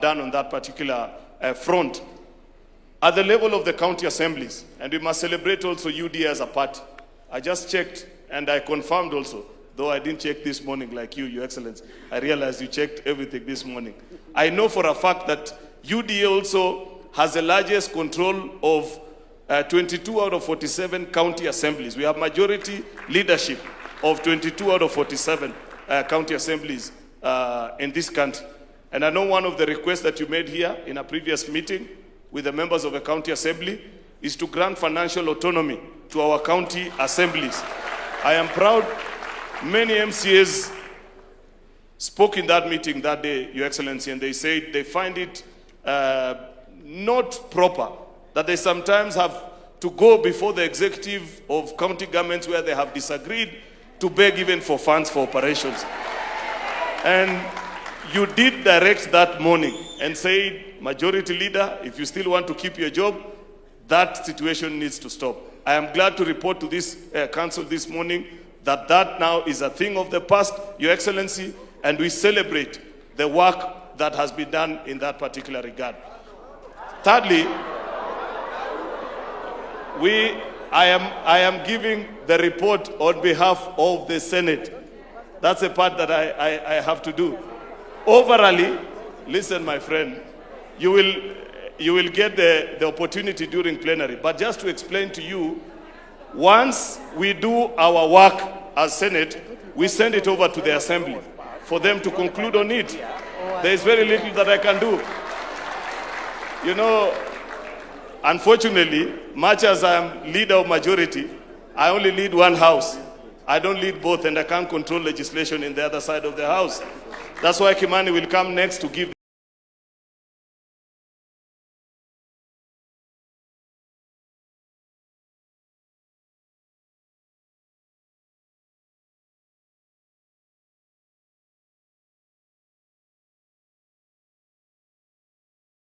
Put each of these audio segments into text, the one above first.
done on that particular front. At the level of the county assemblies, and we must celebrate also UDA as a party. I just checked and I confirmed also, though I didn't check this morning like you, Your Excellency. I realized you checked everything this morning. I know for a fact that UDA also has the largest control of 22 out of 47 county assemblies. We have majority leadership of 22 out of 47 county assemblies in this country. And I know one of the requests that you made here in a previous meeting with the members of the county assembly is to grant financial autonomy to our county assemblies. I am proud many MCAs spoke in that meeting that day, Your Excellency, and they said they find it not proper that they sometimes have to go before the executive of county governments where they have disagreed to beg even for funds for operations. And you did direct that morning and say, majority leader, if you still want to keep your job, that situation needs to stop. I am glad to report to this council this morning that that now is a thing of the past, Your Excellency, and we celebrate the work that has been done in that particular regard. Thirdly, I am giving the report on behalf of the Senate. That's the part that I have to do. Overall, listen, my friend, you will get the opportunity during plenary. But just to explain to you, once we do our work as Senate, we send it over to the Assembly for them to conclude on it. There is very little that I can do. You know, unfortunately, much as I am leader of majority, I only lead one house. I don't lead both, and I can't control legislation in the other side of the house. That's why Kimani will come next to give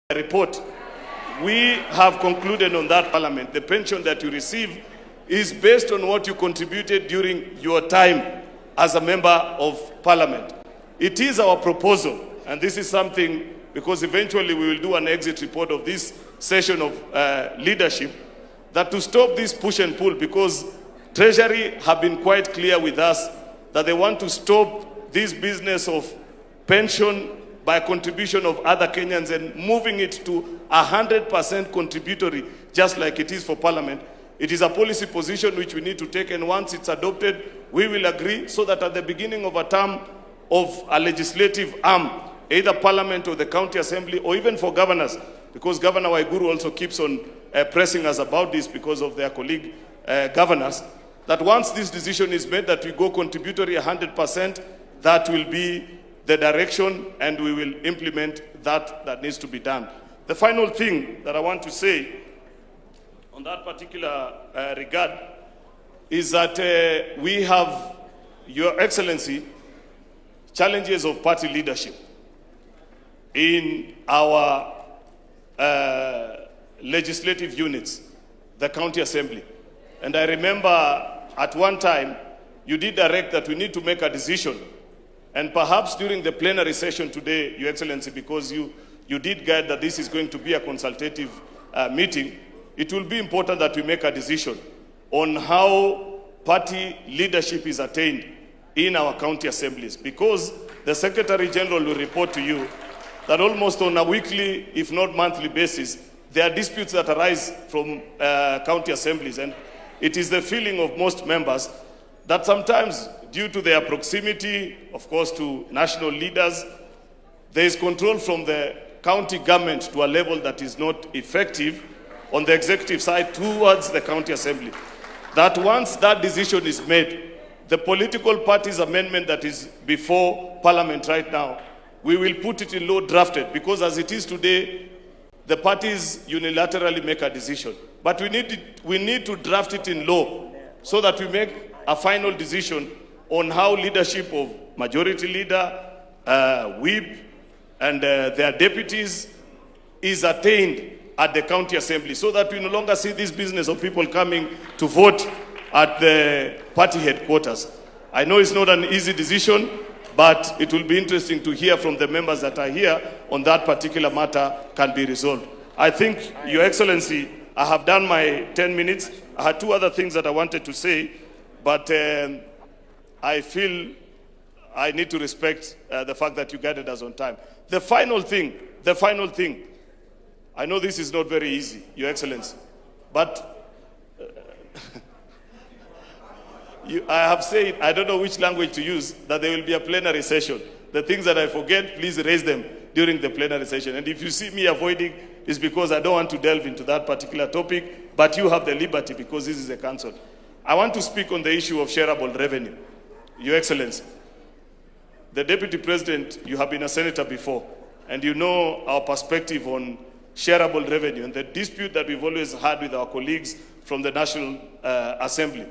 a report. We have concluded on that, Parliament. The pension that you receive is based on what you contributed during your time as a member of Parliament. It is our proposal, and this is something, because eventually we will do an exit report of this session of leadership, that to stop this push and pull, because Treasury have been quite clear with us that they want to stop this business of pension by contribution of other Kenyans and moving it to 100% contributory, just like it is for Parliament. It is a policy position which we need to take, and once it's adopted, we will agree so that at the beginning of a term of a legislative arm, either Parliament or the County Assembly, or even for governors, because Governor Waiguru also keeps on pressing us about this because of their colleague governors, that once this decision is made that we go contributory 100%, that will be the direction, and we will implement that needs to be done. The final thing that I want to say on that particular regard is that we have, Your Excellency, challenges of party leadership in our legislative units, the County Assembly. And I remember at one time, you did direct that we need to make a decision. And perhaps during the plenary session today, Your Excellency, because you did guide that this is going to be a consultative meeting, it will be important that we make a decision on how party leadership is attained in our county assemblies, because the Secretary General will report to you that almost on a weekly, if not monthly basis, there are disputes that arise from county assemblies. And it is the feeling of most members that sometimes, due to their proximity, of course, to national leaders, there is control from the county government to a level that is not effective on the executive side towards the county assembly. That once that decision is made, the political party's amendment that is before Parliament right now, we will put it in law drafted, because as it is today, the parties unilaterally make a decision. But we need to draft it in law so that we make a final decision on how leadership of majority leader, whip, and their deputies is attained at the county assembly, so that we no longer see this business of people coming to vote at the party headquarters. I know it's not an easy decision, But it will be interesting to hear from the members that are here on that particular matter can be resolved. I think, Your Excellency, I have done my 10 minutes. I had two other things that I wanted to say, but I feel I need to respect the fact that you guided us on time. The final thing, I know this is not very easy, Your Excellency, but I have said, I don't know which language to use, that there will be a plenary session. The things that I forget, please raise them during the plenary session. And if you see me avoiding, it's because I don't want to delve into that particular topic, but you have the liberty because this is a council. I want to speak on the issue of shareable revenue. Your Excellency, the Deputy President, you have been a senator before, and you know our perspective on shareable revenue and the dispute that we've always had with our colleagues from the National Assembly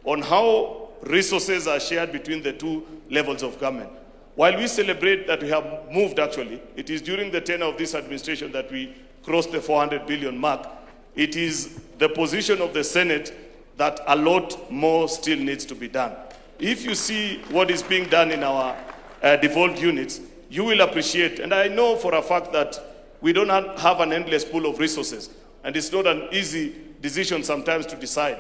on how resources are shared between the two levels of government. While we celebrate that we have moved, actually, it is during the tenure of this administration that we crossed the 400 billion mark. It is the position of the Senate that a lot more still needs to be done. If you see what is being done in our devolved units, you will appreciate, and I know for a fact that we don't have an endless pool of resources, and it's not an easy decision sometimes to decide.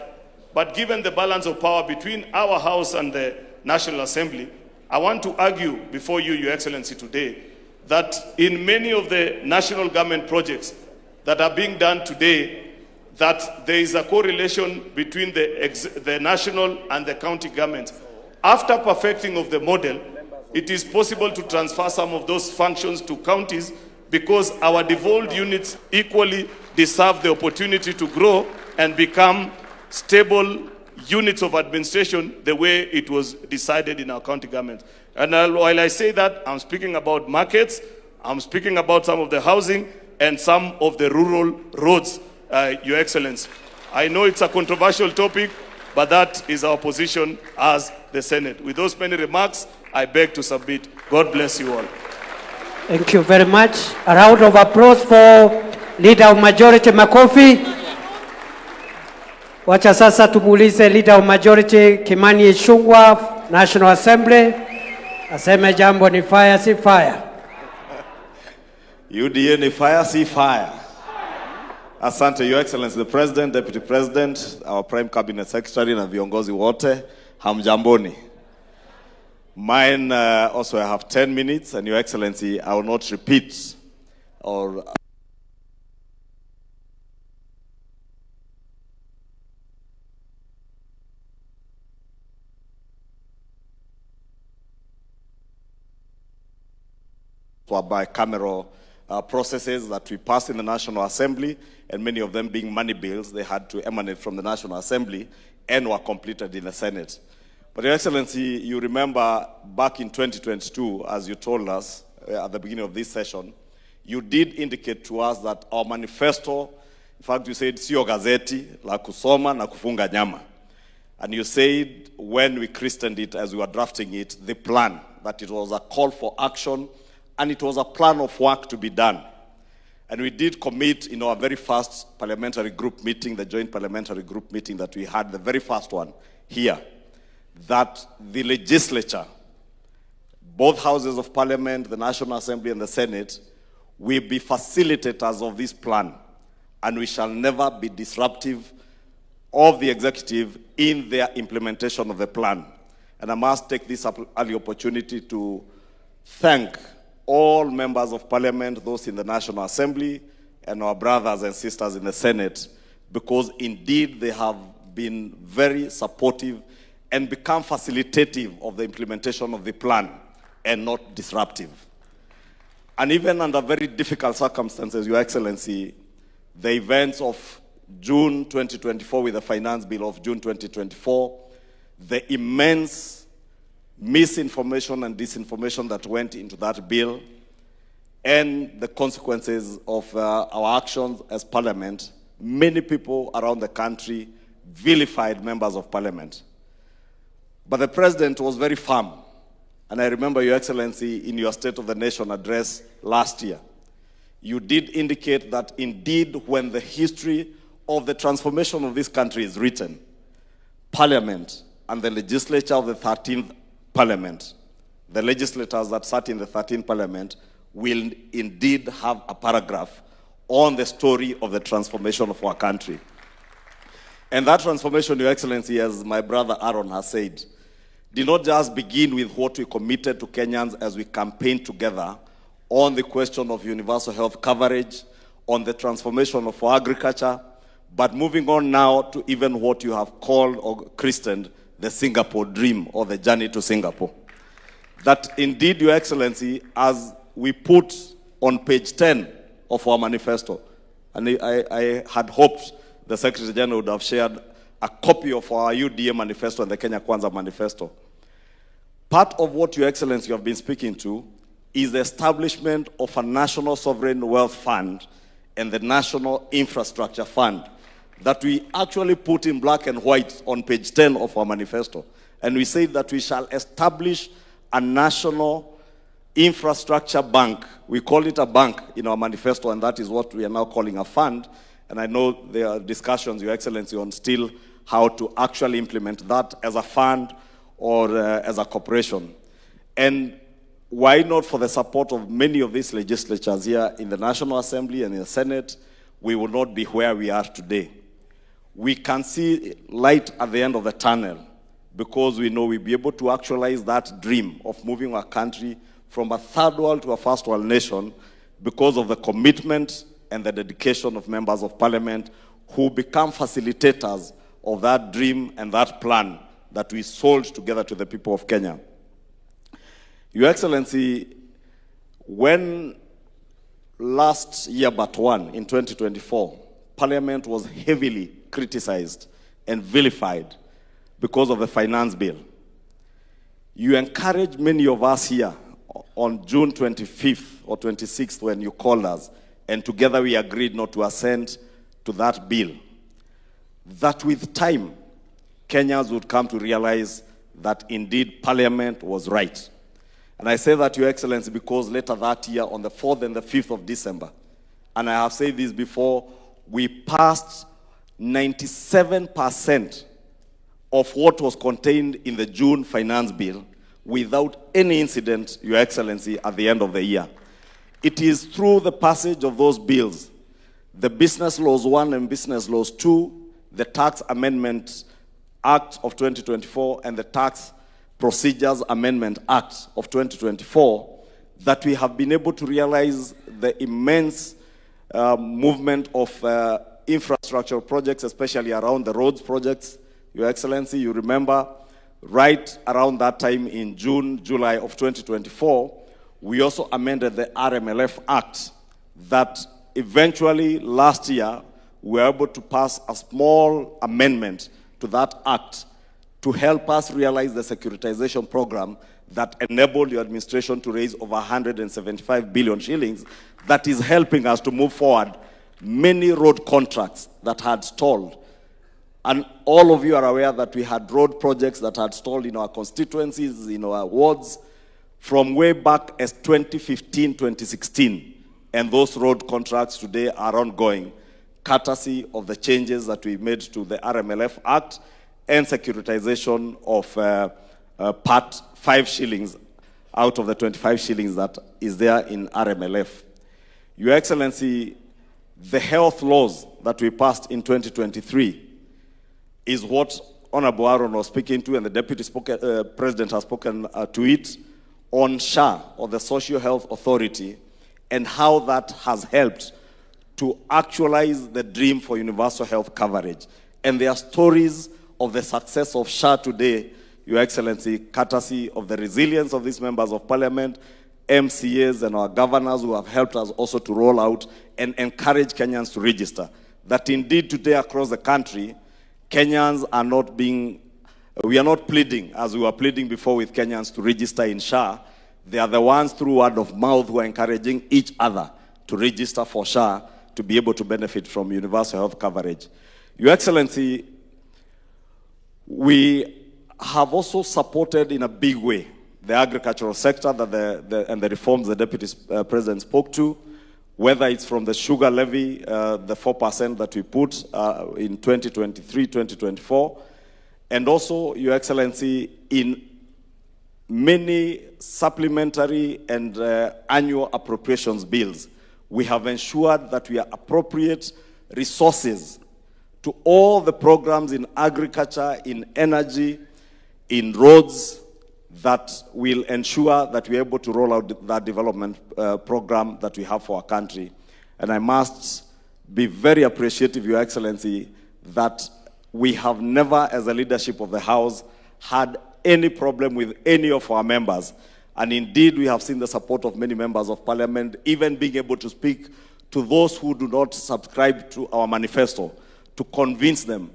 But given the balance of power between our House and the National Assembly, I want to argue before you, Your Excellency, today, that in many of the national government projects that are being done today, that there is a correlation between the national and the county governments. After perfecting of the model, it is possible to transfer some of those functions to counties because our devolved units equally deserve the opportunity to grow and become stable units of administration the way it was decided in our county government. And while I say that, I'm speaking about markets, I'm speaking about some of the housing and some of the rural roads, Your Excellency. I know it's a controversial topic, but that is our position as the Senate. With those many remarks, I beg to submit. God bless you all. Thank you very much. A round of applause for Leader of Majority Makofi. Wacha sasa tumuulize Leader of Majority Kimani Ichung'wah, National Assembly. Aseme jambo ni fire si fire. UDA ni fire si fire. Asante, Your Excellency the President, Deputy President, our Prime Cabinet Secretary na viongozi wote, hamjamboni. Mine also I have 10 minutes, and Your Excellency, I will not repeat or bicameral processes that we passed in the National Assembly, and many of them being money bills, they had to emanate from the National Assembly and were completed in the Senate. But Your Excellency, you remember back in 2022, as you told us at the beginning of this session, you did indicate to us that our manifesto, in fact you said, sio gazeti, la kusoma na kufunga nyama. And you said, when we christened it as we were drafting it, the plan, that it was a call for action, and it was a plan of work to be done. And we did commit in our very first parliamentary group meeting, the joint parliamentary group meeting that we had, the very first one here, that the legislature, both houses of parliament, the National Assembly and the Senate, will be facilitators of this plan, and we shall never be disruptive of the executive in their implementation of the plan. And I must take this early opportunity to thank all members of parliament, those in the National Assembly, and our brothers and sisters in the Senate, because indeed they have been very supportive and become facilitative of the implementation of the plan and not disruptive. And even under very difficult circumstances, Your Excellency, the events of June 2024 with the finance bill of June 2024, the immense misinformation and disinformation that went into that bill, and the consequences of our actions as parliament, many people around the country vilified members of parliament. But the president was very firm. And I remember, Your Excellency, in your State of the Nation address last year, you did indicate that indeed when the history of the transformation of this country is written, parliament and the legislature of the 13th Parliament the legislators that sat in the 13th Parliament will indeed have a paragraph on the story of the transformation of our country. And that transformation, Your Excellency, as my brother Aaron has said, did not just begin with what we committed to Kenyans as we campaigned together on the question of universal health coverage, on the transformation of our agriculture, but moving on now to even what you have called or christened the Singapore dream, or the journey to Singapore. That indeed, Your Excellency, as we put on page 10 of our manifesto, and I had hoped the Secretary General would have shared a copy of our UDA manifesto and the Kenya Kwanza manifesto. Part of what, Your Excellency, you have been speaking to is the establishment of a National Sovereign Wealth Fund and the National Infrastructure Fund that we actually put in black and white on page 10 of our manifesto. And we say that we shall establish a national infrastructure bank. We call it a bank in our manifesto, and that is what we are now calling a fund. And I know there are discussions, Your Excellency, on still how to actually implement that as a fund or as a corporation. And why not, for the support of many of these legislatures here in the National Assembly and in the Senate, we will not be where we are today. We can see light at the end of the tunnel because we know we'll be able to actualize that dream of moving our country from a third world to a first world nation because of the commitment and the dedication of members of Parliament who become facilitators of that dream and that plan that we sold together to the people of Kenya. Your Excellency, when last year but one, in 2024, Parliament was heavily criticized and vilified because of the finance bill, you encouraged many of us here on June 25th or 26th when you called us, and together we agreed not to assent to that bill, that with time, Kenyans would come to realize that indeed Parliament was right. And I say that, Your Excellency, because later that year, on the 4th and the 5th of December, and I have said this before, we passed 97% of what was contained in the June finance bill without any incident, Your Excellency, at the end of the year. It is through the passage of those bills, the Business Laws 1 and Business Laws 2, the Tax Amendment Act of 2024, and the Tax Procedures Amendment Act of 2024, that we have been able to realize the immense movement of infrastructure projects, especially around the roads projects. Your Excellency, you remember, right around that time in June, July of 2024, we also amended the RMLF Act that eventually last year we were able to pass a small amendment to that act to help us realize the securitization program that enabled your administration to raise over 175 billion shillings that is helping us to move forward many road contracts that had stalled. And all of you are aware that we had road projects that had stalled in our constituencies, in our wards, from way back as 2015, 2016. And those road contracts today are ongoing, courtesy of the changes that we made to the RMLF Act and securitization of part 5 shillings out of the 25 shillings that is there in RMLF. Your Excellency, the health laws that we passed in 2023 is what Honorable Aaron was speaking to, and the Deputy President has spoken to it, on SHA, or the Social Health Authority, and how that has helped to actualize the dream for universal health coverage. And there are stories of the success of SHA today, Your Excellency, courtesy of the resilience of these members of Parliament, MCAs and our governors who have helped us also to roll out and encourage Kenyans to register. That indeed today across the country, Kenyans are not being, we are not pleading as we were pleading before with Kenyans to register in SHA. They are the ones through word of mouth who are encouraging each other to register for SHA to be able to benefit from universal health coverage. Your Excellency, we have also supported in a big way the agricultural sector that and the reforms the Deputy President spoke to, whether it's from the sugar levy, the 4% that we put in 2023, 2024, and also, Your Excellency, in many supplementary and annual appropriations bills, we have ensured that we appropriate resources to all the programs in agriculture, in energy, in roads, that will ensure that we're able to roll out that development program that we have for our country. And I must be very appreciative, Your Excellency, that we have never, as a leadership of the House, had any problem with any of our members. And indeed, we have seen the support of many members of Parliament, even being able to speak to those who do not subscribe to our manifesto, to convince them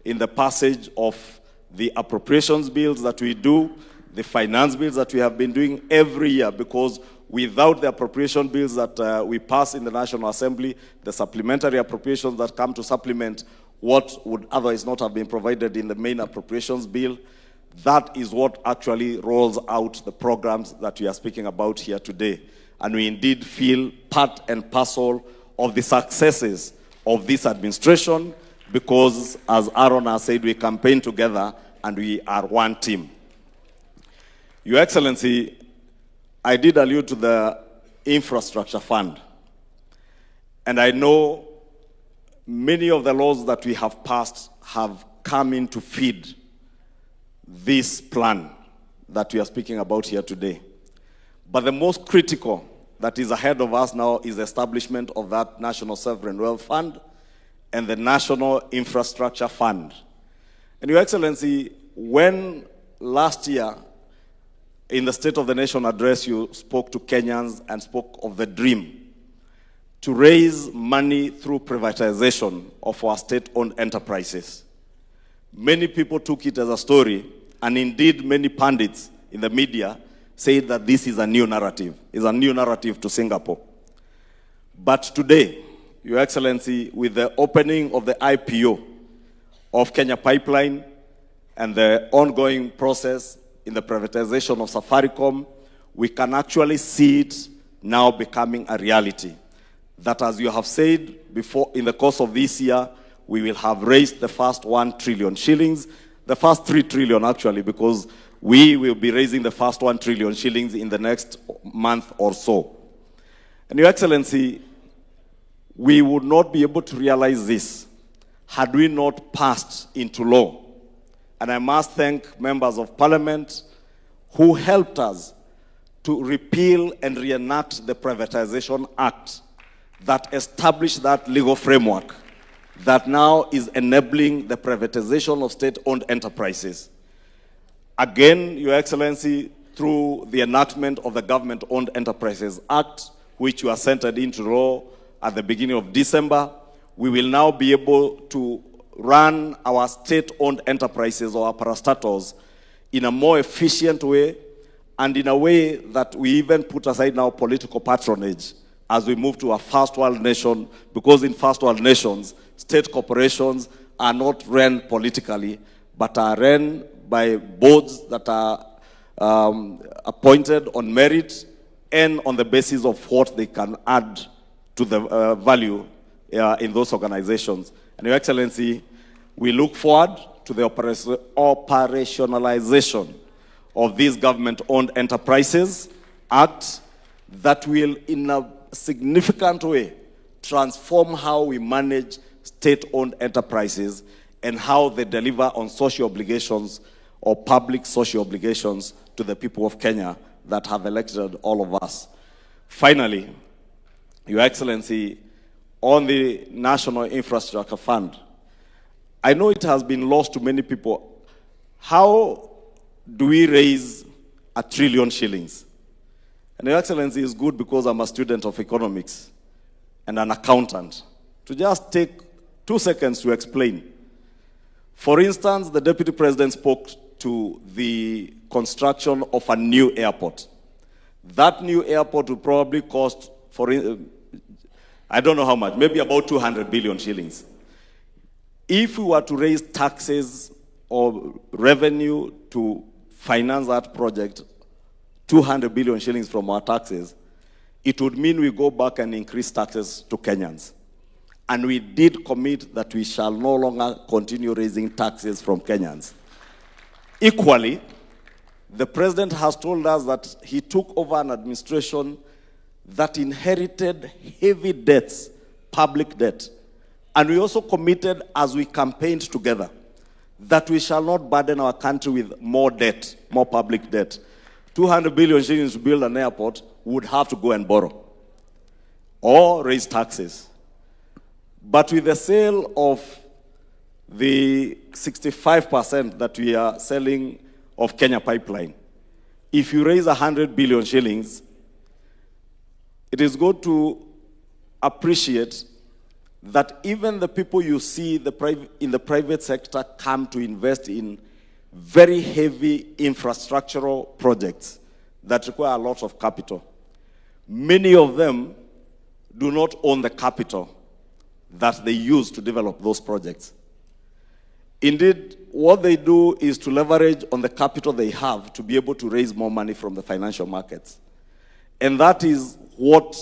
in the passage of the appropriations bills that we do, the finance bills that we have been doing every year, because without the appropriation bills that we pass in the National Assembly, the supplementary appropriations that come to supplement what would otherwise not have been provided in the main appropriations bill, that is what actually rolls out the programs that we are speaking about here today. And we indeed feel part and parcel of the successes of this administration, because, as Aaron has said, we campaign together and we are one team. Your Excellency, I did allude to the infrastructure fund. And I know many of the laws that we have passed have come in to feed this plan that we are speaking about here today. But the most critical that is ahead of us now is the establishment of that National Sovereign Wealth Fund and the National Infrastructure Fund. And Your Excellency, when last year in the State of the Nation address you spoke to Kenyans and spoke of the dream to raise money through privatization of our state-owned enterprises, many people took it as a story, and indeed many pundits in the media said that this is a new narrative, to Singapore. But today, Your Excellency, with the opening of the IPO of Kenya Pipeline and the ongoing process in the privatization of Safaricom, we can actually see it now becoming a reality. That, as you have said before, in the course of this year, we will have raised the first 1 trillion shillings, the first 3 trillion actually, because we will be raising the first 1 trillion shillings in the next month or so. And Your Excellency, we would not be able to realize this had we not passed into law. And I must thank members of Parliament who helped us to repeal and reenact the Privatization Act that established that legal framework that now is enabling the privatization of state-owned enterprises. Again, Your Excellency, through the enactment of the Government-Owned Enterprises Act, which was entered into law at the beginning of December, we will now be able to run our state-owned enterprises or our parastatals in a more efficient way, and in a way that we even put aside now political patronage as we move to a first world nation, because in first world nations, state corporations are not run politically, but are run by boards that are appointed on merit and on the basis of what they can add to the value in those organizations. And Your Excellency, we look forward to the operationalization of this Government-Owned Enterprises Act that will, in a significant way, transform how we manage state-owned enterprises and how they deliver on social obligations or public social obligations to the people of Kenya that have elected all of us. Finally, Your Excellency, on the National Infrastructure Fund, I know it has been lost to many people. How do we raise 1 trillion shillings? And Your Excellency, is good because I'm a student of economics and an accountant. To just take 2 seconds to explain. For instance, the Deputy President spoke to the construction of a new airport. That new airport will probably cost, I don't know how much, maybe about 200 billion shillings. If we were to raise taxes or revenue to finance that project, 200 billion shillings from our taxes, it would mean we go back and increase taxes to Kenyans. And we did commit that we shall no longer continue raising taxes from Kenyans. Equally, The president has told us that he took over an administration that inherited heavy debts, public debt. And we also committed, as we campaigned together, that we shall not burden our country with more debt, more public debt. 200 billion shillings to build an airport, we would have to go and borrow or raise taxes. But with the sale of the 65% that we are selling of Kenya Pipeline, if you raise 100 billion shillings, it is good to appreciate that even the people you see in the private sector come to invest in very heavy infrastructural projects that require a lot of capital. Many of them do not own the capital that they use to develop those projects. Indeed, what they do is to leverage on the capital they have to be able to raise more money from the financial markets. And that is what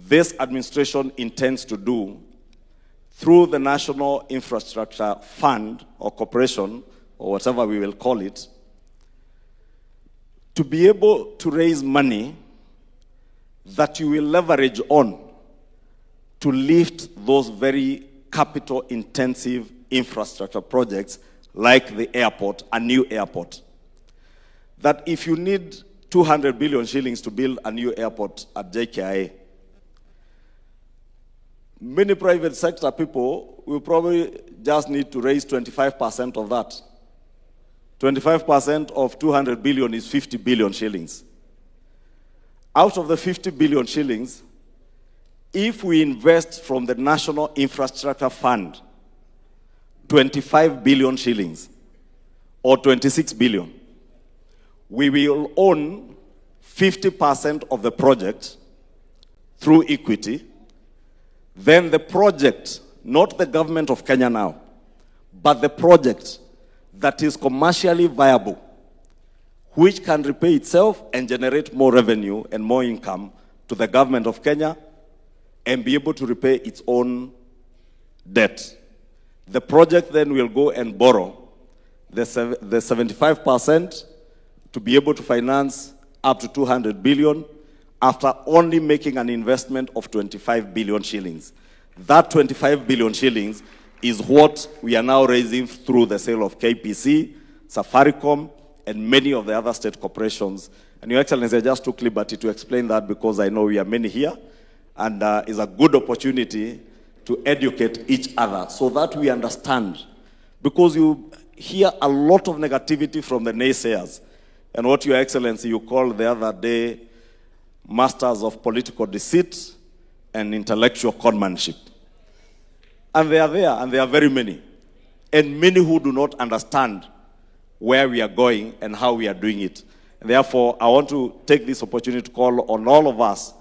this administration intends to do through the National Infrastructure Fund or Corporation, or whatever we will call it, to be able to raise money that you will leverage on to lift those very capital-intensive infrastructure projects like the airport, a new airport. That if you need 200 billion shillings to build a new airport at JKIA, many private sector people will probably just need to raise 25% of that. 25% of 200 billion is 50 billion shillings. Out of the 50 billion shillings, if we invest from the National Infrastructure Fund 25 billion shillings or 26 billion, we will own 50% of the project through equity. Then the project, not the government of Kenya now, but the project that is commercially viable, which can repay itself and generate more revenue and more income to the government of Kenya and be able to repay its own debt. The project then will go and borrow the 75% to be able to finance up to 200 billion after only making an investment of 25 billion shillings. That 25 billion shillings is what we are now raising through the sale of KPC, Safaricom, and many of the other state corporations. And Your Excellency, I just took liberty to explain that because I know we are many here, and it's a good opportunity to educate each other so that we understand. Because you hear a lot of negativity from the naysayers, and what Your Excellency, you called the other day masters of political deceit and intellectual conmanship. And they are there, and they are very many. And many who do not understand where we are going and how we are doing it. And therefore, I want to take this opportunity to call on all of us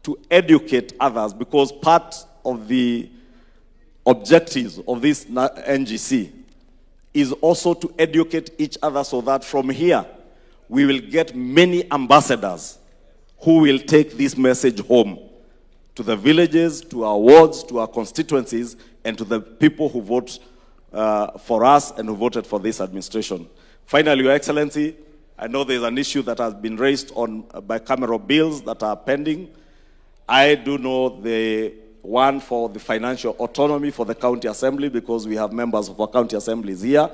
to educate others, because part of the objectives of this NGC is also to educate each other so that from here, we will get many ambassadors who will take this message home to the villages, to our wards, to our constituencies, and to the people who vote for us and who voted for this administration. Finally, Your Excellency, I know there's an issue that has been raised on bicameral bills that are pending. I do know the one for the financial autonomy for the county assembly, because we have members of our county assemblies here.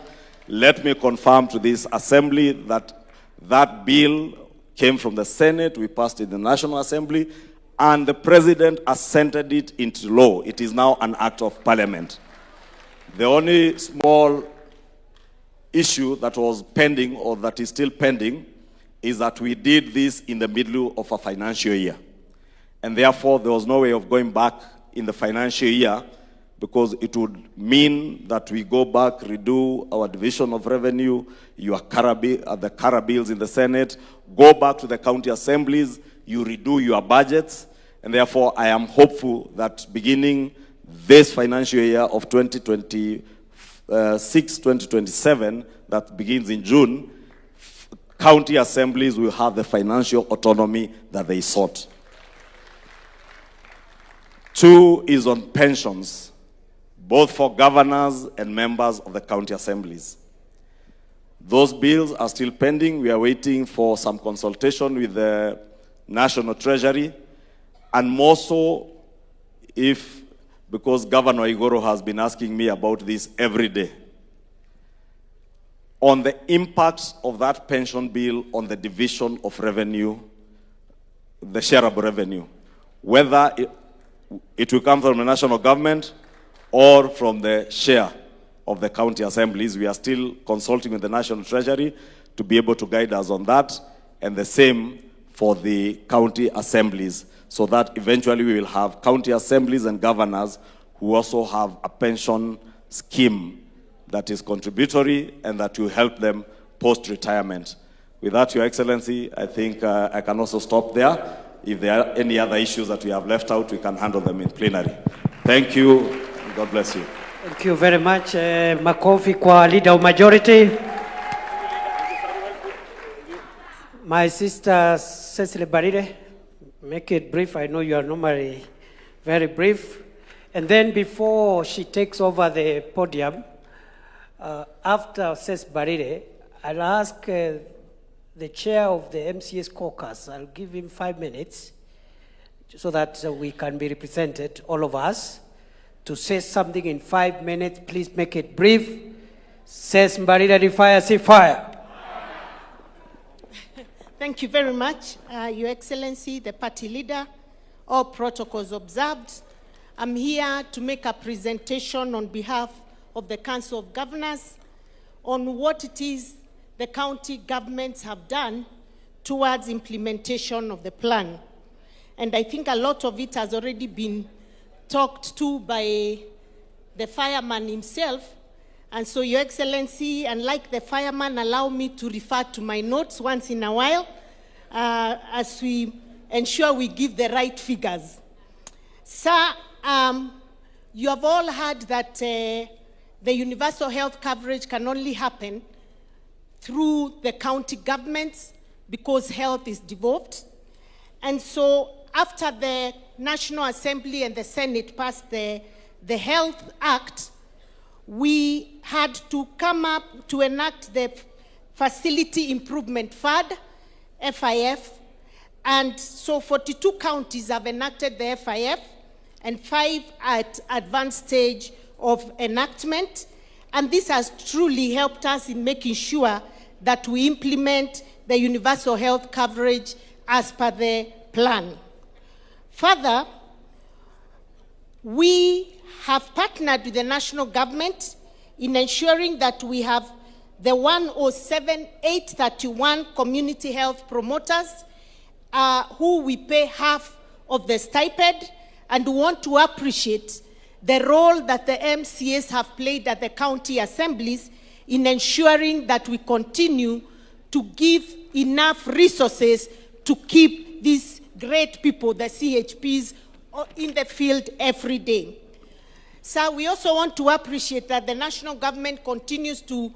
Let me confirm to this assembly that that bill came from the Senate, we passed it in the National Assembly, and the President assented it into law. It is now an act of parliament. The only small issue that was pending, or that is still pending, is that we did this in the middle of a financial year. And therefore, there was no way of going back in the financial year, because it would mean that we go back, redo our division of revenue, the CARA bills in the Senate, go back to the county assemblies, you redo your budgets. And therefore, I am hopeful that beginning this financial year of 2026-2027, that begins in June, county assemblies will have the financial autonomy that they sought. 2 is on pensions, both for governors and members of the county assemblies. Those bills are still pending. We are waiting for some consultation with the National Treasury, and more so because Governor Igoro has been asking me about this every day, on the impacts of that pension bill on the division of revenue, the shareable revenue, whether it will come from the national government or from the share of the county assemblies. We are still consulting with the National Treasury to be able to guide us on that, and the same for the county assemblies, so that eventually we will have county assemblies and governors who also have a pension scheme that is contributory and that will help them post-retirement. With that, Your Excellency, I think I can also stop there. If there are any other issues that we have left out, we can handle them in plenary. Thank you, and God bless you. Thank you very much. Makofi kwa Leader of Majority. My sister Cecily Barire, make it brief. I know you are normally very brief. And then before she takes over the podium, after Cecily Barire, I'll ask the chair of the MCS caucus, I'll give him 5 minutes so that we can be represented, all of us, to say something in 5 minutes. Please make it brief. Says Mbarira fire, say fire. Thank you very much, Your Excellency, the party leader, all protocols observed. I'm here to make a presentation on behalf of the Council of Governors on what it is the county governments have done towards implementation of the plan. And I think a lot of it has already been talked to by the fireman himself. And so, Your Excellency, unlike the fireman, allow me to refer to my notes once in a while as we ensure we give the right figures. Sir, you have all heard that the universal health coverage can only happen through the county governments because health is devolved. And so after the National Assembly and the Senate passed the Health Act, we had to come up to enact the Facility Improvement Fund, FIF, and so 42 counties have enacted the FIF and 5 at advanced stage of enactment. And this has truly helped us in making sure that we implement the universal health coverage as per the plan. Further, we have partnered with the national government in ensuring that we have the 107,831 community health promoters who we pay half of the stipend, and we want to appreciate the role that the MCAs have played at the county assemblies in ensuring that we continue to give enough resources to keep these great people, the CHPs, in the field every day. So we also want to appreciate that the national government continues to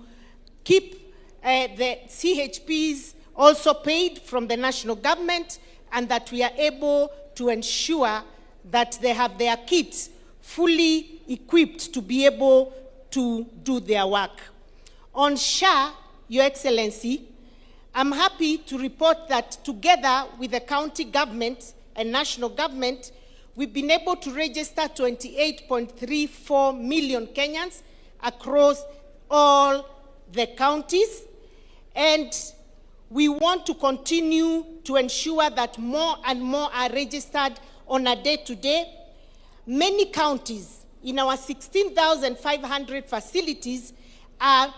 keep the CHPs also paid from the national government, and that we are able to ensure that they have their kits fully equipped to be able to do their work. On SHA, Your Excellency, I'm happy to report that together with the county government and national government, we've been able to register 28.34 million Kenyans across all the counties. And we want to continue to ensure that more and more are registered on a day-to-day. Many counties in our 16,500 facilities are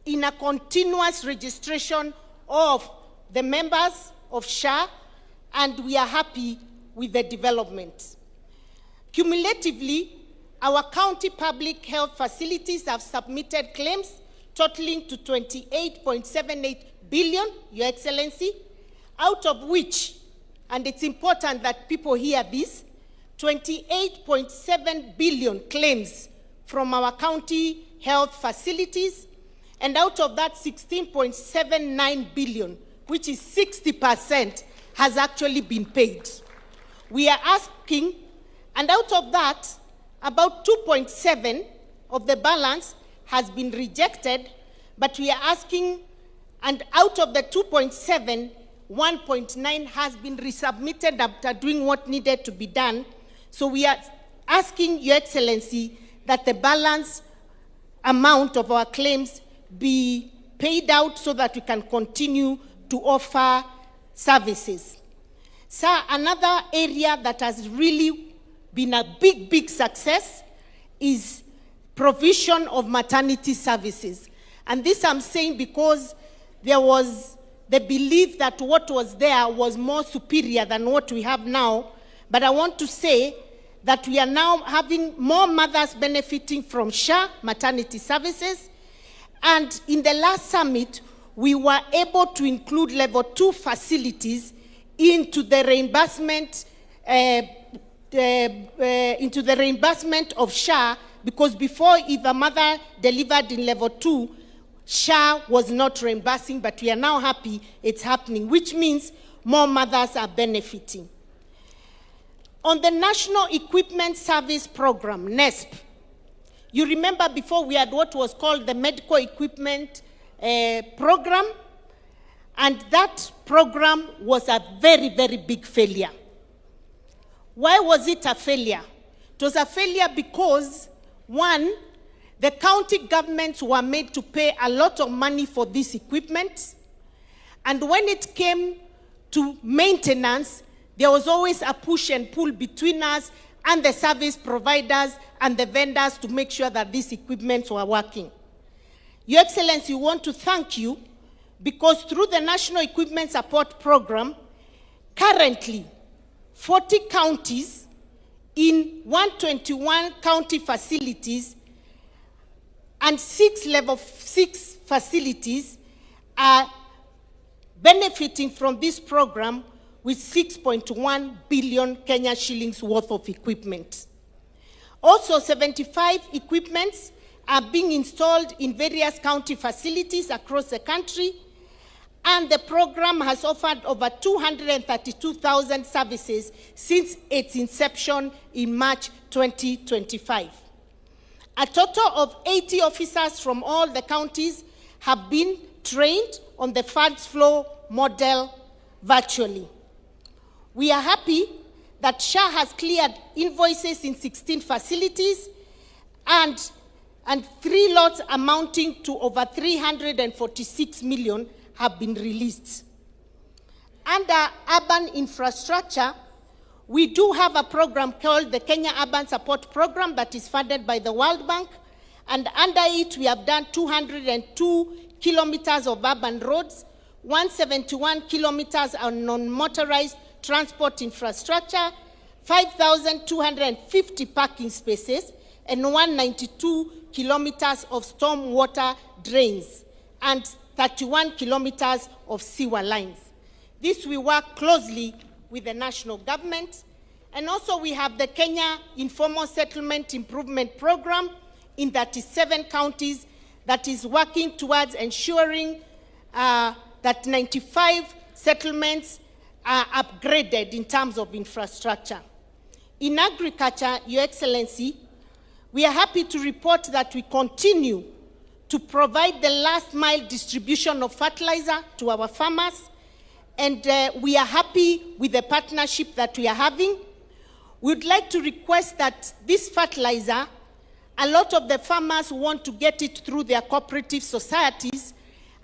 in a continuous registration of the members of SHA, and we are happy with the development. Cumulatively, our county public health facilities have submitted claims totaling to 28.78 billion, Your Excellency, out of which, and it's important that people hear this, 28.7 billion claims from our county health facilities, and out of that 16.79 billion, which is 60%, has actually been paid. We are asking, and out of that, about 2.7 of the balance has been rejected but we are asking, and out of the 2.7, 1.9 has been resubmitted after doing what needed to be done. So we are asking, Your Excellency, that the balance amount of our claims be paid out so that we can continue to offer services. Sir, another area that has really been a big success is provision of maternity services. And this I'm saying because there was the belief that what was there was more superior than what we have now. But I want to say that we are now having more mothers benefiting from SHA maternity services. And in the last summit, we were able to include level 2 facilities into the reimbursement of SHA, because before, if a mother delivered in level 2, SHA was not reimbursing, but we are now happy it's happening, which means more mothers are benefiting. On the National Equipment Service Program, NESP, you remember before we had what was called the Medical Equipment Program, and that program was a very big failure. Why was it a failure? It was a failure because, one, the county governments were made to pay a lot of money for this equipment, and when it came to maintenance, there was always a push and pull between us and the service providers and the vendors to make sure that these equipments were working. Your Excellency, we want to thank you because through the National Equipment Support Program, currently 40 counties in 121 county facilities and 6 level 6 facilities are benefiting from this program with 6.1 billion Kenya shillings worth of equipment. Also, 75 equipments are being installed in various county facilities across the country, and the program has offered over 232,000 services since its inception in March 2025. A total of 80 officers from all the counties have been trained on the funds flow model virtually. We are happy that SHA has cleared invoices in 16 facilities and 3 lots amounting to over 346 million have been released. Under urban infrastructure, we do have a program called the Kenya Urban Support Program that is funded by the World Bank, and under it we have done 202 kilometers of urban roads, 171 kilometers on non-motorized transport infrastructure, 5,250 parking spaces, and 192 kilometers of storm water drains, and 31 kilometers of sewer lines. This we work closely with the national government. And also we have the Kenya Informal Settlement Improvement Program in 37 counties that is working towards ensuring that 95 settlements are upgraded in terms of infrastructure. In agriculture, Your Excellency, we are happy to report that we continue to provide the last mile distribution of fertilizer to our farmers, and we are happy with the partnership that we are having. We would like to request that this fertilizer, a lot of the farmers want to get it through their cooperative societies,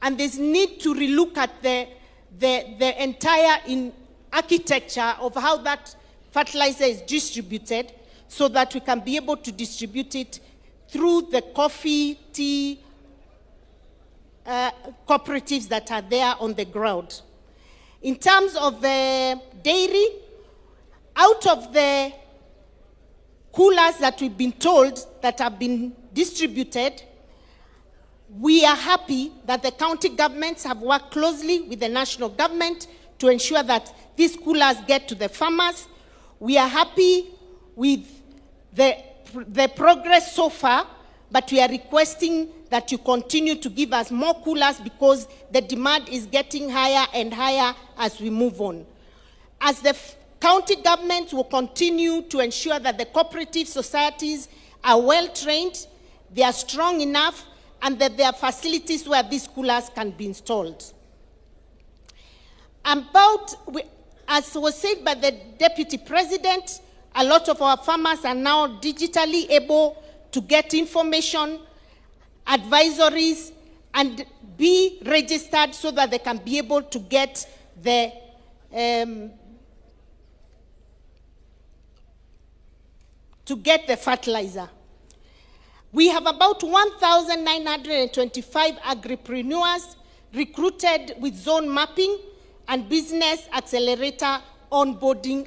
and there's need to relook at the entire architecture of how that fertilizer is distributed so that we can be able to distribute it through the coffee, tea, cooperatives that are there on the ground. In terms of the dairy, out of the coolers that we've been told that have been distributed, we are happy that the county governments have worked closely with the national government to ensure that these coolers get to the farmers. We are happy with the progress so far, but we are requesting that you continue to give us more coolers because the demand is getting higher and higher as we move on. As the county governments will continue to ensure that the cooperative societies are well trained, they are strong enough, and that there are facilities where these coolers can be installed. As was said by the Deputy President, a lot of our farmers are now digitally able to get information, advisories, and be registered so that they can be able to get the fertilizer. We have about 1,925 agripreneurs recruited with zone mapping and business accelerator onboarding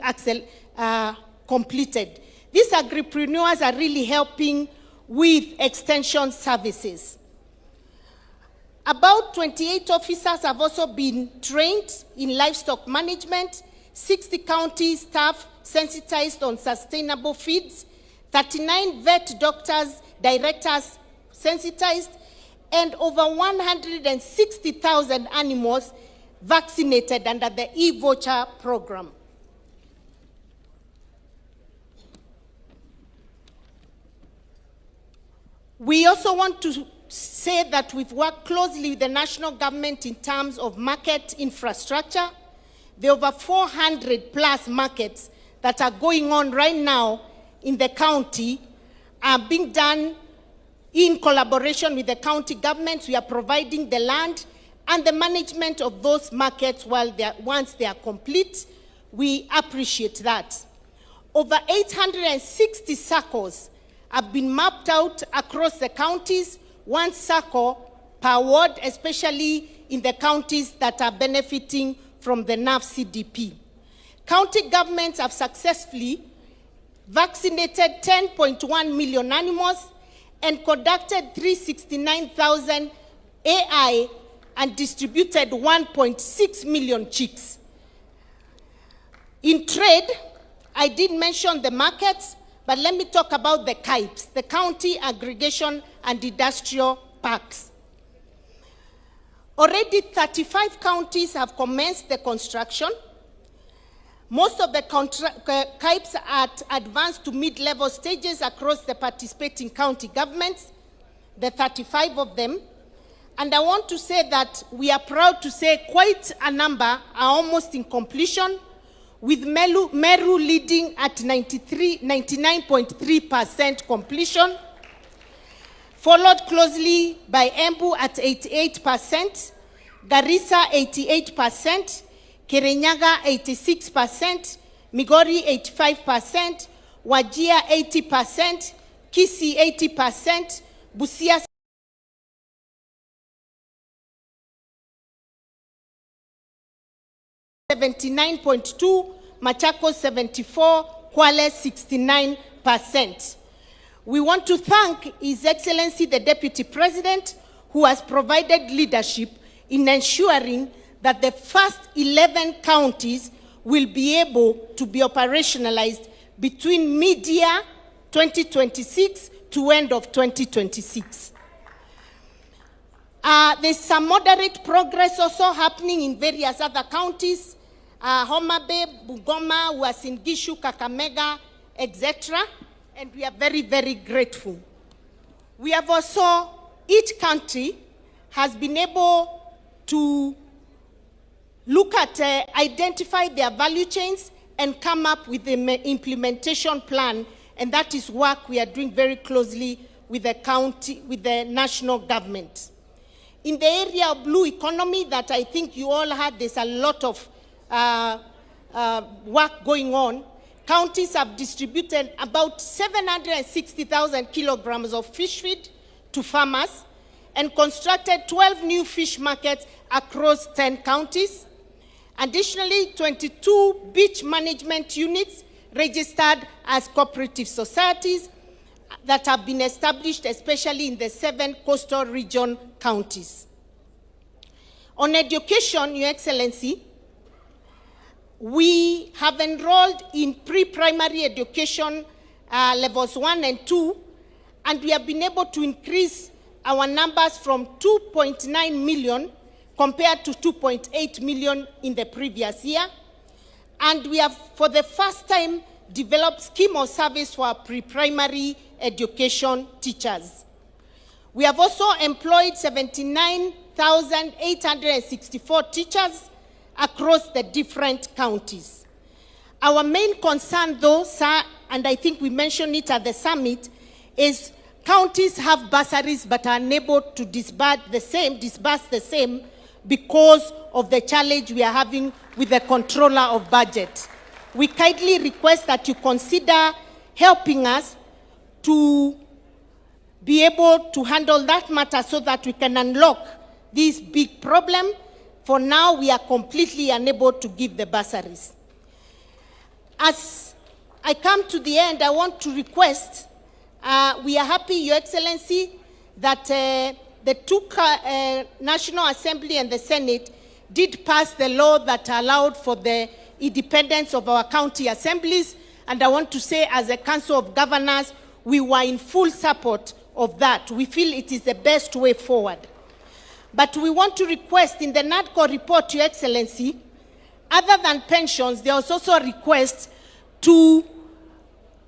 completed. These agripreneurs are really helping with extension services. About 28 officers have also been trained in livestock management, 60 county staff sensitized on sustainable feeds, 39 vet directors sensitized, and over 160,000 animals vaccinated under the e-voucher program. We also want to say that we've worked closely with the national government in terms of market infrastructure. There are over 400 plus markets that are going on right now in the county are being done in collaboration with the county governments. We are providing the land and the management of those markets once they are complete. We appreciate that. Over 860 circles have been mapped out across the counties, one circle per ward, especially in the counties that are benefiting from the NAF CDP. County governments have successfully vaccinated 10.1 million animals and conducted 369,000 AI and distributed 1.6 million chicks. In trade, I did mention the markets, but let me talk about the CAIPs, the County Aggregation and Industrial Parks. Already 35 counties have commenced the construction. Most of the CAIPs are at advanced to mid-level stages across the participating county governments, the 35 of them. And I want to say that we are proud to say quite a number are almost in completion, with Meru leading at 99.3% completion, followed closely by Embu at 88%, Garissa 88%, Kirinyaga 86%, Migori 85%, Wajir 80%, Kisii 80%, Busia 79.2%, Machakos 74%, Kwale 69%. We want to thank His Excellency the Deputy President, who has provided leadership in ensuring that the first 11 counties will be able to be operationalized between mid-year 2026 to end of 2026. There's some moderate progress also happening in various other counties. Homa Bay, Bungoma, Uasin Gishu, Kakamega, etc. And we are very, very grateful. We have also, each country has been able to look at, identify their value chains and come up with the implementation plan. And that is work we are doing very closely with the county, with the national government. In the area of blue economy that I think you all heard, there's a lot of work going on. Counties have distributed about 760,000 kilograms of fish feed to farmers and constructed 12 new fish markets across 10 counties. Additionally, 22 beach management units registered as cooperative societies that have been established, especially in the 7 coastal region counties. On education, Your Excellency, we have enrolled in pre-primary education levels 1 and 2, and we have been able to increase our numbers from 2.9 million compared to 2.8 million in the previous year. And we have, for the first time, developed scheme of service for our pre-primary education teachers. We have also employed 79,864 teachers across the different counties. Our main concern though, sir, and I think we mentioned it at the summit, is counties have bursaries but are unable to disburse the same because of the challenge we are having with the controller of budget. We kindly request that you consider helping us to be able to handle that matter so that we can unlock this big problem. For now, we are completely unable to give the bursaries. As I come to the end, I want to request, we are happy, Your Excellency, that the two National Assembly and the Senate did pass the law that allowed for the independence of our county assemblies. And I want to say, as a Council of Governors, we were in full support of that. We feel it is the best way forward. But we want to request in the NADCO report, Your Excellency, other than pensions, there was also a request to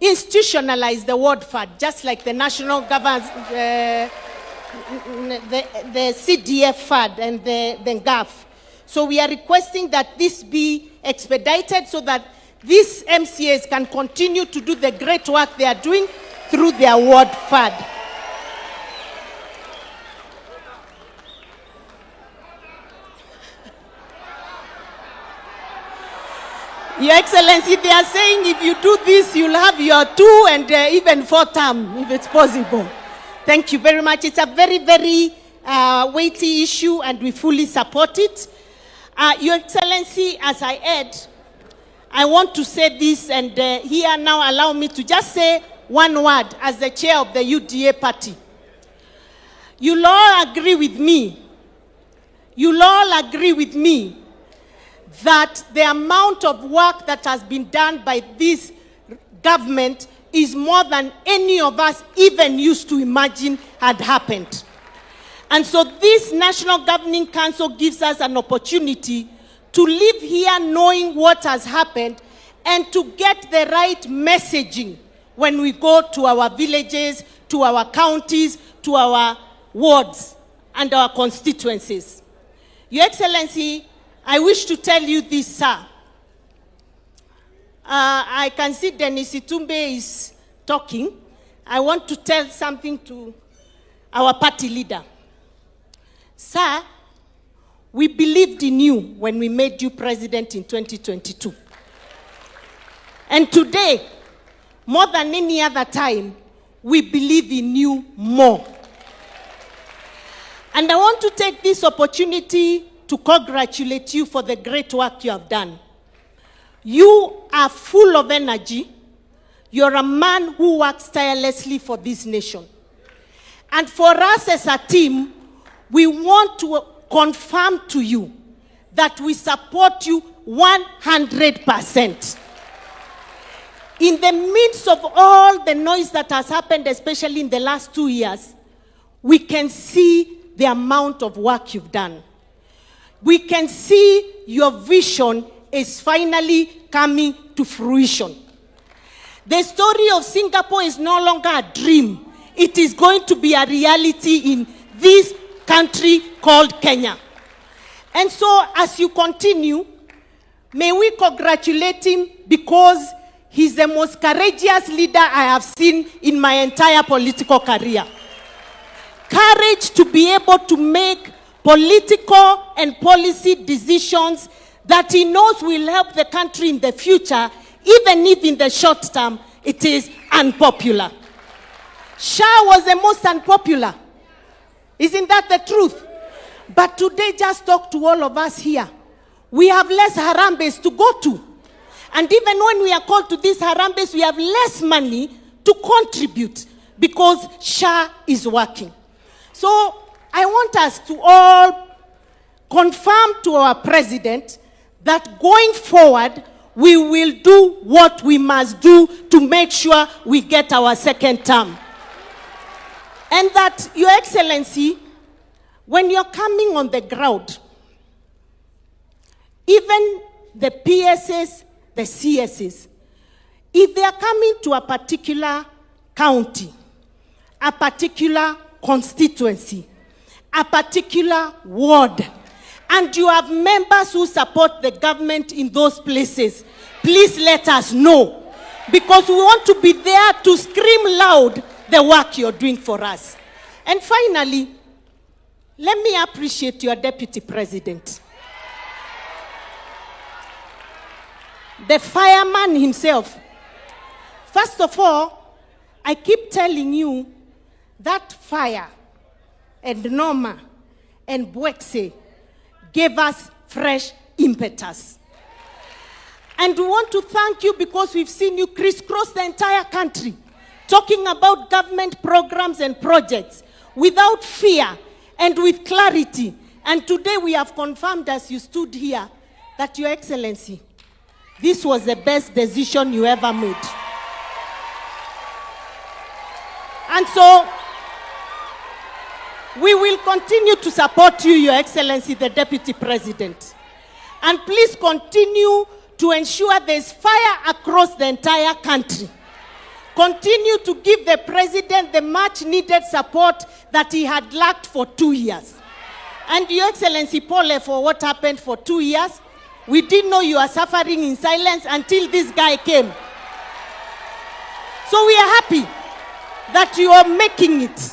institutionalize the ward fund, just like the national government, the CDF fund and the GAF. So we are requesting that this be expedited so that these MCAs can continue to do the great work they are doing through their ward fund. Your Excellency, they are saying if you do this, you'll have your 2 and even 4 term, if it's possible. Thank you very much. It's a very, very weighty issue, and we fully support it. Your Excellency, as I add, I want to say this, and here now allow me to just say one word as the chair of the UDA party. You'll all agree with me. You'll all agree with me that the amount of work that has been done by this government is more than any of us even used to imagine had happened. And so this National Governing Council gives us an opportunity to live here knowing what has happened and to get the right messaging when we go to our villages, to our counties, to our wards and our constituencies. Your Excellency, I wish to tell you this, sir. I can see Dennis Itumbe is talking. I want to tell something to our party leader. Sir, we believed in you when we made you president in 2022. And today, more than any other time, we believe in you more. And I want to take this opportunity to congratulate you for the great work you have done. You are full of energy. You're a man who works tirelessly for this nation. And for us as a team, we want to confirm to you that we support you 100%. In the midst of all the noise that has happened, especially in the last 2 years, we can see the amount of work you've done. We can see your vision is finally coming to fruition. The story of Singapore is no longer a dream. It is going to be a reality in this country called Kenya. And so as you continue, may we congratulate him because he's the most courageous leader I have seen in my entire political career. Courage to be able to make political and policy decisions that he knows will help the country in the future, even if in the short term it is unpopular. Shah was the most unpopular. Isn't that the truth? But today, just talk to all of us here. We have less harambes to go to. And even when we are called to these harambes, we have less money to contribute because Shah is working. So I want us to all confirm to our president that going forward, we will do what we must do to make sure we get our second term. And that, Your Excellency, when you're coming on the ground, even the PSs, the CSs, if they are coming to a particular county, a particular constituency, a particular ward, and you have members who support the government in those places, please let us know, because we want to be there to scream loud the work you're doing for us. And finally, let me appreciate your deputy president, the fireman himself. First of all, I keep telling you that fire and Norma and Bwekse gave us fresh impetus. And we want to thank you because we've seen you crisscross the entire country talking about government programs and projects without fear and with clarity. And today we have confirmed as you stood here that, Your Excellency, this was the best decision you ever made. And so, we will continue to support you, Your Excellency, the Deputy President. And please continue to ensure there's fire across the entire country. Continue to give the President the much-needed support that he had lacked for 2 years. And Your Excellency, Paul, for what happened for 2 years, we didn't know you are suffering in silence until this guy came. So we are happy that you are making it.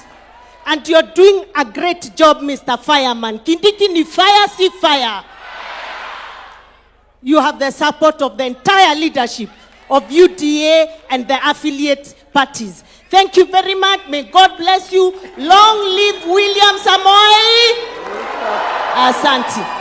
And you're doing a great job, Mr. Fireman. Kindiki ni fire, see fire. You have the support of the entire leadership of UDA and the affiliate parties. Thank you very much. May God bless you. Long live William Samoei. Asante.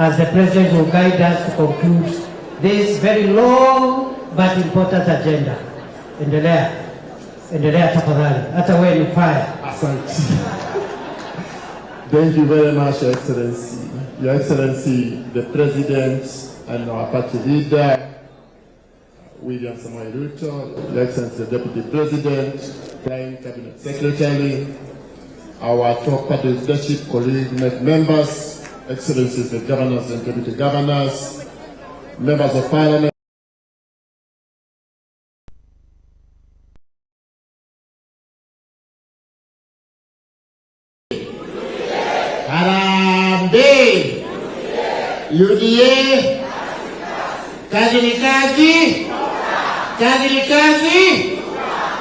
As the President will guide us to conclude this very long but important agenda. Endelea tafadhali. Hata wewe ni fire. Asante. Thank you very much, Your Excellency. Your Excellency, the President and our party leader, William Samoei Ruto, Your Excellency, the Deputy President, Prime Cabinet Secretary, our top party leadership, colleague members, Excellencies, the governors and deputy governors, members of parliament. Harambe! UDA! Kazi ni kazi! Kazi ni kazi!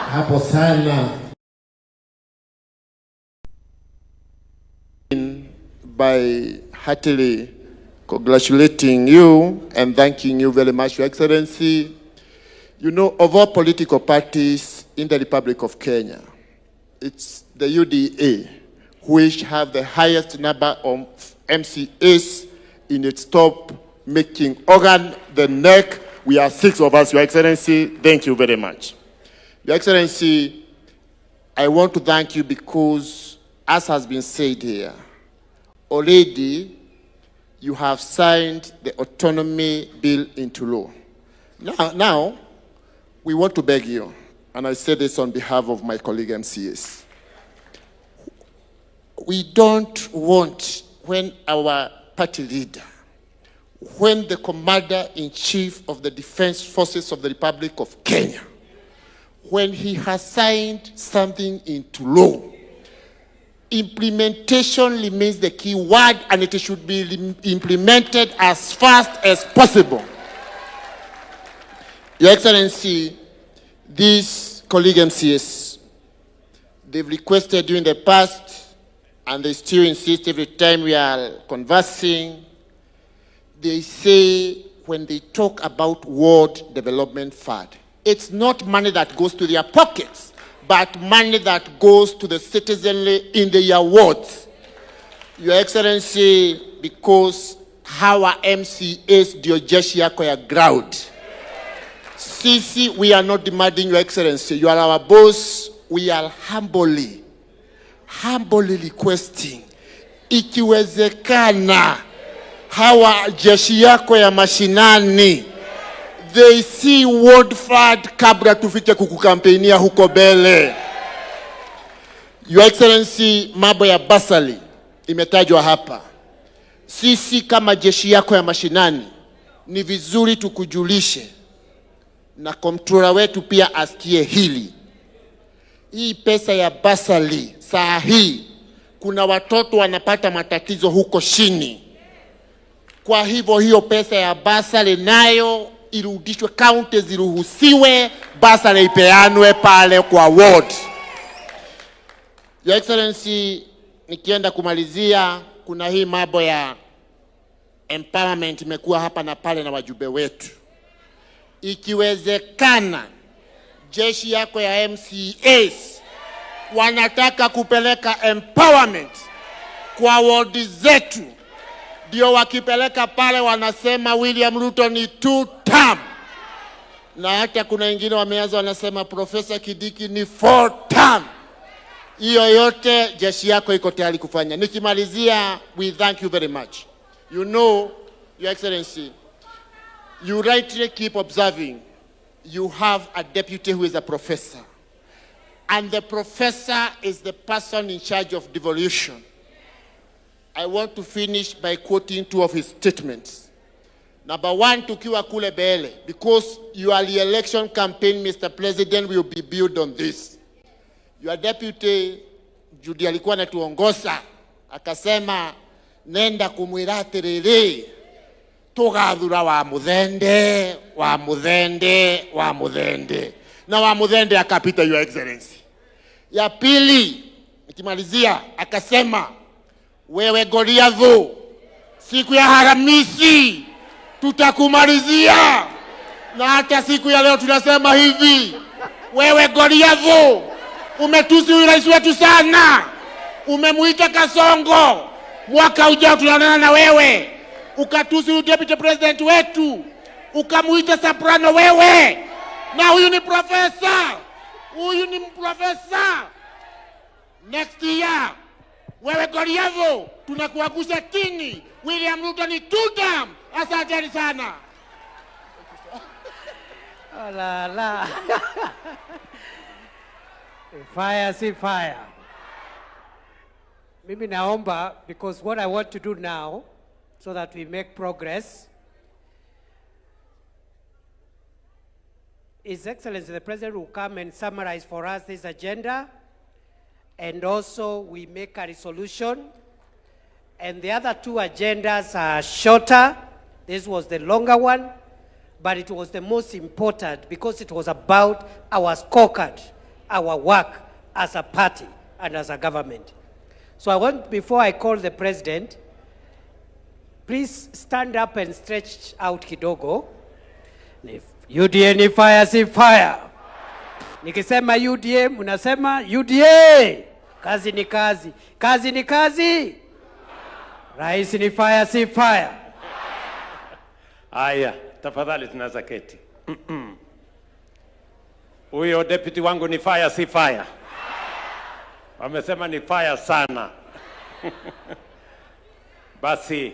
Hapo sana. By heartily congratulating you and thanking you very much, Your Excellency. You know, of all political parties in the Republic of Kenya, it's the UDA which have the highest number of MCAs in its top making organ, the neck. We are 6 of us, Your Excellency. Thank you very much. Your Excellency, I want to thank you because, as has been said here, already you have signed the autonomy bill into law. Now, we want to beg you, and I say this on behalf of my colleague MCAs. We don't want, when our party leader, when the Commander-in-Chief of the Defense Forces of the Republic of Kenya, when he has signed something into law, implementation remains the key word, and it should be implemented as fast as possible. Your Excellency, these colleague MCAs, they've requested during the past, and they still insist every time we are conversing, they say when they talk about World Development Fund, it's not money that goes to their pockets, but money that goes to the citizenry in their wards. Your Excellency, because our MCAs ndio jeshi yako ya ground. Sisi, we are not demanding, Your Excellency. You are our boss. We are humbly requesting, ikiwezekana, hawa jeshi yako ya mashinani, they see ward flood kabla tufike kukukampenia huko mbele. Your Excellency, mambo ya basali imetajwa hapa. Sisi kama jeshi yako ya mashinani ni vizuri tukujulishe na komptrola wetu pia asikie hili. Hii pesa ya basali saa hii kuna watoto wanapata matatizo huko chini. Kwa hivyo hiyo pesa ya basali nayo irudishwe, county ziruhusiwe, basali ipeanwe pale kwa ward. Your Excellency, nikienda kumalizia, kuna hii mambo ya empowerment imekuwa hapa na pale na wajumbe wetu. Ikiwezekana jeshi yako ya MCAs wanataka kupeleka empowerment kwa ward zetu, ndio wakipeleka pale wanasema William Ruto ni 2 term, na hata kuna wengine wameanza wanasema Professor Kidiki ni 4 term. Hiyo yote jeshi yako iko tayari kufanya. Nikimalizia, we thank you very much. You know, Your Excellency, you rightly keep observing you have a deputy who is a professor. And the professor is the person in charge of devolution. I want to finish by quoting 2 of his statements. Number 1, tukiwa kule Bele, because your election campaign, Mr. President, will be built on this. Your deputy, Judy alikuwa anatuongoza, akasema, nenda kumwiratiriri, tugathura wa muthende, wa muthende, wa muthende. Na wa muthende akapita, Your Excellency. Ya pili, nikimalizia, akasema, wewe Goliathu, siku ya Haramisi, tutakumalizia. Na hata siku ya leo tunasema hivi, wewe Goliathu, umetusi rais wetu sana. Umemuita Kasongo. Mwaka ujao tunaonana na wewe. Ukatusi deputy president wetu. Ukamuita Soprano wewe. Na huyu ni professor. Huyu ni professor. Next year, wewe Goliathu, tunakuangusha chini. William Ruto ni 2 term. Asanteni sana. Oh la la. Fire, see fire. Mimi naomba, because what I want to do now, so that we make progress, His Excellency the President will come and summarize for us this agenda, and also we make a resolution. And the other 2 agendas are shorter. This was the longer one, but it was the most important because it was about our scorecard, our work as a party and as a government. So I want, before I call the President, please stand up and stretch out kidogo. UDA ni fire, si fire. Nikisema UDA, munasema UDA. Kazi ni kazi. Kazi ni kazi. Rais ni fire, si fire. Aya, tafadhali tunaanza keti. Huyo deputy wangu ni fire, si fire. Wamesema ni fire sana. Basi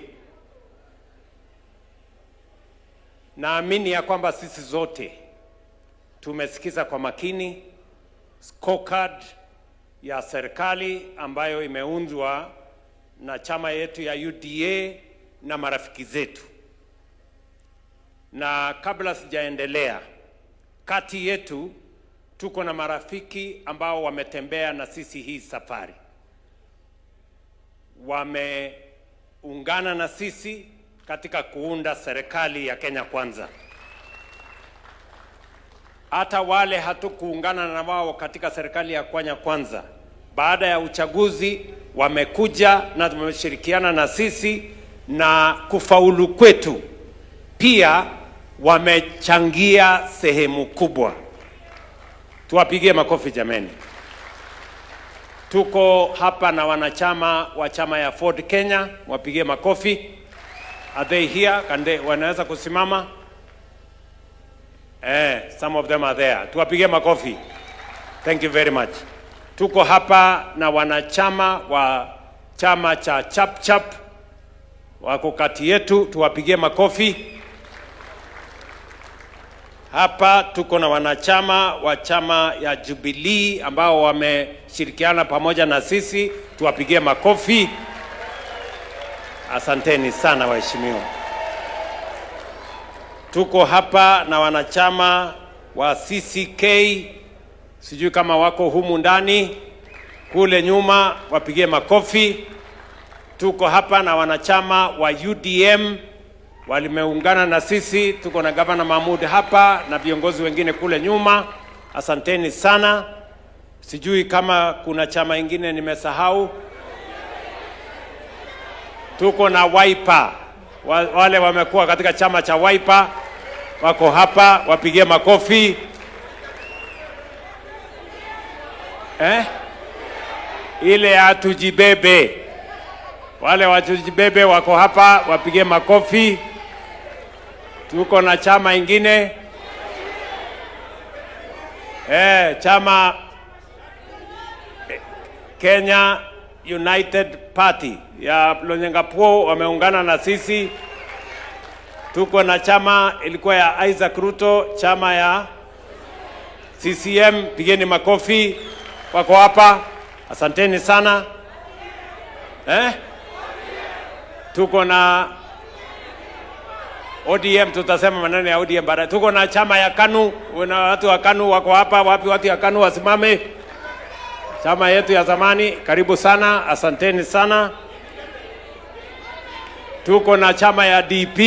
naamini ya kwamba sisi zote tumesikiza kwa makini scorecard ya serikali ambayo imeundwa na chama yetu ya UDA na marafiki zetu. Na kabla sijaendelea, kati yetu tuko na marafiki ambao wametembea na sisi hii safari. Wameungana na sisi katika kuunda serikali ya Kenya Kwanza. Hata wale hatukuungana na wao katika serikali ya Kenya Kwanza, baada ya uchaguzi wamekuja na tumeshirikiana na sisi, na kufaulu kwetu pia wamechangia sehemu kubwa. Tuwapigie makofi jameni. Tuko hapa na wanachama wa chama ya Ford Kenya, wapigie makofi. Are they here? Wanaweza kusimama? Some of them are there. Tuwapigie makofi. Thank you very much. Tuko hapa na wanachama wa chama cha Chap Chap wako kati yetu, tuwapigie makofi. Hapa tuko na wanachama wa chama ya Jubilee ambao wameshirikiana pamoja na sisi, tuwapigie makofi. Asanteni sana waheshimiwa. Tuko hapa na wanachama wa CCK, sijui kama wako humu ndani, kule nyuma wapigie makofi. Tuko hapa na wanachama wa UDM walimeungana na sisi, tuko na Gavana Mahmud hapa na viongozi wengine kule nyuma. Asanteni sana. Sijui kama kuna chama ingine nimesahau. Tuko na Wiper, wale wamekuwa katika chama cha Wiper wako hapa, wapigie makofi. Ile ya tujibebe, wale wa tujibebe wako hapa, wapigie makofi. Tuko na chama ingine chama Kenya United Party ya Lonyengapuo wameungana na sisi. Tuko na chama ilikuwa ya Isaac Ruto, chama ya CCM, pigeni makofi, wako hapa. Asanteni sana. Tuko na ODM, tutasema maneno ya ODM baadaye. Tuko na chama ya KANU, na watu wa KANU wako hapa. Wapi watu ya KANU wasimame? Chama yetu ya zamani, karibu sana, asanteni sana. Tuko na chama ya DP,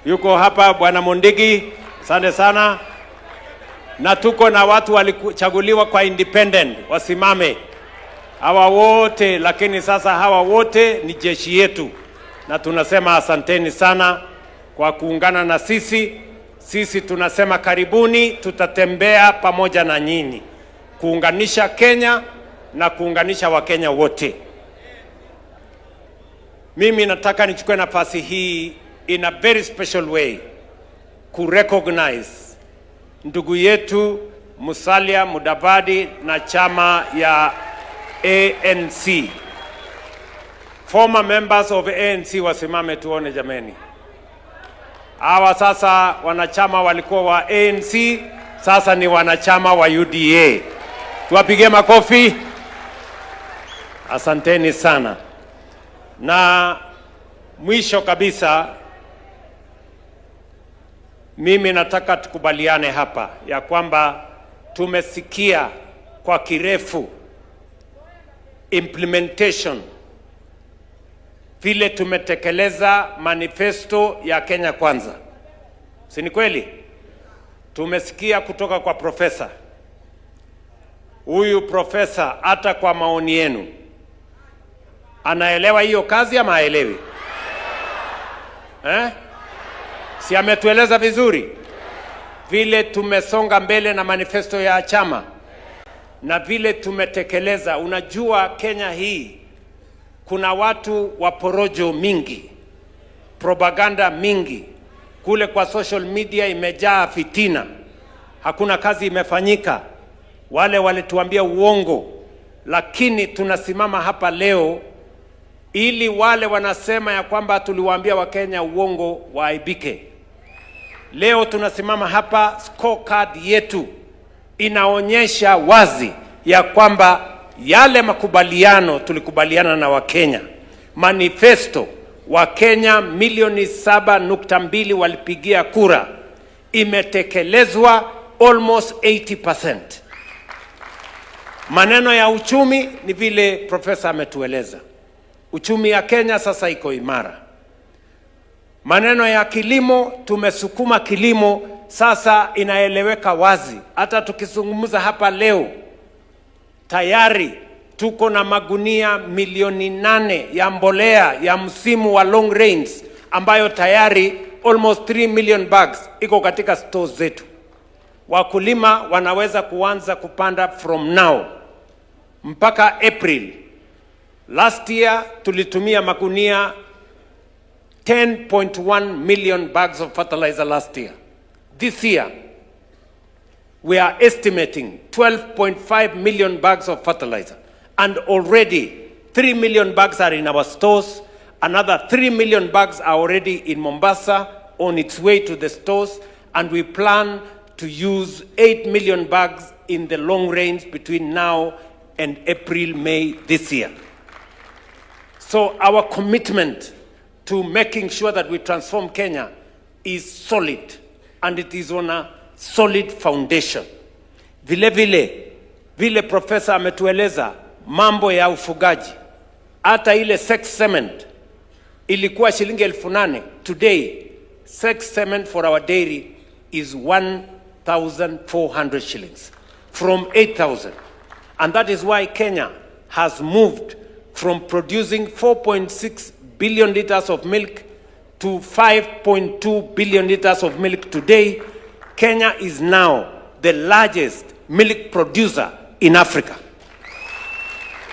yuko hapa Bwana Mondigi, asante sana. Na tuko na watu walichaguliwa kwa independent, wasimame. Hawa wote, lakini sasa hawa wote ni jeshi yetu. Na tunasema asanteni sana kwa kuungana na sisi. Sisi tunasema karibuni, tutatembea pamoja na nyinyi kuunganisha Kenya na kuunganisha Wakenya wote. Mimi nataka nichukue nafasi hii in a very special way kurecognize ndugu yetu Musalia Mudavadi na chama ya ANC. Former members of ANC wasimame tuone jameni. Hawa sasa wanachama walikuwa wa ANC, sasa ni wanachama wa UDA. Tuwapigie makofi. Asanteni sana. Na mwisho kabisa, mimi nataka tukubaliane hapa ya kwamba tumesikia kwa kirefu implementation, vile tumetekeleza manifesto ya Kenya Kwanza. Si ni kweli? Tumesikia kutoka kwa profesa. Huyu profesa, hata kwa maoni yenu, anaelewa hiyo kazi ama haelewi? Si ametueleza vizuri vile tumesonga mbele na manifesto ya chama na vile tumetekeleza. Unajua Kenya hii kuna watu wa porojo mingi, propaganda mingi, kule kwa social media imejaa fitina, hakuna kazi imefanyika, wale walituambia uongo. Lakini tunasimama hapa leo ili wale wanasema ya kwamba tuliwaambia Wakenya uongo waaibike. Leo tunasimama hapa, scorecard yetu inaonyesha wazi ya kwamba yale makubaliano tulikubaliana na Wakenya, manifesto Wakenya milioni 7.2 walipigia kura, imetekelezwa almost 80%. Maneno ya uchumi ni vile profesa ametueleza. Uchumi ya Kenya sasa iko imara. Maneno ya kilimo, tumesukuma kilimo, sasa inaeleweka wazi. Hata tukizungumza hapa leo, tayari tuko na magunia milioni 8 ya mbolea ya msimu wa long range, ambayo tayari almost 3 million bags iko katika stores zetu. Wakulima wanaweza kuanza kupanda from now mpaka April. Last year tulitumia magunia 10.1 million bags of fertilizer last year. This year we are estimating 12.5 million bags of fertilizer, and already 3 million bags are in our stores. Another 3 million bags are already in Mombasa on its way to the stores, and we plan to use 8 million bags in the long range between now and April, May this year. So our commitment to making sure that we transform Kenya is solid, and it is on a solid foundation. Vile Profesa ametueleza mambo ya ufugaji, hata ile sex cement ilikuwa shilingi 8,000. Today, sex cement for our dairy is 1,400 shillings from 8,000. And that is why Kenya has moved from producing 4.6 billion liters of milk to 5.2 billion liters of milk today. Kenya is now the largest milk producer in Africa.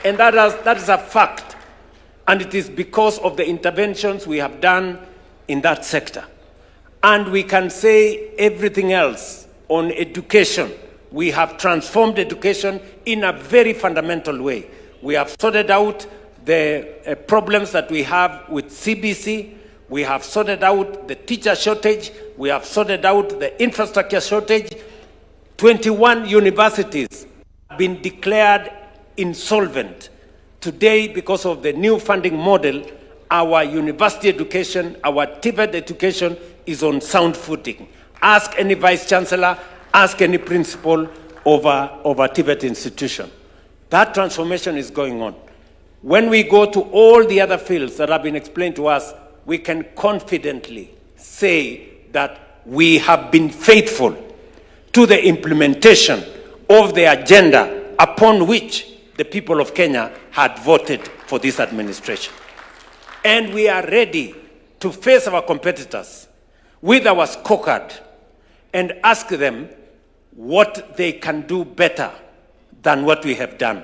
And that is a fact. And it is because of the interventions we have done in that sector. And we can say everything else on education. We have transformed education in a very fundamental way. We have sorted out the problems that we have with CBC. We have sorted out the teacher shortage. We have sorted out the infrastructure shortage. 21 universities have been declared insolvent. Today, because of the new funding model, our university education, our TVET education is on sound footing. Ask any vice chancellor, ask any principal of a TVET institution. That transformation is going on. When we go to all the other fields that have been explained to us, we can confidently say that we have been faithful to the implementation of the agenda upon which the people of Kenya had voted for this administration. And we are ready to face our competitors with our scorecard and ask them what they can do better than what we have done.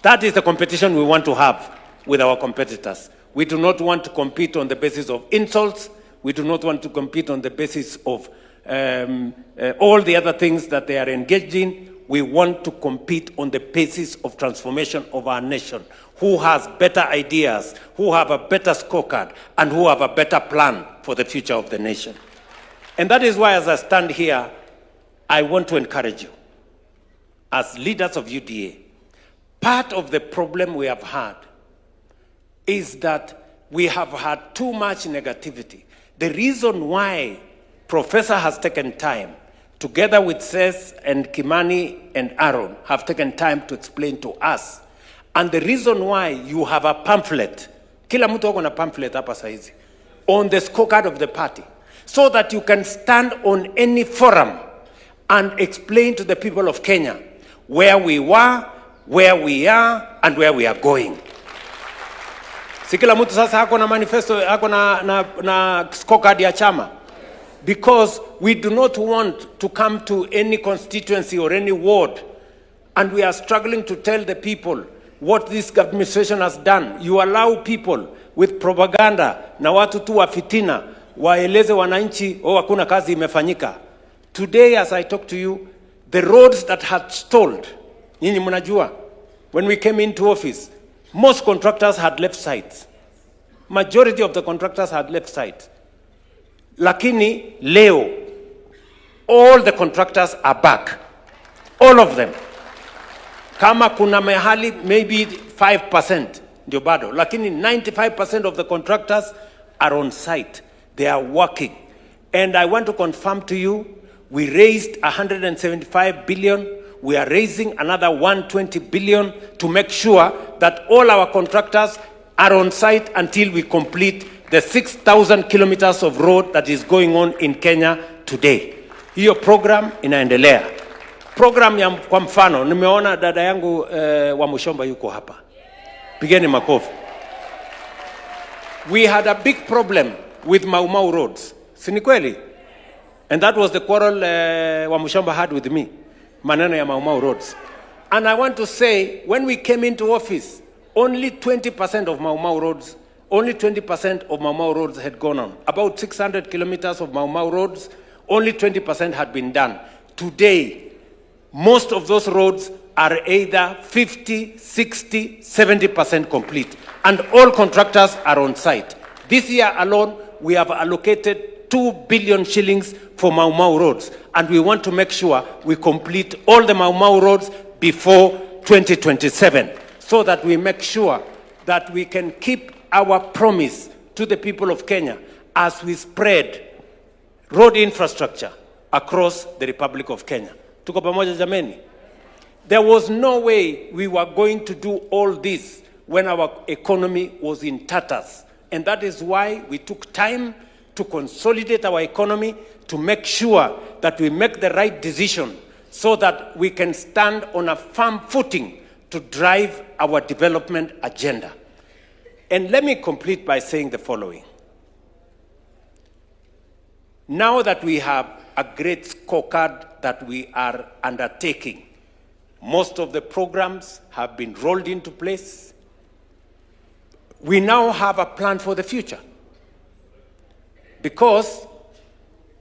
That is the competition we want to have with our competitors. We do not want to compete on the basis of insults. We do not want to compete on the basis of all the other things that they are engaged in. We want to compete on the basis of transformation of our nation. Who has better ideas, who have a better scorecard, and who have a better plan for the future of the nation. And that is why, as I stand here, I want to encourage you, as leaders of UDA, part of the problem we have had is that we have had too much negativity. The reason why Professor has taken time, together with Seth and Kimani and Aaron, have taken time to explain to us. And the reason why you have a pamphlet, kila mtu wako na pamphlet hapa saizi, on the scorecard of the party, so that you can stand on any forum and explain to the people of Kenya where we were, where we are, and where we are going. Si kila mtu sasa hako na manifesto, hako na scorecard ya chama. Because we do not want to come to any constituency or any ward and we are struggling to tell the people what this administration has done. You allow people with propaganda na watu tu wa fitina waeleze wananchi hakuna kazi imefanyika. Today, as I talk to you, the roads that had stalled, nyinyi mnajua, when we came into office, most contractors had left sites. Majority of the contractors had left sites. Lakini leo, all the contractors are back. All of them. Kama kuna mahali, maybe 5% ndio bado. Lakini 95% of the contractors are on site. They are working. And I want to confirm to you, we raised 175 billion. We are raising another 120 billion to make sure that all our contractors are on site until we complete the 6,000 kilometers of road that is going on in Kenya today. Hiyo program inaendelea. Program ya kwa mfano, nimeona dada yangu wa Mushomba yuko hapa. Pigeni makofi. We had a big problem with Mau Mau roads. Si ni kweli? And that was the quarrel wa Mushomba had with me. Maneno ya Mau Mau roads. And I want to say, when we came into office, only 20% of Mau Mau roads, only 20% of Mau Mau roads had gone on. About 600 kilometers of Mau Mau roads, only 20% had been done. Today, most of those roads are either 50, 60, 70% complete. And all contractors are on site. This year alone, we have allocated 2 billion shillings for Mau Mau roads. And we want to make sure we complete all the Mau Mau roads before 2027, so that we make sure that we can keep our promise to the people of Kenya as we spread road infrastructure across the Republic of Kenya. Tuko pamoja jameni? There was no way we were going to do all this when our economy was in tatters. And that is why we took time to consolidate our economy, to make sure that we make the right decision so that we can stand on a firm footing to drive our development agenda. And let me complete by saying the following. Now that we have a great scorecard that we are undertaking, most of the programs have been rolled into place. We now have a plan for the future, because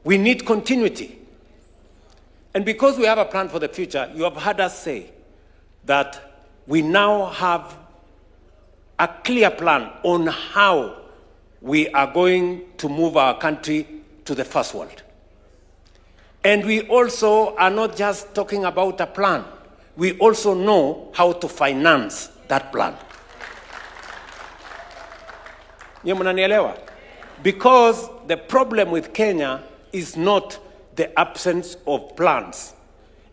we need continuity. And because we have a plan for the future, you have heard us say that we now have a clear plan on how we are going to move our country to the first world. And we also are not just talking about a plan. We also know how to finance that plan. Nyie mnanielewa? Because the problem with Kenya is not the absence of plans,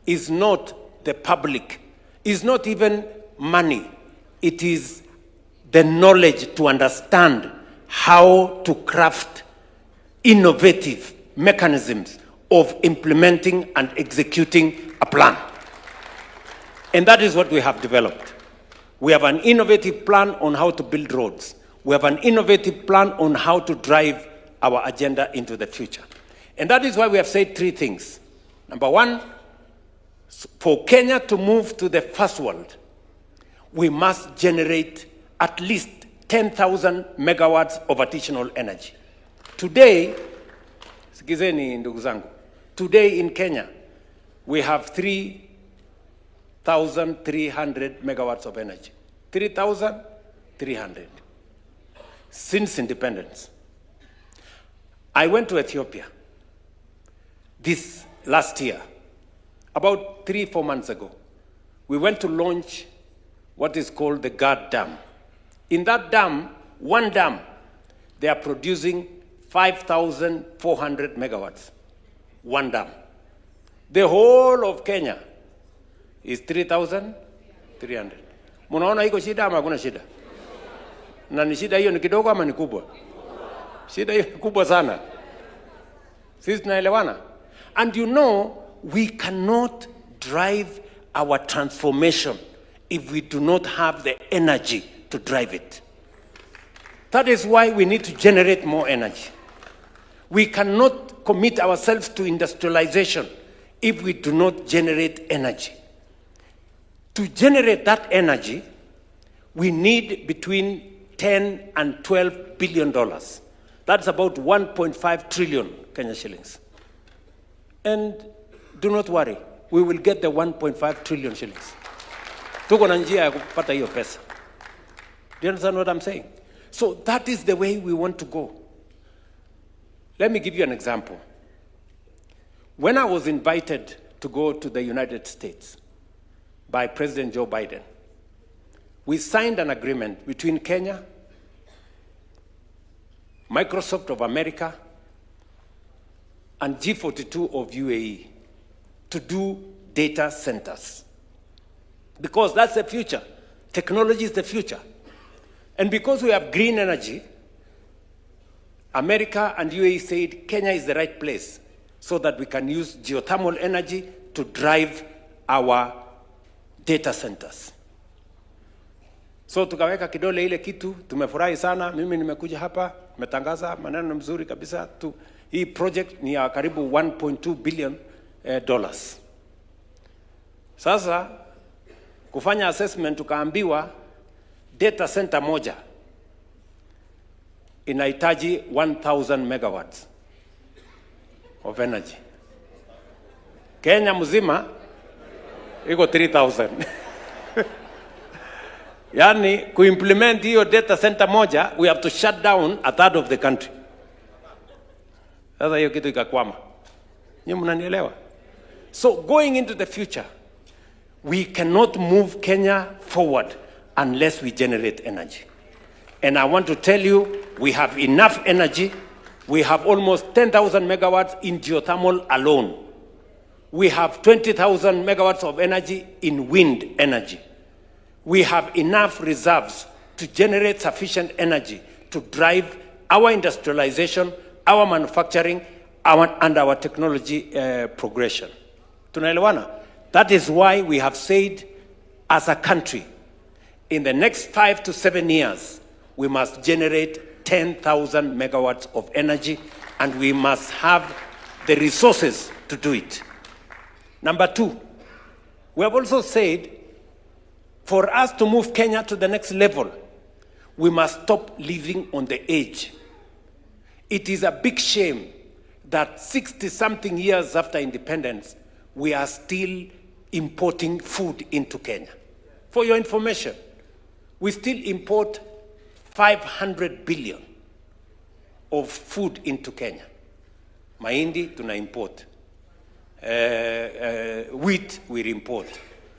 is not the public, is not even money. It is the knowledge to understand how to craft innovative mechanisms of implementing and executing a plan. And that is what we have developed. We have an innovative plan on how to build roads. We have an innovative plan on how to drive our agenda into the future. And that is why we have said three things. Number one, for Kenya to move to the first world, we must generate at least 10,000 megawatts of additional energy. Today, sikizeni ndugu zangu, today in Kenya, we have 3,300 megawatts of energy. 3,300 since independence. I went to Ethiopia this last year, about 3-4 months ago. We went to launch what is called the Gad Dam. In that dam, one dam, they are producing 5,400 megawatts. One dam. The whole of Kenya is 3,300. Munaona iko shida ama hakuna shida? Na ni shida hiyo ni kidogo ama ni kubwa? Shida hiyo ni kubwa sana. Sisi tunaelewana? And you know, we cannot drive our transformation if we do not have the energy to drive it. That is why we need to generate more energy. We cannot commit ourselves to industrialization if we do not generate energy. To generate that energy, we need between 10 and 12 billion dollars. That's about 1.5 trillion Kenya shillings. And do not worry, we will get the 1.5 trillion shillings. Tuko na njia ya kupata hiyo pesa. Do you understand what I'm saying? So that is the way we want to go. Let me give you an example. When I was invited to go to the United States by President Joe Biden, we signed an agreement between Kenya, Microsoft of America, and G42 of UAE to do data centers. Because that's the future. Technology is the future. And because we have green energy, America and UAE said Kenya is the right place so that we can use geothermal energy to drive our data centers. So tukaweka kidole ile kitu, tumefurahi sana. Mimi nimekuja hapa, nimetangaza maneno mzuri kabisa tu. Hii project ni ya karibu 1.2 billion dollars. Sasa kufanya assessment tukaambiwa data center moja inahitaji 1,000 megawatts of energy. Kenya mzima iko 3,000. Yani kuimplement hiyo data center moja, we have to shut down a third of the country. Sasa hiyo kitu ikakwama. Nyinyi mnanielewa? So going into the future, we cannot move Kenya forward unless we generate energy. And I want to tell you, we have enough energy. We have almost 10,000 megawatts in geothermal alone. We have 20,000 megawatts of energy in wind energy. We have enough reserves to generate sufficient energy to drive our industrialization, our manufacturing, and our technology progression. Tunaelewana? That is why we have said, as a country, in the next 5 to 7 years, we must generate 10,000 megawatts of energy, and we must have the resources to do it. Number two, we have also said, for us to move Kenya to the next level, we must stop living on the edge. It is a big shame that 60-something years after independence, we are still importing food into Kenya. For your information, we still import 500 billion of food into Kenya. Mahindi tuna import. Wheat we import.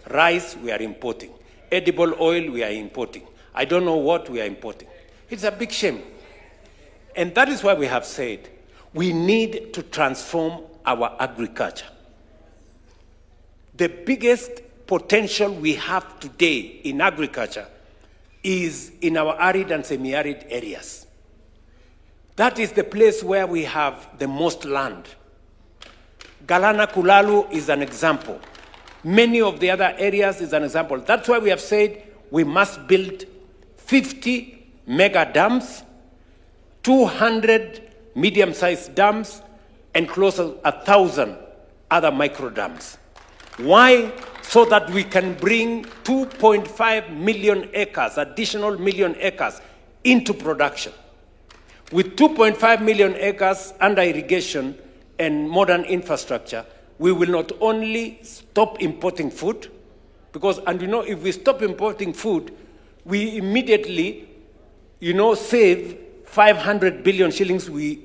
Rice we are importing. Edible oil we are importing. I don't know what we are importing. It's a big shame. And that is why we have said we need to transform our agriculture. The biggest potential we have today in agriculture is in our arid and semi-arid areas. That is the place where we have the most land. Galana Kulalu is an example. Many of the other areas is an example. That's why we have said we must build 50 mega dams, 200 medium-sized dams, and close to 1,000 other micro dams. Why? So that we can bring 2.5 million acres, additional million acres, into production. With 2.5 million acres under irrigation and modern infrastructure, we will not only stop importing food, because, and you know, if we stop importing food, we immediately, save 500 billion shillings we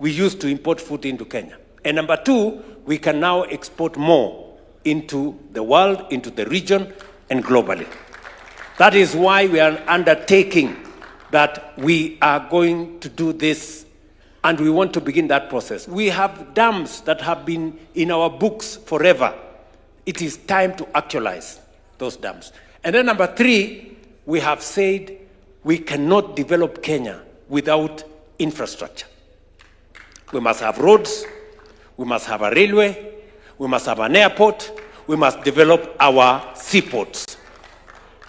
used to import food into Kenya. And number two, we can now export more into the world, into the region, and globally. That is why we are undertaking that we are going to do this, and we want to begin that process. We have dams that have been in our books forever. It is time to actualize those dams. And then number three, we have said we cannot develop Kenya without infrastructure. We must have roads, we must have a railway, we must have an airport, we must develop our seaports.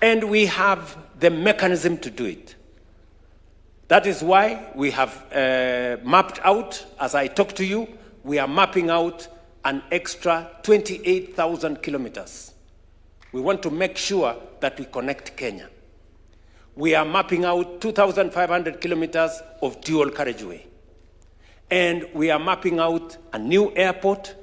And we have the mechanism to do it. That is why we have mapped out, as I talk to you, we are mapping out an extra 28,000 kilometers. We want to make sure that we connect Kenya. We are mapping out 2,500 kilometers of dual carriageway. And we are mapping out a new airport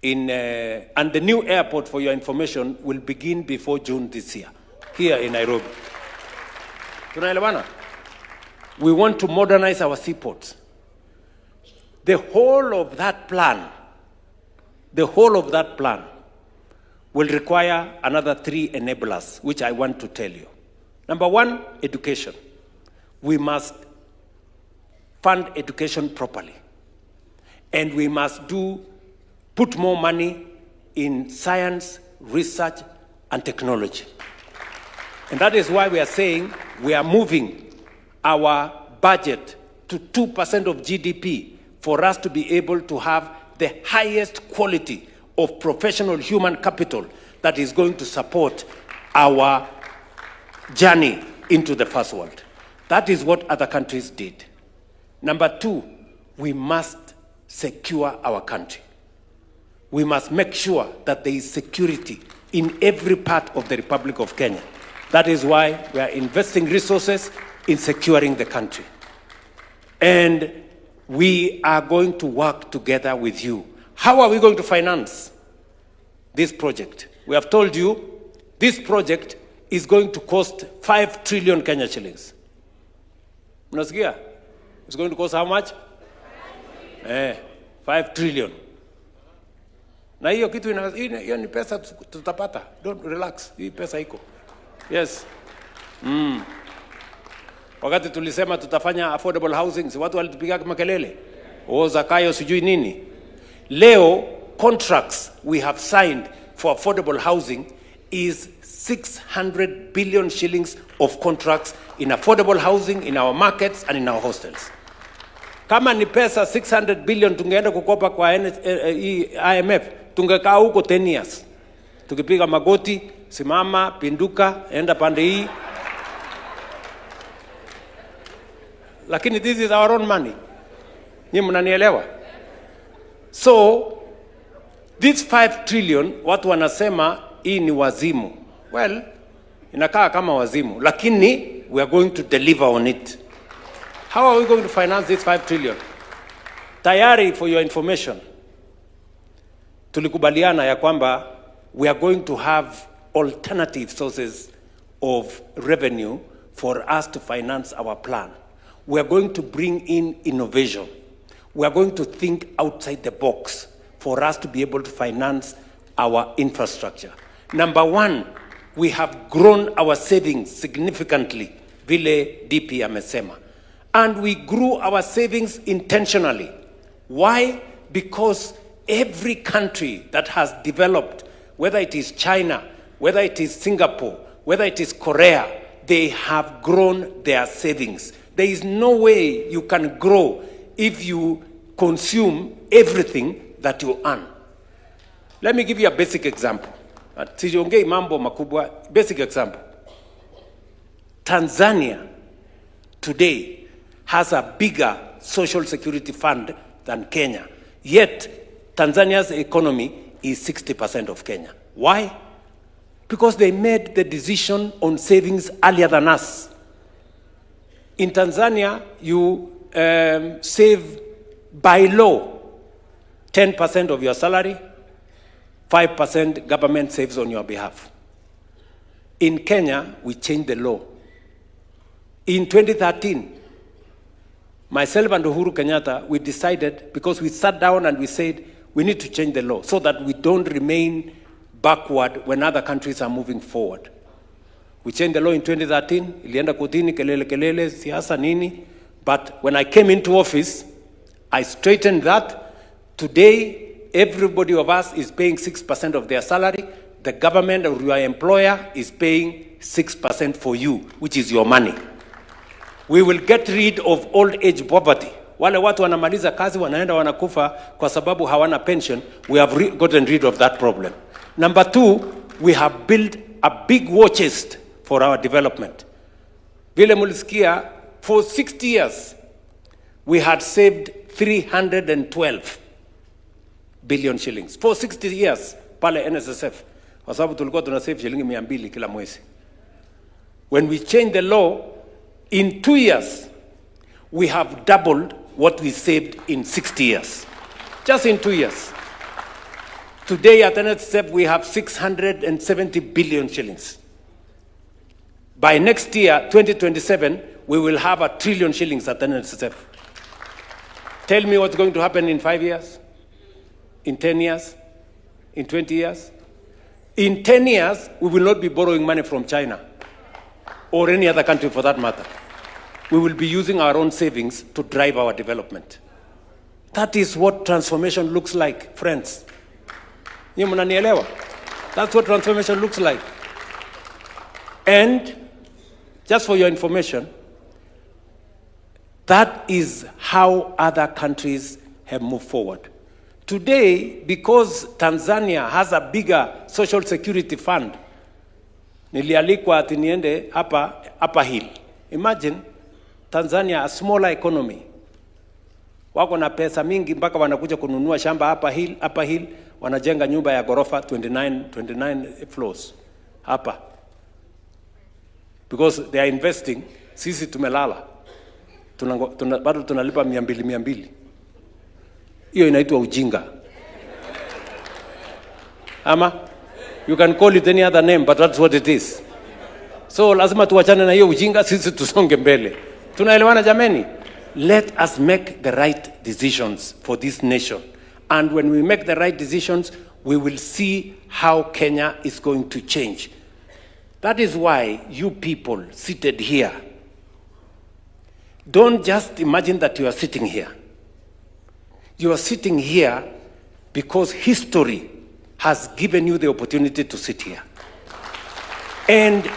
and the new airport, for your information, will begin before June this year, here in Nairobi. Tunaelewana? We want to modernize our seaports. The whole of that plan will require another 3 enablers, which I want to tell you. Number one, education. We must fund education properly. And we must put more money in science, research, and technology. And that is why we are saying we are moving our budget to 2% of GDP for us to be able to have the highest quality of professional human capital that is going to support our journey into the first world. That is what other countries did. Number two, we must secure our country. We must make sure that there is security in every part of the Republic of Kenya. That is why we are investing resources in securing the country. And we are going to work together with you. How are we going to finance this project? We have told you this project is going to cost 5 trillion Kenya shillings. Unasikia? It's going to cost how much? 5 trillion. Na hiyo kitu hiyo ni pesa tutapata. Don't relax. Hii pesa iko. Yes. Wakati tulisema tutafanya affordable housing, si watu walitupiga makelele. Zakayo sijui nini. Leo contracts we have signed for affordable housing is 600 billion shillings of contracts in affordable housing in our markets and in our hostels. Kama ni pesa 600 billion tungeenda kukopa kwa IMF, tungekaa huko 10 years. Tukipiga magoti, simama, pinduka, enda pande hii. Lakini this is our own money. Nyinyi mnanielewa? So this 5 trillion watu wanasema hii ni wazimu. Well, inakaa kama wazimu, lakini we are going to deliver on it. How are we going to finance this 5 trillion? Tayari, for your information, tulikubaliana ya kwamba we are going to have alternative sources of revenue for us to finance our plan. We are going to bring in innovation. We are going to think outside the box for us to be able to finance our infrastructure. Number one, we have grown our savings significantly, vile DP amesema. And we grew our savings intentionally. Why? Because every country that has developed, whether it is China, whether it is Singapore, whether it is Korea, they have grown their savings. There is no way you can grow if you consume everything that you earn. Let me give you a basic example. Sijiongei mambo makubwa. Basic example. Tanzania today has a bigger social security fund than Kenya. Yet, Tanzania's economy is 60% of Kenya. Why? Because they made the decision on savings earlier than us. In Tanzania, you save by law 10% of your salary, 5% government saves on your behalf. In Kenya, we changed the law. In 2013, myself and Uhuru Kenyatta, we decided, because we sat down and we said, we need to change the law so that we don't remain backward when other countries are moving forward. We changed the law in 2013, ilienda kotini, kelele, siasa nini. But when I came into office, I straightened that. Today, everybody of us is paying 6% of their salary. The government or your employer is paying 6% for you, which is your money. We will get rid of old age poverty. Wale watu wanamaliza kazi wanaenda wanakufa kwa sababu hawana pension. We have gotten rid of that problem. Number two, we have built a big war chest for our development. Vile mulisikia, for 60 years, we had saved 312 billion shillings. For 60 years, pale NSSF. Kwa sababu tulikuwa tunasave shilingi 200 kila mwezi. When we changed the law, in 2 years, we have doubled what we saved in 60 years. Just in 2 years. Today at NSSF, we have 670 billion shillings. By next year, 2027, we will have 1 trillion shillings at NSSF. Tell me what's going to happen in 5 years, in 10 years, in 20 years. In 10 years, we will not be borrowing money from China or any other country for that matter. We will be using our own savings to drive our development. That is what transformation looks like, friends. Nyinyi mnanielewa? That's what transformation looks like. And just for your information, that is how other countries have moved forward. Today, because Tanzania has a bigger social security fund, nilialikwa ati niende hapa hill. Imagine Tanzania, a smaller economy. Wako na pesa mingi mpaka wanakuja kununua shamba hapa hill, wanajenga nyumba ya gorofa 29 floors hapa. Because they are investing, sisi tumelala. Bado tunalipa 200. Hiyo inaitwa ujinga. Ama you can call it any other name, but that's what it is. So lazima tuachane na hiyo ujinga, sisi tusonge mbele. Tunaelewana jameni? Let us make the right decisions for this nation. And when we make the right decisions, we will see how Kenya is going to change. That is why you people seated here, don't just imagine that you are sitting here. You are sitting here because history has given you the opportunity to sit here. And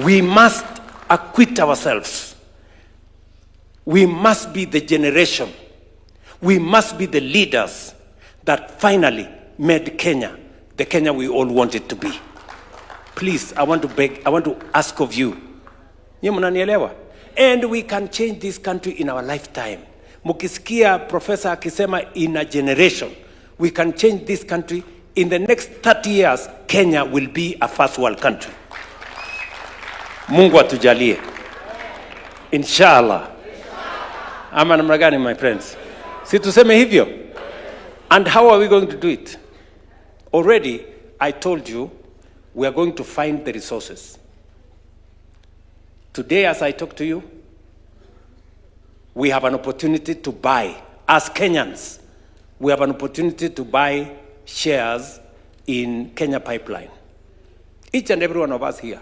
we must acquit ourselves. We must be the generation. We must be the leaders that finally made Kenya the Kenya we all want it to be. Please, I want to beg, I want to ask of you. And we can change this country in our lifetime. Mukisikia Professor akisema in a generation, we can change this country. In the next 30 years, Kenya will be a first world country. Mungu atujalie. Inshallah. Ama namna gani, my friends? Si tuseme hivyo? And how are we going to do it? Already, I told you, we are going to find the resources. Today, as I talk to you, we have an opportunity to buy, as Kenyans, we have an opportunity to buy shares in Kenya Pipeline. Each and every one of us here,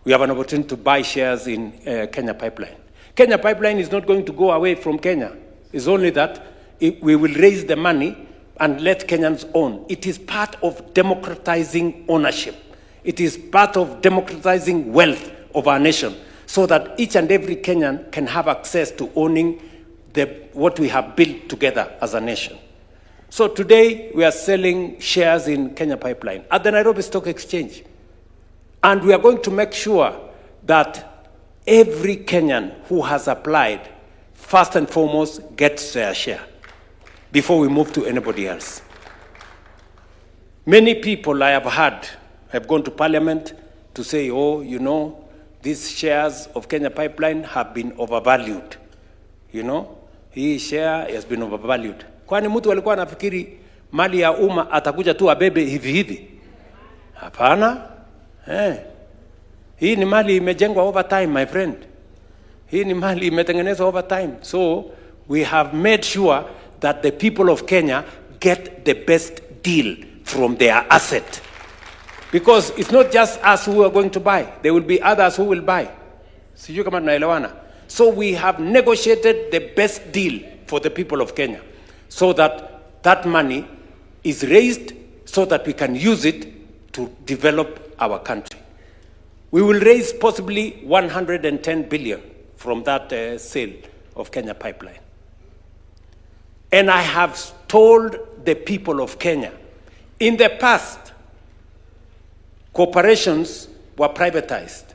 we have an opportunity to buy shares in Kenya Pipeline. Kenya Pipeline is not going to go away from Kenya. It's only that we will raise the money and let Kenyans own. It is part of democratizing ownership. It is part of democratizing wealth of our nation, so that each and every Kenyan can have access to owning what we have built together as a nation. So today, we are selling shares in Kenya Pipeline at the Nairobi Stock Exchange. And we are going to make sure that every Kenyan who has applied, first and foremost, gets their share before we move to anybody else. Many people I have heard have gone to Parliament to say, oh, you know, these shares of Kenya Pipeline have been overvalued. You know, hii share has been overvalued. Kwani mtu alikuwa anafikiri mali ya umma atakuja tu abebe hivi hivi? Hapana. Hii ni mali imejengwa over time, my friend. Hii ni mali imetengenezwa over time. So we have made sure that the people of Kenya get the best deal from their asset. Because it's not just us who are going to buy. There will be others who will buy. Sijui kama tunaelewana. So we have negotiated the best deal for the people of Kenya, so that that money is raised so that we can use it to develop our country. We will raise possibly 110 billion from that sale of Kenya Pipeline. And I have told the people of Kenya, in the past, corporations were privatized.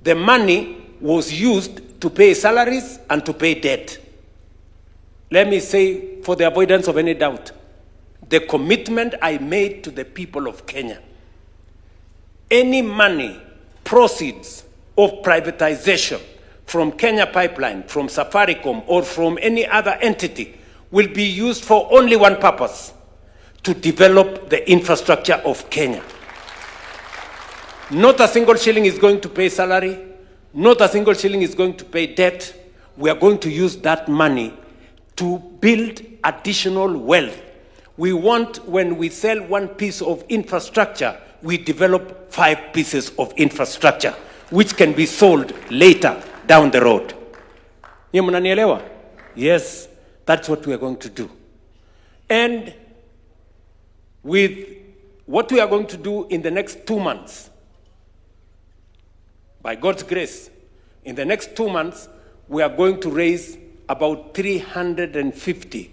The money was used to pay salaries and to pay debt. Let me say, for the avoidance of any doubt, the commitment I made to the people of Kenya, any money, proceeds of privatization from Kenya Pipeline, from Safaricom, or from any other entity will be used for only one purpose: to develop the infrastructure of Kenya. Not a single shilling is going to pay salary. Not a single shilling is going to pay debt. We are going to use that money to build additional wealth. We want, when we sell one piece of infrastructure, we develop 5 pieces of infrastructure, which can be sold later down the road. Yes, that's what we are going to do. And with what we are going to do in the next 2 months, by God's grace, in the next 2 months, we are going to raise about 350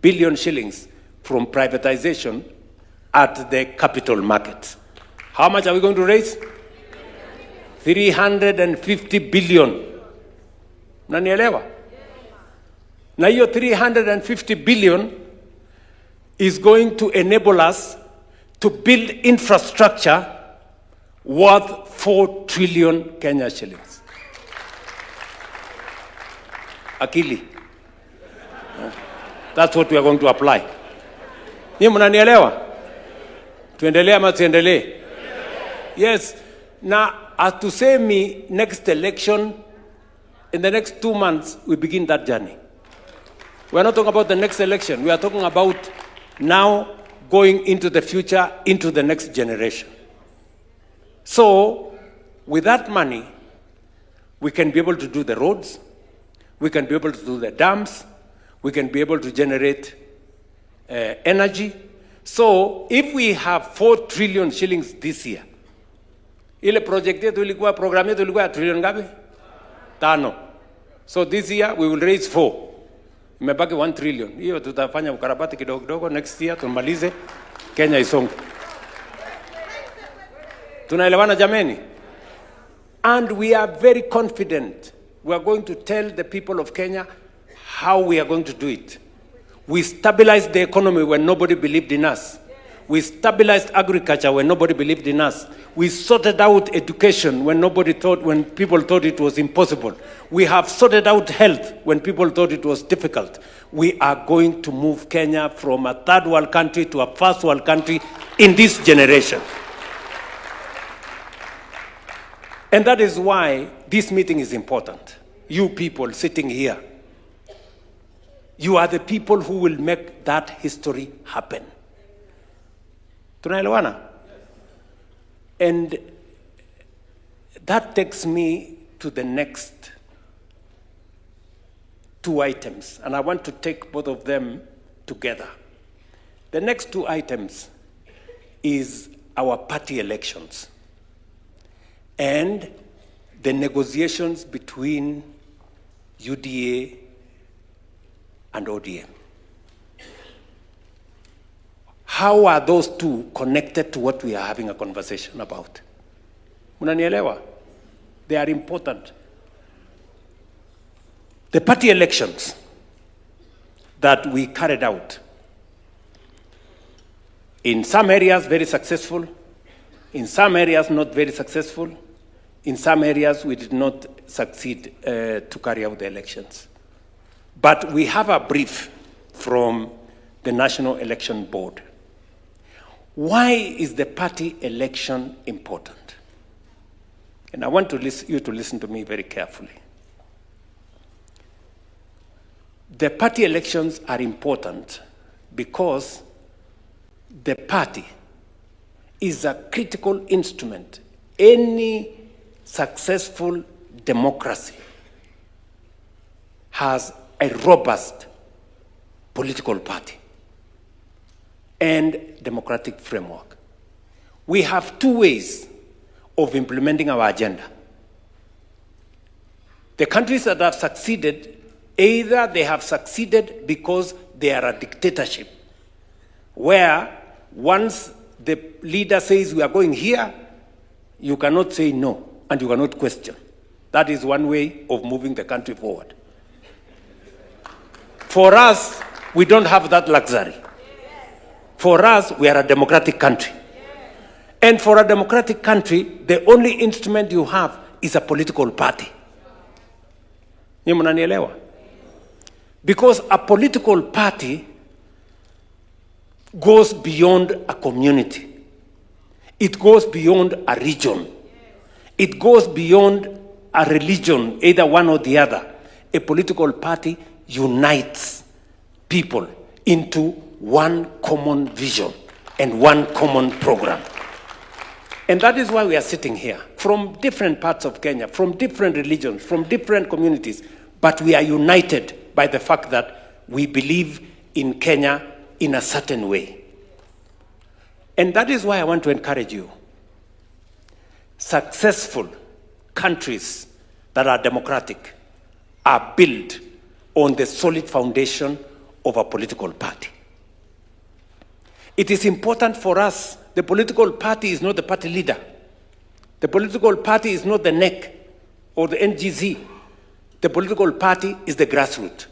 billion shillings from privatization at the capital market. How much are we going to raise? 350 billion. Nanielewa? Na hiyo 350 billion is going to enable us to build infrastructure worth 4 trillion Kenya shillings. Akili. That's what we are going to apply. Ni mnanielewa? Tuendelee ama tuendelee? Yes. Na atusemi next election In the next 2 months, we begin that journey. We're not talking about the next election. We are talking about now going into the future, into the next generation. So, with that money, we can be able to do the roads, we can be able to do the dams, we can be able to generate energy. So, if we have 4 trillion shillings this year, ile project yetu ilikuwa, program yetu ilikuwa trillion ngapi? 5. So this year we will raise 4. Imebaki 1 trillion. Hiyo tutafanya ukarabati kidogo kidogo, next year tumalize, Kenya isonge. Tunaelewana jameni? And we are very confident. We are going to tell the people of Kenya how we are going to do it. We stabilized the economy when nobody believed in us. We stabilized agriculture when nobody believed in us. We sorted out education when people thought it was impossible. We have sorted out health when people thought it was difficult. We are going to move Kenya from a third world country to a first world country in this generation. And that is why this meeting is important. You people sitting here, you are the people who will make that history happen. Tunaelewana? And that takes me to the next 2 items, and I want to take both of them together. The next 2 items is our party elections and the negotiations between UDA and ODM. How are those 2 connected to what we are having a conversation about? Unanielewa? They are important. The party elections that we carried out, in some areas very successful, in some areas not very successful, in some areas we did not succeed to carry out the elections. But we have a brief from the National Election Board. Why is the party election important? And I want you to listen to me very carefully. The party elections are important because the party is a critical instrument. Any successful democracy has a robust political party and democratic framework. We have 2 ways of implementing our agenda. The countries that have succeeded, either they have succeeded because they are a dictatorship, where once the leader says we are going here, you cannot say no, and you cannot question. That is one way of moving the country forward. For us, we don't have that luxury. For us, we are a democratic country. And for a democratic country, the only instrument you have is a political party. Nyinyi mnanielewa? Because a political party goes beyond a community. It goes beyond a region. It goes beyond a religion, either one or the other. A political party unites people into one common vision and one common program. And that is why we are sitting here, from different parts of Kenya, from different religions, from different communities, but we are united by the fact that we believe in Kenya in a certain way. And that is why I want to encourage you. Successful countries that are democratic are built on the solid foundation of a political party. It is important for us. The political party is not the party leader. The political party is not the NEC or the NGZ. The political party is the grassroots.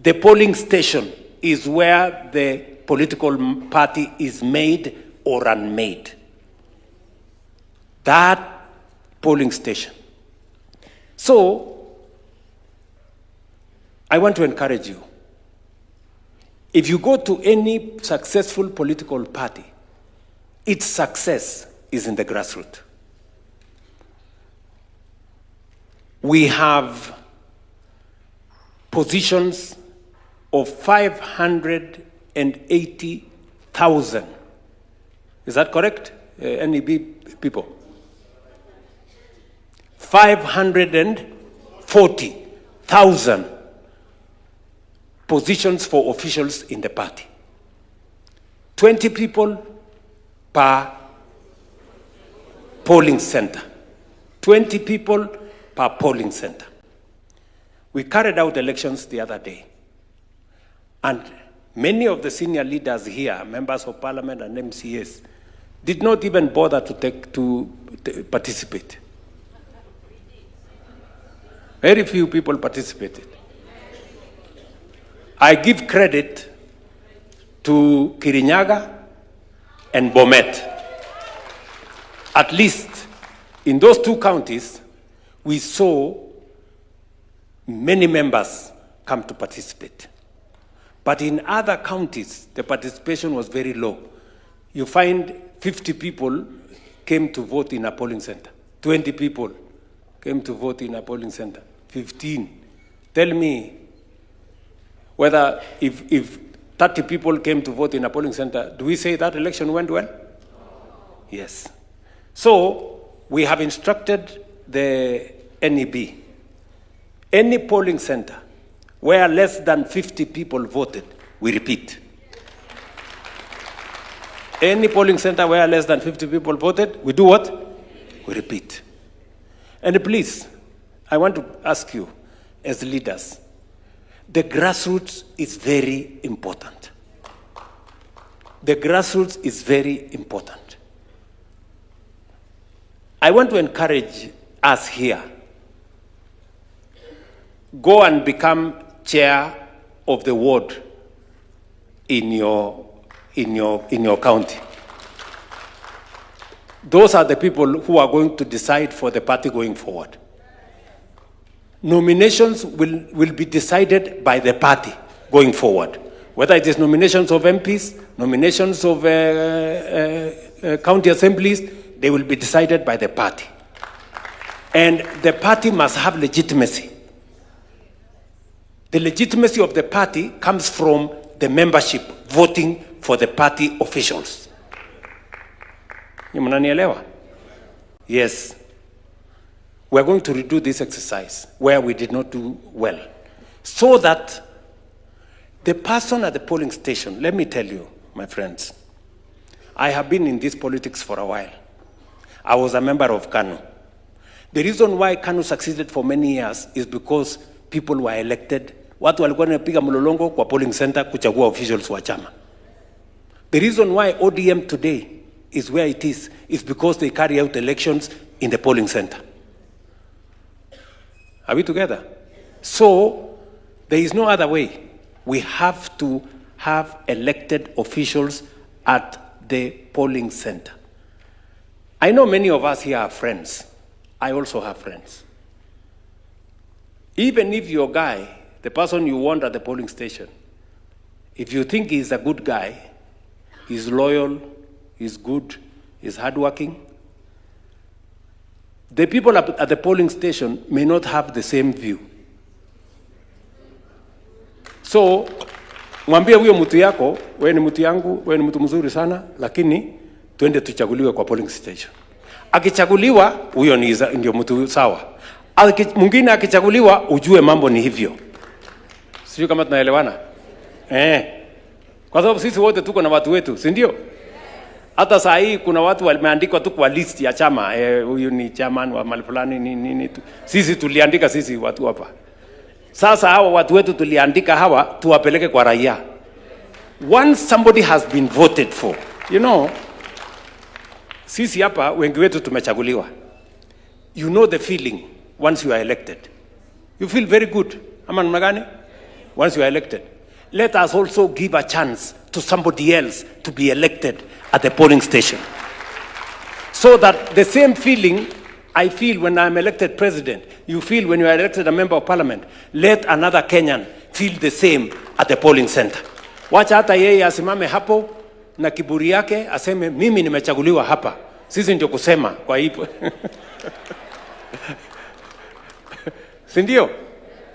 The polling station is where the political party is made or unmade. That polling station. So, I want to encourage you. If you go to any successful political party, its success is in the grassroots. we have positions of 580,000. Is that correct, NEB people? 540,000 positions for officials in the party. 20 people per polling center. 20 people per polling center. We carried out elections the other day, and many of the senior leaders here, members of parliament and MCAs, did not even bother to participate. Very few people participated. I give credit to Kirinyaga and Bomet. At least in those two counties, we saw many members come to participate. But in other counties, the participation was very low. You find 50 people came to vote in a polling center. 20 people came to vote in a polling center. 15. Tell me whether if 30 people came to vote in a polling center, do we say that election went well? Yes. So we have instructed the NEB, any polling center where less than 50 people voted, we repeat. Any polling center where less than 50 people voted, we do what? We repeat. And please, I want to ask you as leaders, the grassroots is very important. The grassroots is very important. I want to encourage us here, go and become chair of the ward in your county. Those are the people who are going to decide for the party going forward. Nominations will be decided by the party going forward. Whether it is nominations of MPs, nominations of county assemblies, they will be decided by the party. And the party must have legitimacy. The legitimacy of the party comes from the membership voting for the party officials. Mnanielewa? Yes. We are going to redo this exercise where we did not do well, so that the person at the polling station, let me tell you, my friends, I have been in this politics for a while. I was a member of KANU. The reason why KANU succeeded for many years is because people were elected. Watu walikuwa wanapiga mlolongo kwa polling center kuchagua officials wa chama. The reason why ODM today is where it is because they carry out elections in the polling center. Are we together? So there is no other way. We have to have elected officials at the polling center. I know many of us here are friends. I also have friends. Even if your guy, the person you want at the polling station, if you think he's a good guy, he's loyal, he's good, he's hardworking, the people at the polling station may not have the same view. So, mwambie huyo mtu yako, wewe ni mtu yangu, wewe ni mtu mzuri sana, lakini twende tuchaguliwe kwa polling station. Akichaguliwa, huyo ndio mtu sawa. Mwingine akichaguliwa, ujue mambo ni hivyo. Sio kama tunaelewana? Kwa sababu sisi wote tuko na watu wetu, si ndio? Hata saa hii kuna watu wameandikwa tu kwa list ya chama, huyu ni chairman wa mahali fulani nini. Sisi tuliandika sisi watu hapa. Sasa hawa watu wetu tuliandika hawa tuwapeleke kwa raia. Once somebody has been voted for, you know, sisi hapa wengi wetu tumechaguliwa. You know the feeling once you are elected. You feel very good. Ama namna gani? Once you are elected. Let us also give a chance to somebody else to be elected at the polling station. So that the same feeling I feel when I'm elected president, you feel when you are elected a member of parliament, let another Kenyan feel the same at the polling center. Wacha hata yeye asimame hapo na kiburi yake aseme mimi nimechaguliwa hapa. Sisi ndio kusema kwa hivyo. Si ndio?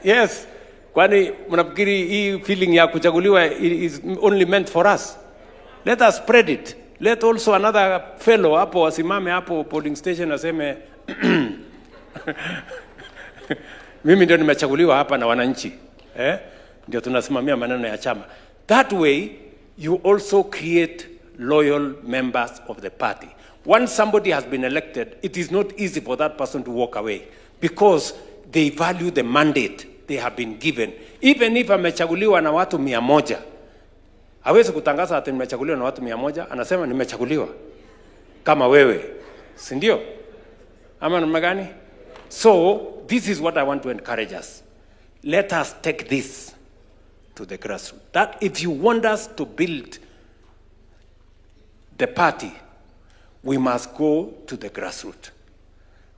Yes. Kwani mnafikiri hii feeling ya kuchaguliwa is only meant for us? Let us spread it. Let also another fellow hapo asimame hapo polling station aseme mimi ndio nimechaguliwa hapa na wananchi. Ndio tunasimamia maneno ya chama. That way you also create loyal members of the party. Once somebody has been elected, it is not easy for that person to walk away because they value the mandate they have been given. Even if amechaguliwa na watu 100, hawezi kutangaza ati nimechaguliwa na watu 100, anasema nimechaguliwa kama wewe. Si ndio? Ama namna gani? So, this is what I want to encourage us. Let us take this to the grassroots. That if you want us to build the party, we must go to the grassroots.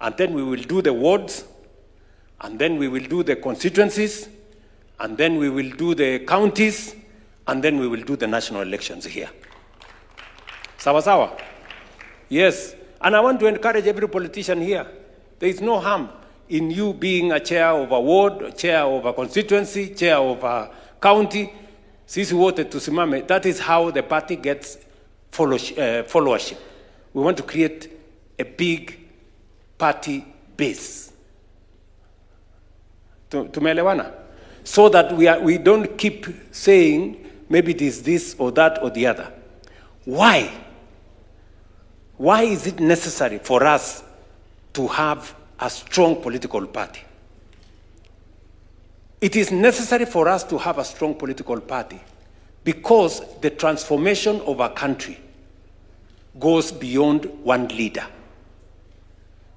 And then we will do the wards, and then we will do the constituencies, and then we will do the counties, and then we will do the national elections here. Sawa sawa? Yes. And I want to encourage every politician here. There is no harm in you being a chair of a ward, a chair of a constituency, chair of a county. Sisi wote tusimame. That is how the party gets followership. We want to create a big party base. Tumeelewana? So that we don't keep saying maybe it is this or that or the other. Why? Why is it necessary for us to have a strong political party? It is necessary for us to have a strong political party because the transformation of a country goes beyond one leader.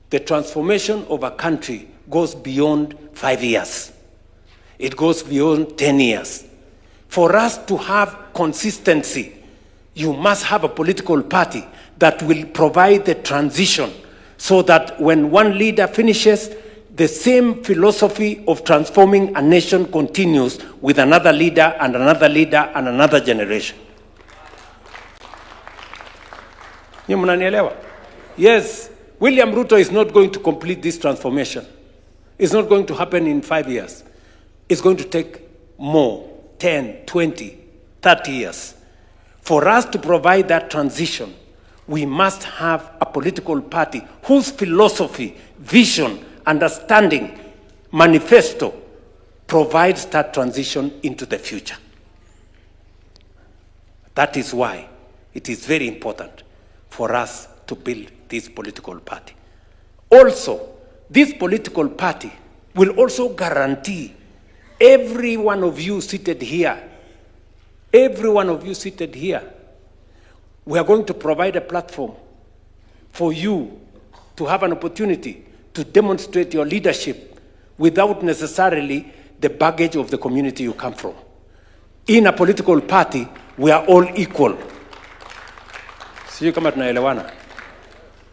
The transformation of a country goes beyond 5 years. It goes beyond 10 years. For us to have consistency, you must have a political party that will provide the transition so that when one leader finishes, the same philosophy of transforming a nation continues with another leader and another leader and another generation. Yes, William Ruto is not going to complete this transformation. It's not going to happen in 5 years. It's going to take more, 10, 20, 30 years. For us to provide that transition, we must have a political party whose philosophy, vision, understanding, manifesto provides that transition into the future. That is why it is very important for us to build this political party. Also, this political party will also guarantee every one of you seated here, we are going to provide a platform for you to have an opportunity to demonstrate your leadership without necessarily the baggage of the community you come from. In a political party, we are all equal. Sio kama tunaelewana.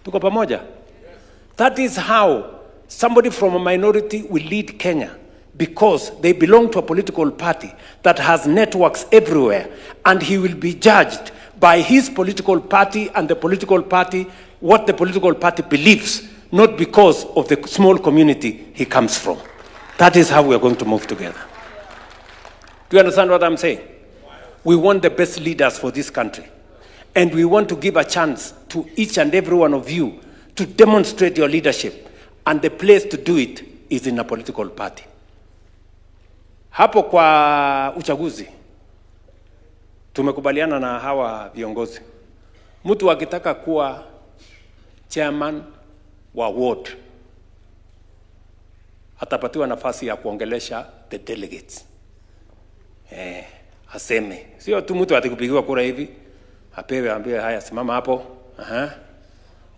Tuko pamoja? That is how somebody from a minority will lead Kenya, because they belong to a political party that has networks everywhere, and he will be judged by his political party and the political party, what the political party believes, not because of the small community he comes from. That is how we are going to move together. Do you understand what I'm saying? We want the best leaders for this country. And we want to give a chance to each and every one of you to demonstrate your leadership. And the place to do it is in a political party. Hapo kwa uchaguzi, tumekubaliana na hawa viongozi. Mtu akitaka kuwa chairman wa ward, atapatiwa nafasi ya kuongelesha the delegates. Aseme. Sio tu mtu atikupigiwa kura hivi, apewe ambiwe haya simama hapo.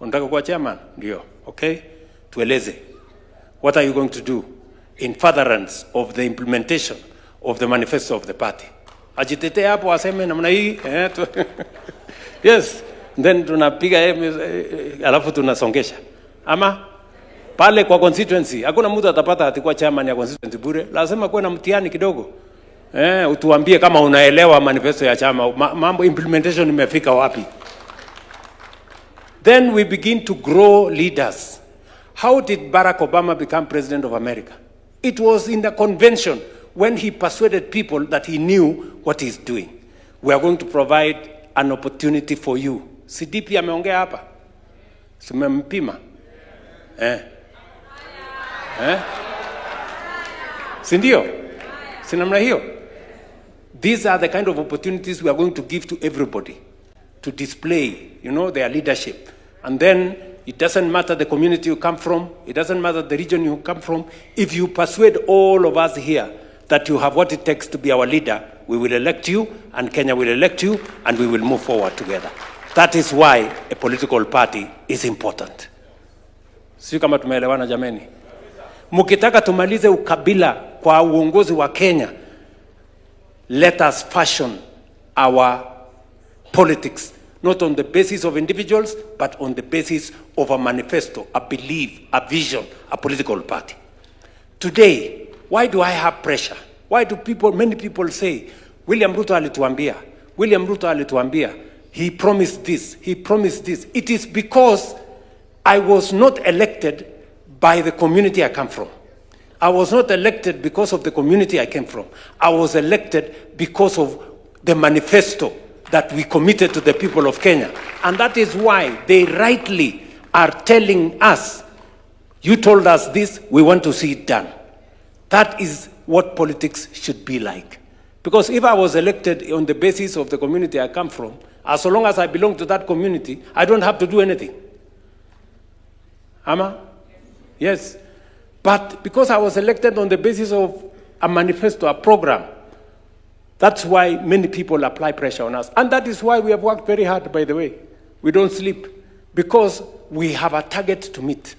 Unataka kuwa chairman? Ndio. Okay? Tueleze. What are you going to do in furtherance of the implementation of the manifesto of the party? Ajitetee hapo aseme namna hii. Yes. Then tunapiga alafu tunasongesha. Ama pale kwa constituency, hakuna mtu atapata atakuwa chairman ya constituency bure. Lazima kuwe na mtihani kidogo. Utuambie kama unaelewa manifesto ya chama, mambo implementation imefika wapi. Then we begin to grow leaders. How did Barack Obama become president of America? It was in the convention when he persuaded people that he knew what he's doing. We are going to provide an opportunity for you. CDP ameongea hapa. Simempima. Sindio? Sinamna hiyo? These are the kind of opportunities we are going to give to everybody to display, their leadership. And then it doesn't matter the community you come from, it doesn't matter the region you come from. If you persuade all of us here that you have what it takes to be our leader, we will elect you, and Kenya will elect you, and we will move forward together. That is why a political party is important. Sio kama tumeelewana jameni? Mukitaka tumalize ukabila kwa uongozi wa Kenya, let us fashion our politics, not on the basis of individuals, but on the basis of a manifesto, a belief, a vision, a political party. Today, why do I have pressure? Why do many people say, William Ruto alituambia, he promised this, he promised this. It is because I was not elected by the community I come from. I was not elected because of the community I came from. I was elected because of the manifesto that we committed to the people of Kenya. And that is why they rightly are telling us, you told us this, we want to see it done. That is what politics should be like. Because if I was elected on the basis of the community I come from, as long as I belong to that community, I don't have to do anything. Ama? Yes. But because I was elected on the basis of a manifesto, a program, that's why many people apply pressure on us. And that is why we have worked very hard, by the way. We don't sleep. Because we have a target to meet.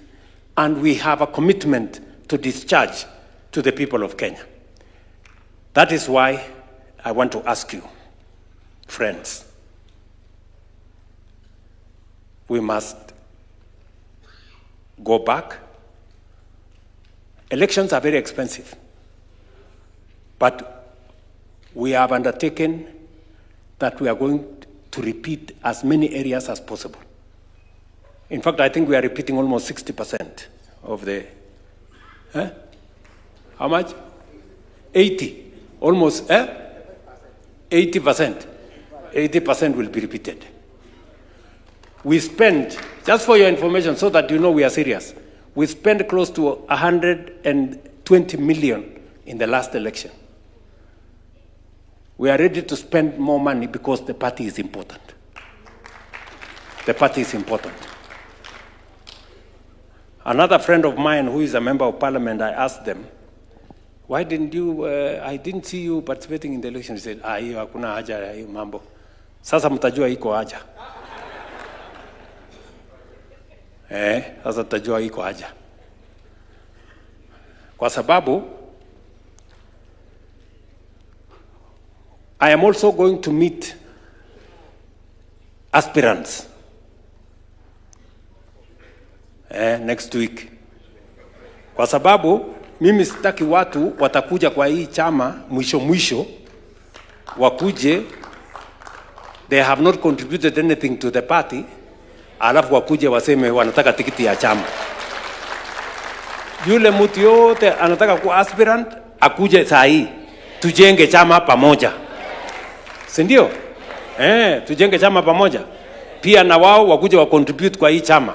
And we have a commitment to discharge to the people of Kenya. That is why I want to ask you, friends, we must go back. Elections are very expensive. But we have undertaken that we are going to repeat as many areas as possible. In fact, I think we are repeating almost 60% of the... How much? 80. Almost 80%. 80% will be repeated. We spend, just for your information, so that you know we are serious, we spent close to 120 million in the last election. We are ready to spend more money because the party is important. The party is important. Another friend of mine who is a member of parliament, I asked them, why didn't you, I didn't see you participating in the election. He said, hiyo hakuna haja ya hiyo mambo. Sasa mtajua iko haja. Sasa mtajua iko haja. Kwa sababu, I am also going to meet aspirants next week. Kwa sababu, mimi sitaki watu watakuja kwa hii chama mwisho wakuje, they have not contributed anything to the party, alafu wakuje waseme wanataka tikiti ya chama. Yule mtu yote anataka kuwa aspirant, akuje saa hii, tujenge chama pamoja. Sindio? Tujenge chama pamoja. Pia na wao wakuje wa contribute kwa hii chama.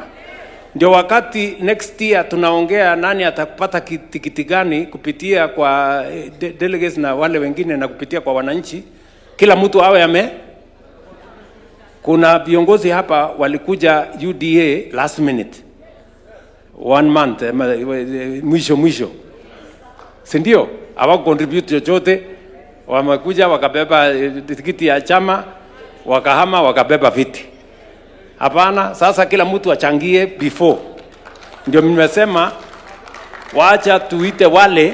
Ndio wakati next year tunaongea nani atakupata tikiti gani kupitia kwa delegates na wale wengine na kupitia kwa wananchi, kila mtu awe Kuna viongozi hapa walikuja UDA last minute, 1 month, mwisho. Sindio? Hawa contribute chochote, wamekuja wakabeba tikiti ya chama, wakahama wakabeba viti. Hapana, sasa kila mtu achangie before. Ndio nimesema waacha tuite wale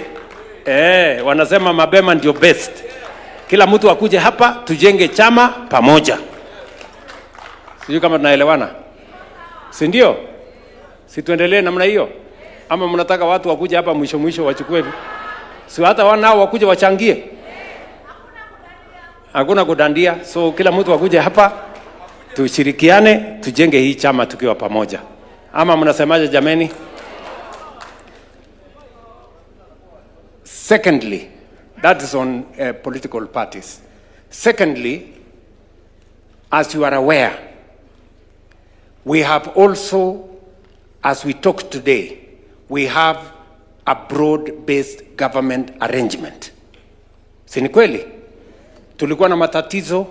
wanasema mabema ndio best. Kila mtu akuje hapa tujenge chama pamoja. Sijui kama tunaelewana. Si ndio? Si tuendelee namna hiyo? Ama mnataka watu wakuje hapa mwisho wachukue? Si hata wanao wakuje wachangie. Hakuna kudandia. So kila mtu akuje hapa tushirikiane, tujenge hii chama tukiwa pamoja. Ama mnasemaje jameni? Secondly, that is on political parties. Secondly, as you are aware, we have also, as we talk today, we have a broad-based government arrangement. Si ni kweli? Tulikuwa na matatizo,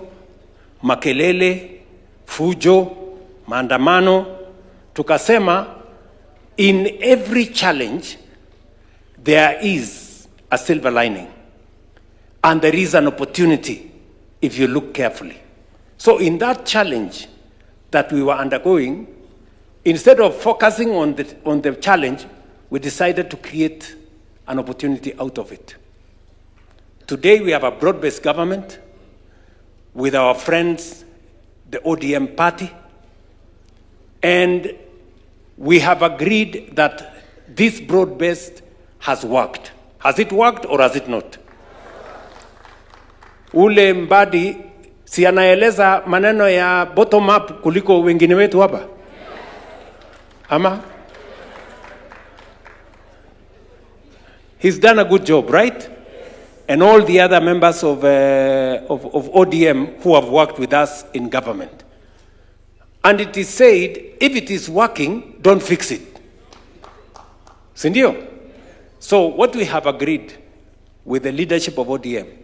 makelele, fujo, maandamano. Tukasema, in every challenge, there is a silver lining. And there is an opportunity if you look carefully. So in that challenge that we were undergoing, instead of focusing on the challenge, we decided to create an opportunity out of it. Today we have a broad-based government with our friends, the ODM party, and we have agreed that this broad-based has worked. Has it worked or has it not? Ule Mbadi si anaeleza maneno ya bottom up kuliko wengine wetu hapa? Ama? He's done a good job, right? And all the other members of ODM who have worked with us in government. And it is said, if it is working, don't fix it. Sindio? So what we have agreed with the leadership of ODM,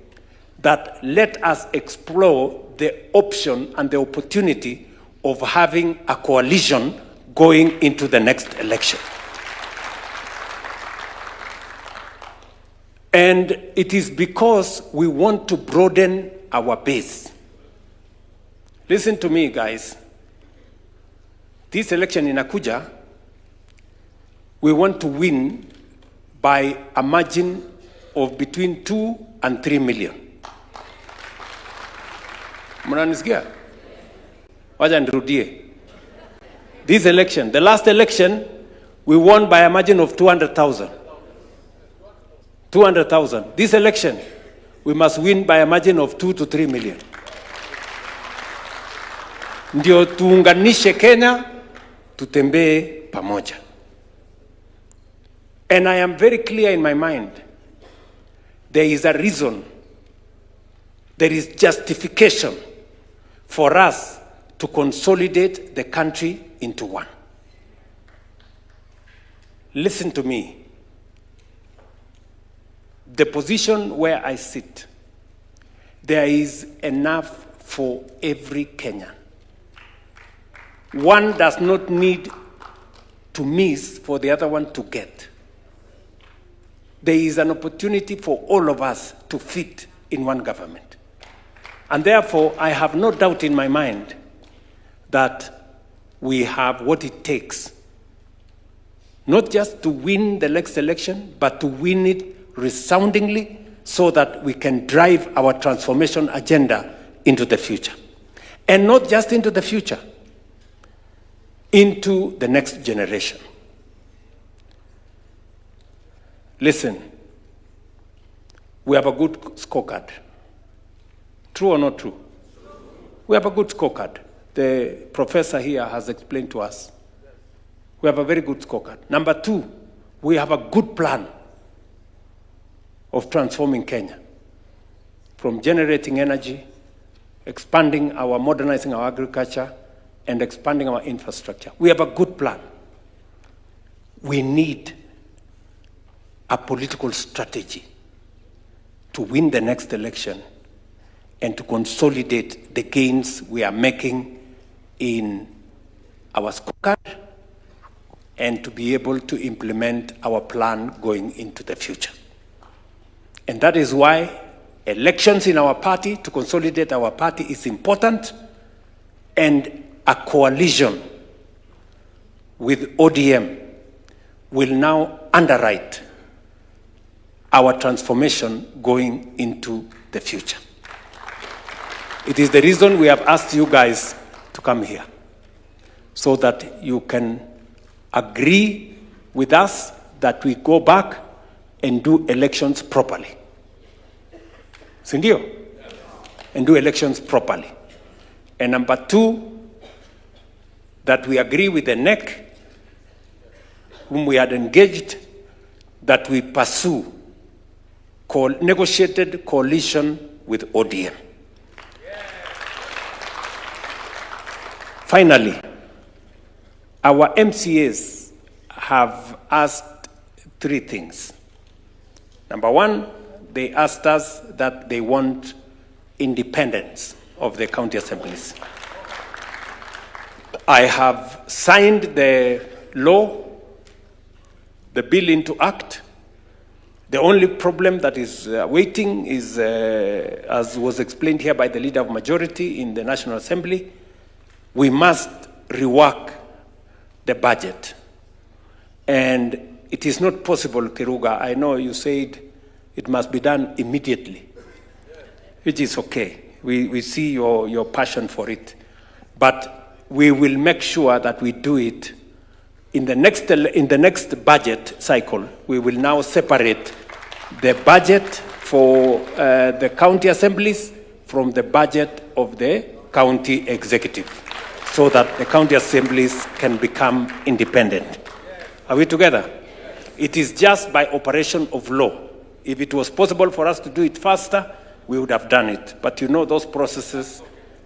that let us explore the option and the opportunity of having a coalition going into the next election. And it is because we want to broaden our base. Listen to me, guys. This election in Akuja, we want to win by a margin of between 2 and 3 million. Mnanisikia? Wacha nirudie. This election, the last election, we won by a margin of 200,000. 200,000. This election, we must win by a margin of 2 to 3 million. Ndio tuunganishe Kenya, tutembee pamoja. And I am very clear in my mind, there is a reason, there is justification for us to consolidate the country into one. Listen to me. The position where I sit, there is enough for every Kenyan. One does not need to miss for the other one to get. There is an opportunity for all of us to fit in one government. And therefore, I have no doubt in my mind that we have what it takes, not just to win the next election, but to win it resoundingly so that we can drive our transformation agenda into the future. And not just into the future, into the next generation. Listen, we have a good scorecard. True or not true? We have a good scorecard. The professor here has explained to us. We have a very good scorecard. Number two, we have a good plan of transforming Kenya, from generating energy, modernizing our agriculture, and expanding our infrastructure. We have a good plan. We need a political strategy to win the next election and to consolidate the gains we are making in our scorecard and to be able to implement our plan going into the future. And that is why elections in our party, to consolidate our party, is important, and a coalition with ODM will now underwrite our transformation going into the future. It is the reason we have asked you guys to come here, so that you can agree with us that we go back and do elections properly. Sindio? And do elections properly. And number two, that we agree with the NEC, whom we had engaged, that we pursue negotiated coalition with ODM. Finally, our MCAs have asked 3 things. Number 1, they asked us that they want independence of the county assemblies. I have signed the law, the bill into act. The only problem that is waiting is, as was explained here by the leader of majority in the National Assembly, we must rework the budget. And it is not possible, Kiruga. I know you said it must be done immediately, which is okay. We see your passion for it. But we will make sure that we do it in the next budget cycle. We will now separate the budget for the county assemblies from the budget of the county executive, so that the county assemblies can become independent. Are we together? It is just by operation of law. If it was possible for us to do it faster, we would have done it. But you know, those processes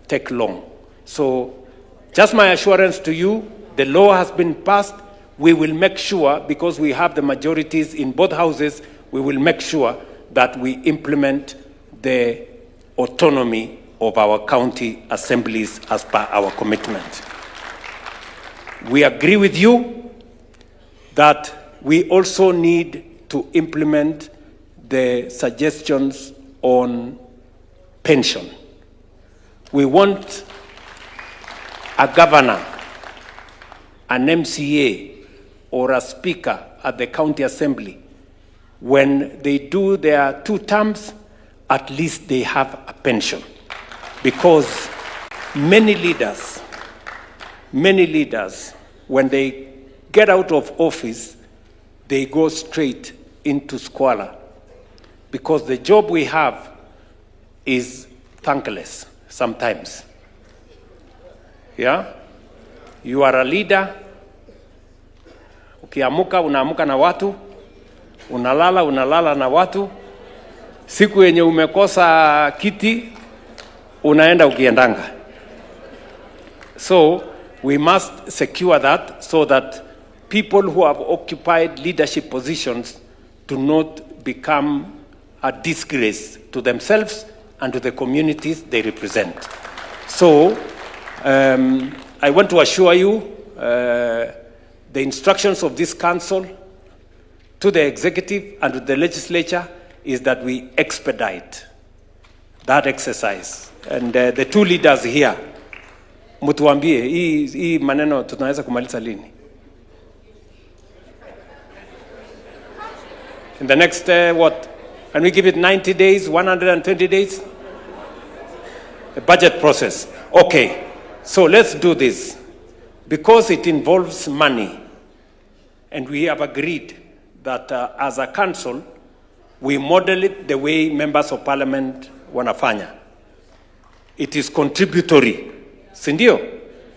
take long. So just my assurance to you, the law has been passed. We will make sure, because we have the majorities in both houses, we will make sure that we implement the autonomy of our county assemblies as per our commitment. We agree with you that we also need to implement the suggestions on pension. We want a governor, an MCA, or a speaker at the county assembly. When they do their 2 terms, at least they have a pension. Because many leaders, when they get out of office, they go straight into squalor. Because the job we have is thankless sometimes. Yeah? You are a leader. Ukiamuka, unaamuka na watu. Unalala na watu. Siku yenye umekosa kiti, unaenda ukiendanga. So we must secure that, so that people who have occupied leadership positions do not become a disgrace to themselves and to the communities they represent. So I want to assure you, the instructions of this council to the executive and to the legislature is that we expedite that exercise. And the 2 leaders here, mutuambie, hii maneno tunaweza kumaliza lini? In the next, what? Can we give it 90 days, 120 days? The budget process. Okay, so let's do this. Because it involves money, and we have agreed that as a council, we model it the way members of parliament wanafanya. It is contributory, sindio?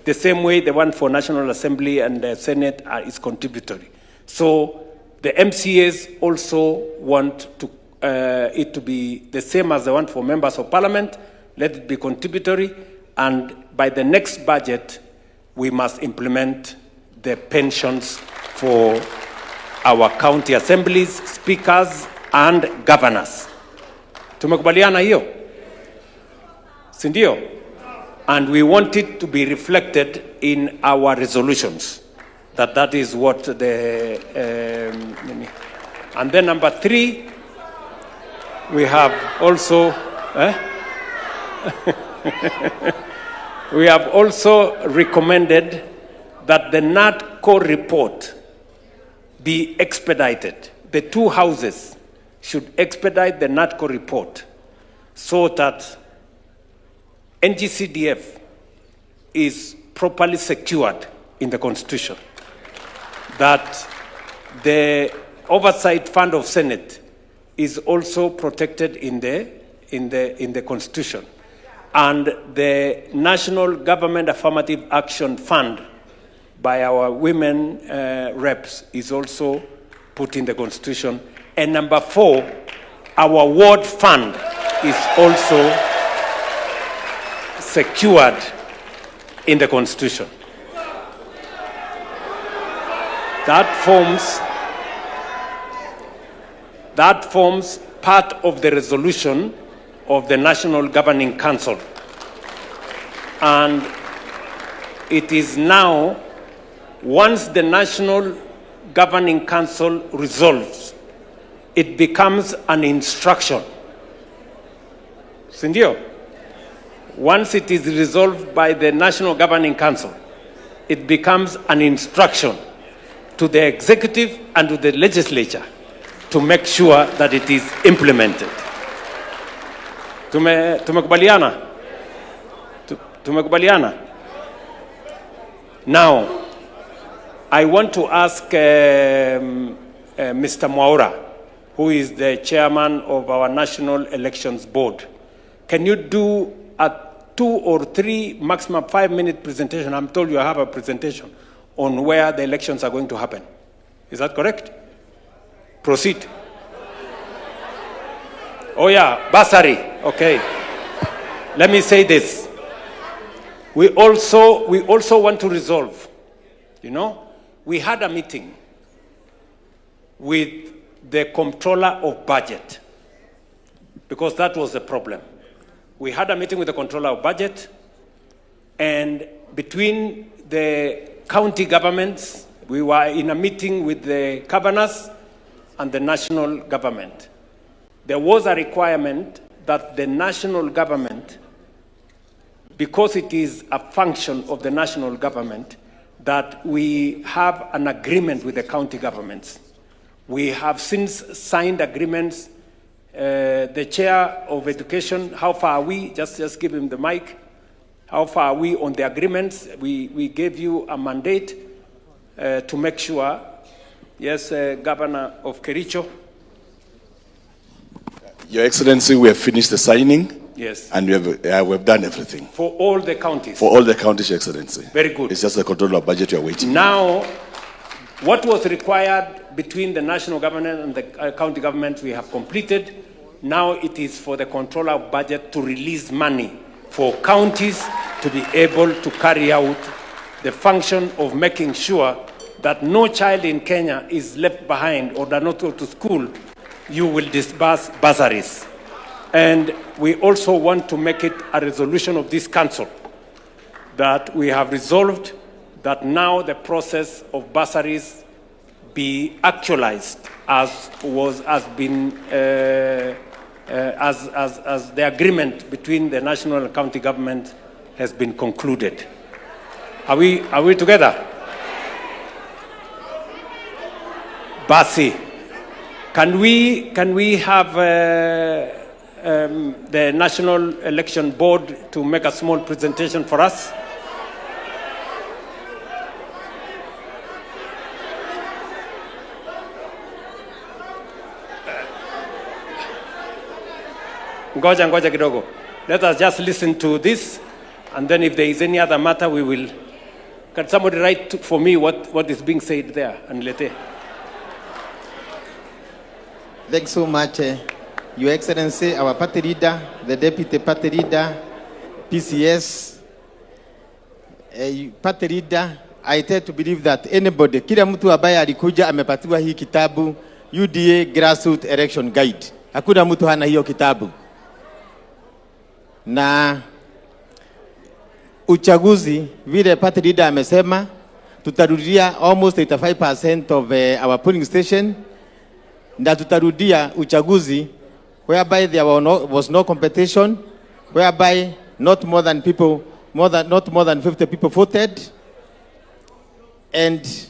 The same way the one for National Assembly and the Senate is contributory. So the MCAs also want to, it to be the same as the one for members of parliament. Let it be contributory, and by the next budget, we must implement the pensions for our county assemblies, speakers, and governors. Tumekubaliana hiyo? Sindio? And we want it to be reflected in our resolutions. That is what the... and then number 3, we have also... we have also recommended that the NADCO report be expedited. The 2 houses should expedite the NADCO report so that NGCDF is properly secured in the Constitution. That the oversight fund of Senate is also protected in the Constitution. And the National Government Affirmative Action Fund by our women reps is also put in the Constitution. And number 4, our ward fund is also secured in the Constitution. That forms part of the resolution of the National Governing Council. And it is now, once the National Governing Council resolves, it becomes an instruction. Sindio? Once it is resolved by the National Governing Council, it becomes an instruction to the executive and to the legislature to make sure that it is implemented. Tumekubaliana? Tumekubaliana? Now, I want to ask Mr. Mwaura, who is the chairman of our National Elections Board. Can you do a 2 or 3, maximum 5-minute presentation? I'm told you have a presentation on where the elections are going to happen. Is that correct? Proceed. Oh yeah, bursary. Okay. Let me say this. We also want to resolve. You know, we had a meeting with the Comptroller of Budget because that was the problem. We had a meeting with the Comptroller of Budget, and between the county governments, we were in a meeting with the governors and the national government. There was a requirement that the national government, because it is a function of the national government, that we have an agreement with the county governments. We have since signed agreements. The chair of education, how far are we? Just give him the mic. How far are we on the agreements? We gave you a mandate to make sure. Yes, Governor of Kericho. Your Excellency, we have finished the signing. Yes. And we have done everything. For all the counties? For all the counties, Your Excellency. Very good. It's just the control of budget we are waiting. Now, what was required between the national government and the county government, we have completed. Now it is for the controller of budget to release money for counties to be able to carry out the function of making sure that no child in Kenya is left behind or does not go to school. You will disburse bursaries. And we also want to make it a resolution of this council that we have resolved that now the process of bursaries be actualized as the agreement between the national and county government has been concluded. Are we together? Basi, can we have the National Election Board to make a small presentation for us? Ngoja kidogo. Let us just listen to this, and then if there is any other matter, we will. Can somebody write for me what is being said there? And later. Thanks so much, Your Excellency, our party leader, the deputy party leader, PCS, party leader. I tend to believe that anybody, kila mtu ambaye alikuja amepatiwa hii kitabu UDA Grassroots Election Guide. Hakuna mtu hana hiyo kitabu. Na uchaguzi vile party leader amesema tutarudia almost 85% of our polling station, na tutarudia uchaguzi whereby there was no competition, whereby not more than 50 people voted, and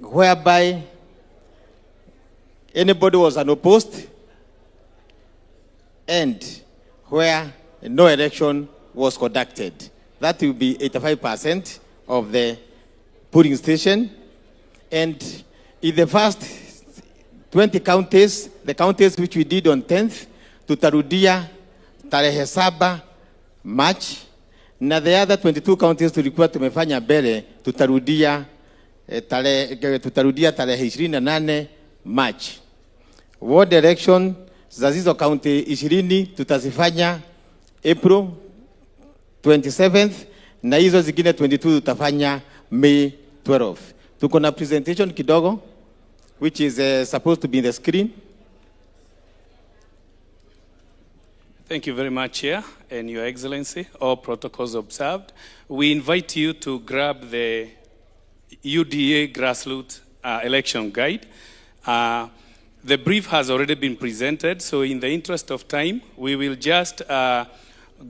whereby anybody was unopposed, and where no election was conducted. That will be 85% of the polling station. And in the first 20 counties, the counties which we did on 10th, tutarudia tarehe 7 March, na the other 22 counties tulikuwa tumefanya mbele, tutarudia tarehe 28 March. Ward election za hizo county 20 tutazifanya April 27th na hizo zingine 22 tutafanya May 12. Tuko na presentation kidogo which is supposed to be in the screen. Thank you very much, Chair, and Your Excellency, all protocols observed. We invite you to grab the UDA grassroots election guide. The brief has already been presented, so in the interest of time, we will just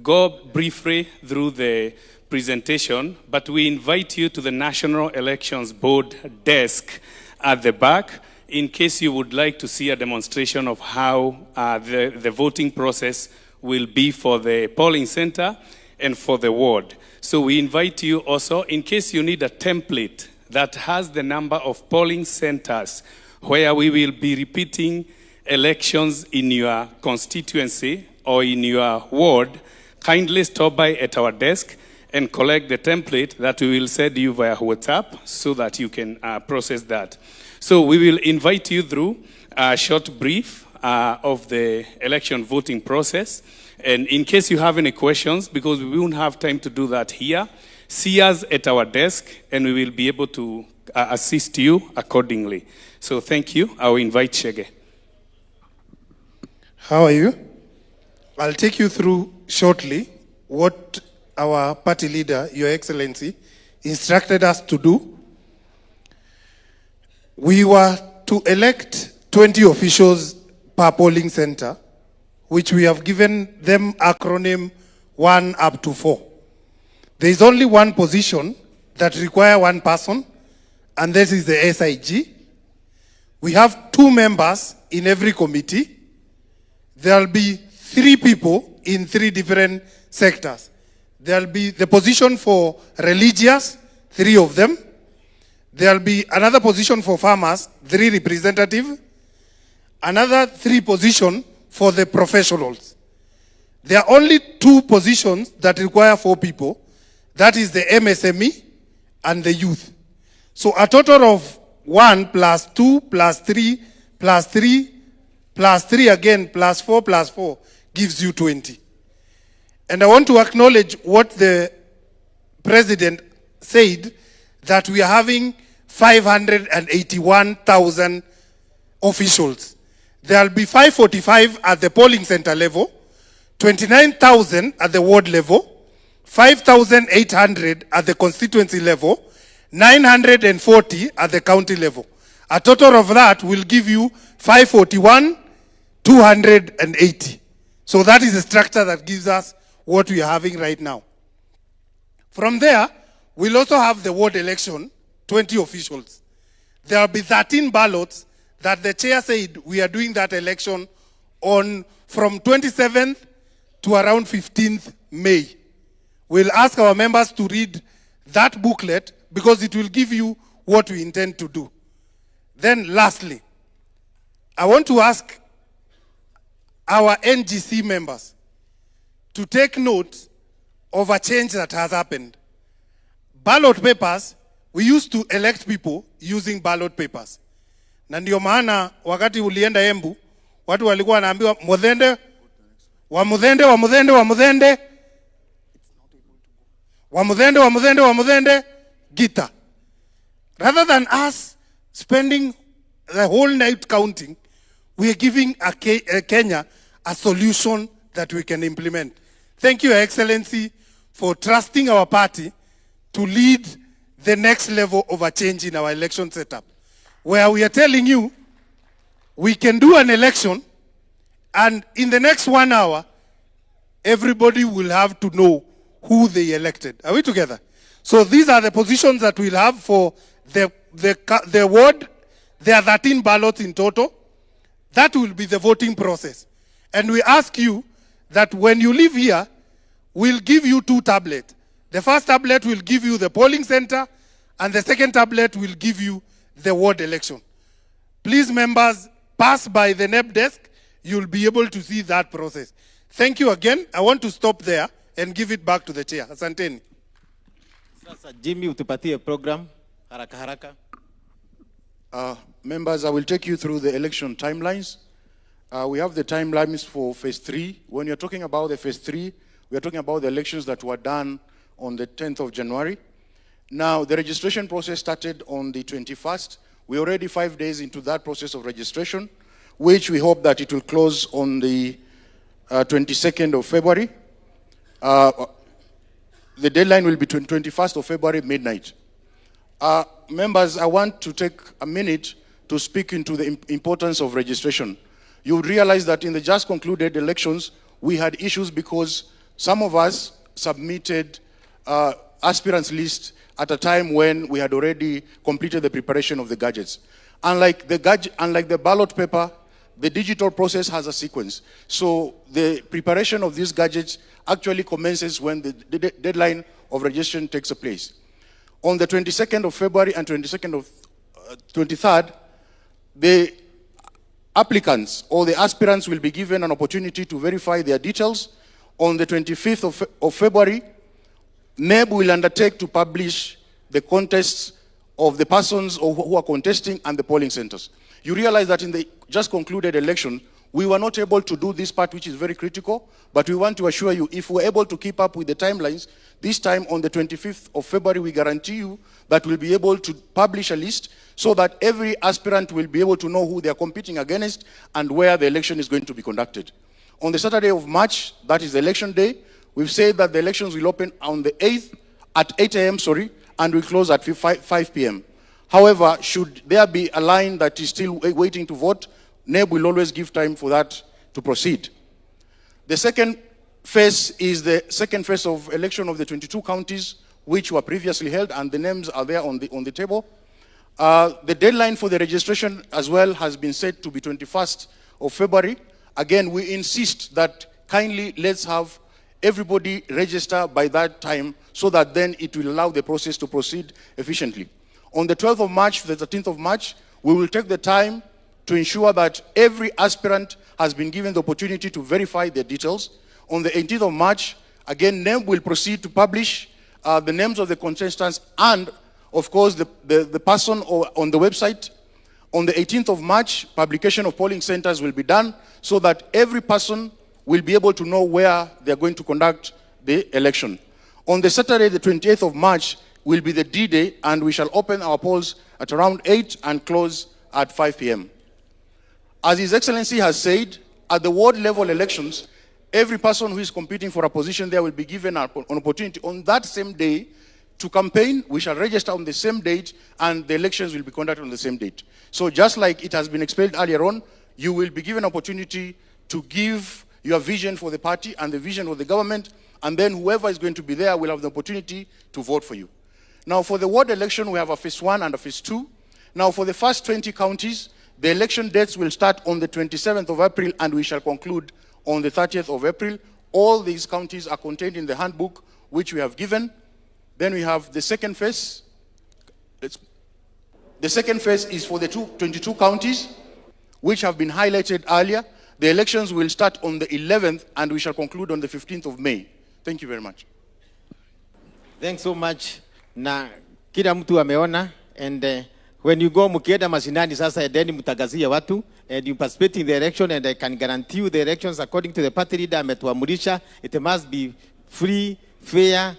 go briefly through the presentation, but we invite you to the National Elections Board desk at the back in case you would like to see a demonstration of how the voting process will be for the polling center and for the ward. So we invite you also, in case you need a template that has the number of polling centers where we will be repeating elections in your constituency or in your ward, kindly stop by at our desk and collect the template that we will send you via WhatsApp so that you can process that. So we will invite you through a short brief of the election voting process. And in case you have any questions, because we won't have time to do that here, see us at our desk and we will be able to assist you accordingly. So thank you. I will invite Shege. How are you? I'll take you through shortly what our party leader, Your Excellency, instructed us to do. We were to elect 20 officials per polling center, which we have given them acronym 1 up to 4. There is only one position that requires one person, and this is the SIG. We have 2 members in every committee. There will be 3 people in 3 different sectors. There will be the position for religious, 3 of them. There will be another position for farmers, 3 representatives. Another 3 positions for the professionals. There are only 2 positions that require 4 people. That is the MSME and the youth. So a total of 1 plus 2 plus 3 plus 3 plus 3 again plus 4 gives you 20. And I want to acknowledge what the President said, that we are having 581,000 officials. There will be 545 at the polling center level, 29,000 at the ward level, 5,800 at the constituency level, 940 at the county level. A total of that will give you 541,280. So that is the structure that gives us what we are having right now. From there, we'll also have the ward election, 20 officials. There will be 13 ballots that the chair said we are doing that election on from 27th to around 15th May. We'll ask our members to read that booklet because it will give you what we intend to do. Then lastly, I want to ask our NGC members to take note of a change that has happened. Ballot papers, we used to elect people using ballot papers. Na ndio maana wakati ulienda Embu, watu walikuwa wanaambiwa mudhende, wa mudhende, wa mudhende, wa mudhende, wa mudhende, wa mudhende, wa mudhende, gita. Rather than us spending the whole night counting, we are giving Kenya a solution that we can implement. Thank you, Your Excellency, for trusting our party to lead the next level of a change in our election setup, where we are telling you we can do an election and in the next 1 hour, everybody will have to know who they elected. Are we together? So these are the positions that we'll have for the ward. There are 13 ballots in total. That will be the voting process. And we ask you that when you leave here, we'll give you 2 tablets. The first tablet will give you the polling center, and the second tablet will give you the ward election. Please, members, pass by the NEP desk. You'll be able to see that process. Thank you again. I want to stop there and give it back to the chair. Asanteni. Sasa Jimmy, utupatie program haraka haraka. Members, I will take you through the election timelines We have the timelines for phase 3. When you're talking about the phase 3, we are talking about the elections that were done on the 10th of January. Now, the registration process started on the 21st. We're already 5 days into that process of registration, which we hope that it will close on the 22nd of February. The deadline will be 21st of February, midnight. Members, I want to take a minute to speak into the importance of registration. You would realize that in the just concluded elections, we had issues because some of us submitted aspirants list at a time when we had already completed the preparation of the gadgets. Unlike the ballot paper, the digital process has a sequence. So the preparation of these gadgets actually commences when the deadline of registration takes place. On the 22nd of February and 23rd, the applicants or the aspirants will be given an opportunity to verify their details. On the 25th of February, NEB will undertake to publish the contests of the persons who are contesting and the polling centers. You realize that in the just concluded election, we were not able to do this part, which is very critical, but we want to assure you, if we're able to keep up with the timelines, this time on the 25th of February, we guarantee you that we'll be able to publish a list so that every aspirant will be able to know who they are competing against and where the election is going to be conducted. On the Saturday of March, that is election day, we've said that the elections will open on the 8th at 8 a.m., and will close at 5 p.m. However, should there be a line that is still waiting to vote, NEB will always give time for that to proceed. The second phase is the second phase of election of the 22 counties which were previously held, and the names are there on the table. The deadline for the registration as well has been set to be 21st of February. Again, we insist that kindly let's have everybody register by that time so that then it will allow the process to proceed efficiently. On the 12th of March, the 13th of March, we will take the time to ensure that every aspirant has been given the opportunity to verify their details. On the 18th of March, again, NEB will proceed to publish the names of the contestants and, of course, the person on the website. On the 18th of March, publication of polling centers will be done so that every person will be able to know where they are going to conduct the election. On the Saturday, the 28th of March, will be the D-Day, and we shall open our polls at around 8 and close at 5 p.m. As His Excellency has said, at the ward level elections, every person who is competing for a position there will be given an opportunity on that same day to campaign. We shall register on the same date, and the elections will be conducted on the same date. So just like it has been explained earlier on, you will be given an opportunity to give your vision for the party and the vision of the government, and then whoever is going to be there will have the opportunity to vote for you. Now, for the ward election, we have a phase 1 and a phase 2. Now, for the first 20 counties, the election dates will start on the 27th of April, and we shall conclude on the 30th of April. All these counties are contained in the handbook which we have given. Then we have the second phase. The second phase is for the 22 counties which have been highlighted earlier. The elections will start on the 11th, and we shall conclude on the 15th of May. Thank you very much. Thanks so much. Na kila mtu ameona, and when you go mkienda mashinani sasa, endeni mtangazia watu, and you participate in the election, and I can guarantee you the elections according to the party leader ametuamurisha, it must be free, fair,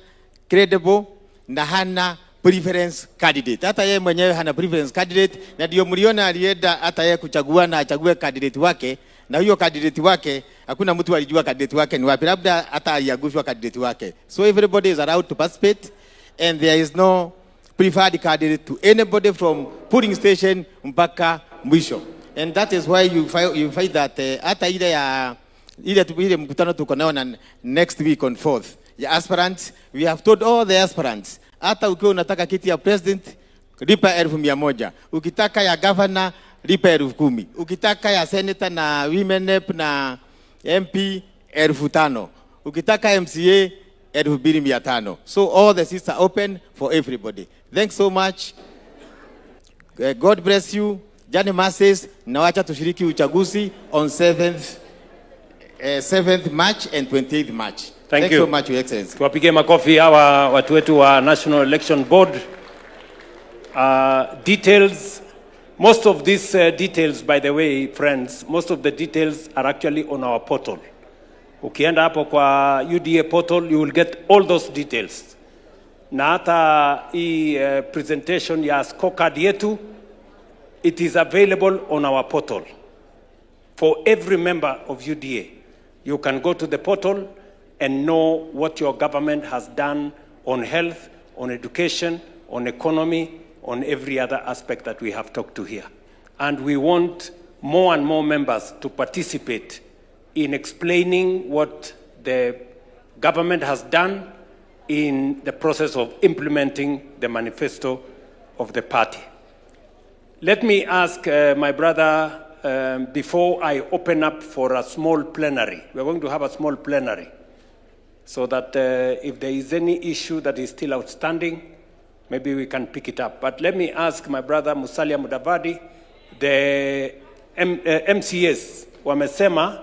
credible, na hana preference candidate. Hata yeye mwenyewe hana preference candidate, na ndio mliona alienda hata yeye kuchagua na achague candidate wake, na hiyo candidate wake hakuna mtu alijua candidate wake ni wapi, labda hata aliagushwa candidate wake. So everybody is allowed to participate, and there is no preferred candidate to anybody from polling station mpaka mwisho. And that is why you find that hata ile mkutano tuko nao na next week on 4th ya aspirants, we have told all the aspirants, hata ukiwa unataka kiti ya president lipa 1,100, ukitaka ya governor lipa 10,000, ukitaka ya senator na women rep na MP 5,000, ukitaka MCA 2,500. So all the seats are open for everybody. Thanks so much. God bless you. Jani masses, na wacha tushiriki uchaguzi on 7th March and 28th March. Thank you so much, Your Excellency. Tuwapige makofi hawa watu wetu wa National Election Board. Details Most of these details, by the way, friends, most of the details are actually on our portal. Ukienda hapo kwa UDA portal, you will get all those details. Na hata hii presentation ya scorecard yetu, it is available on our portal. For every member of UDA, you can go to the portal and know what your government has done on health, on education, on economy, on every other aspect that we have talked to here. And we want more and more members to participate in explaining what the government has done in the process of implementing the manifesto of the party. Let me ask my brother, before I open up for a small plenary, we're going to have a small plenary, so that if there is any issue that is still outstanding, maybe we can pick it up. But let me ask my brother Musalia Mudavadi, the MCS wamesema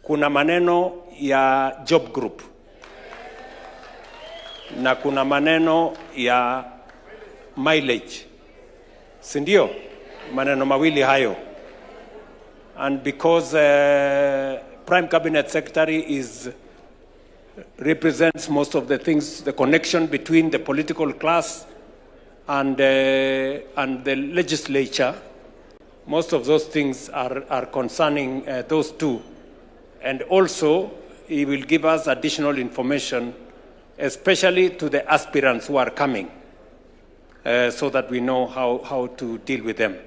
kuna maneno ya job group na kuna maneno ya mileage. Sindio? Maneno mawili hayo. And because Prime Cabinet Secretary represents most of the things, the connection between the political class and the legislature, most of those things are concerning those two. And also, he will give us additional information, especially to the aspirants who are coming, so that we know how to deal with them.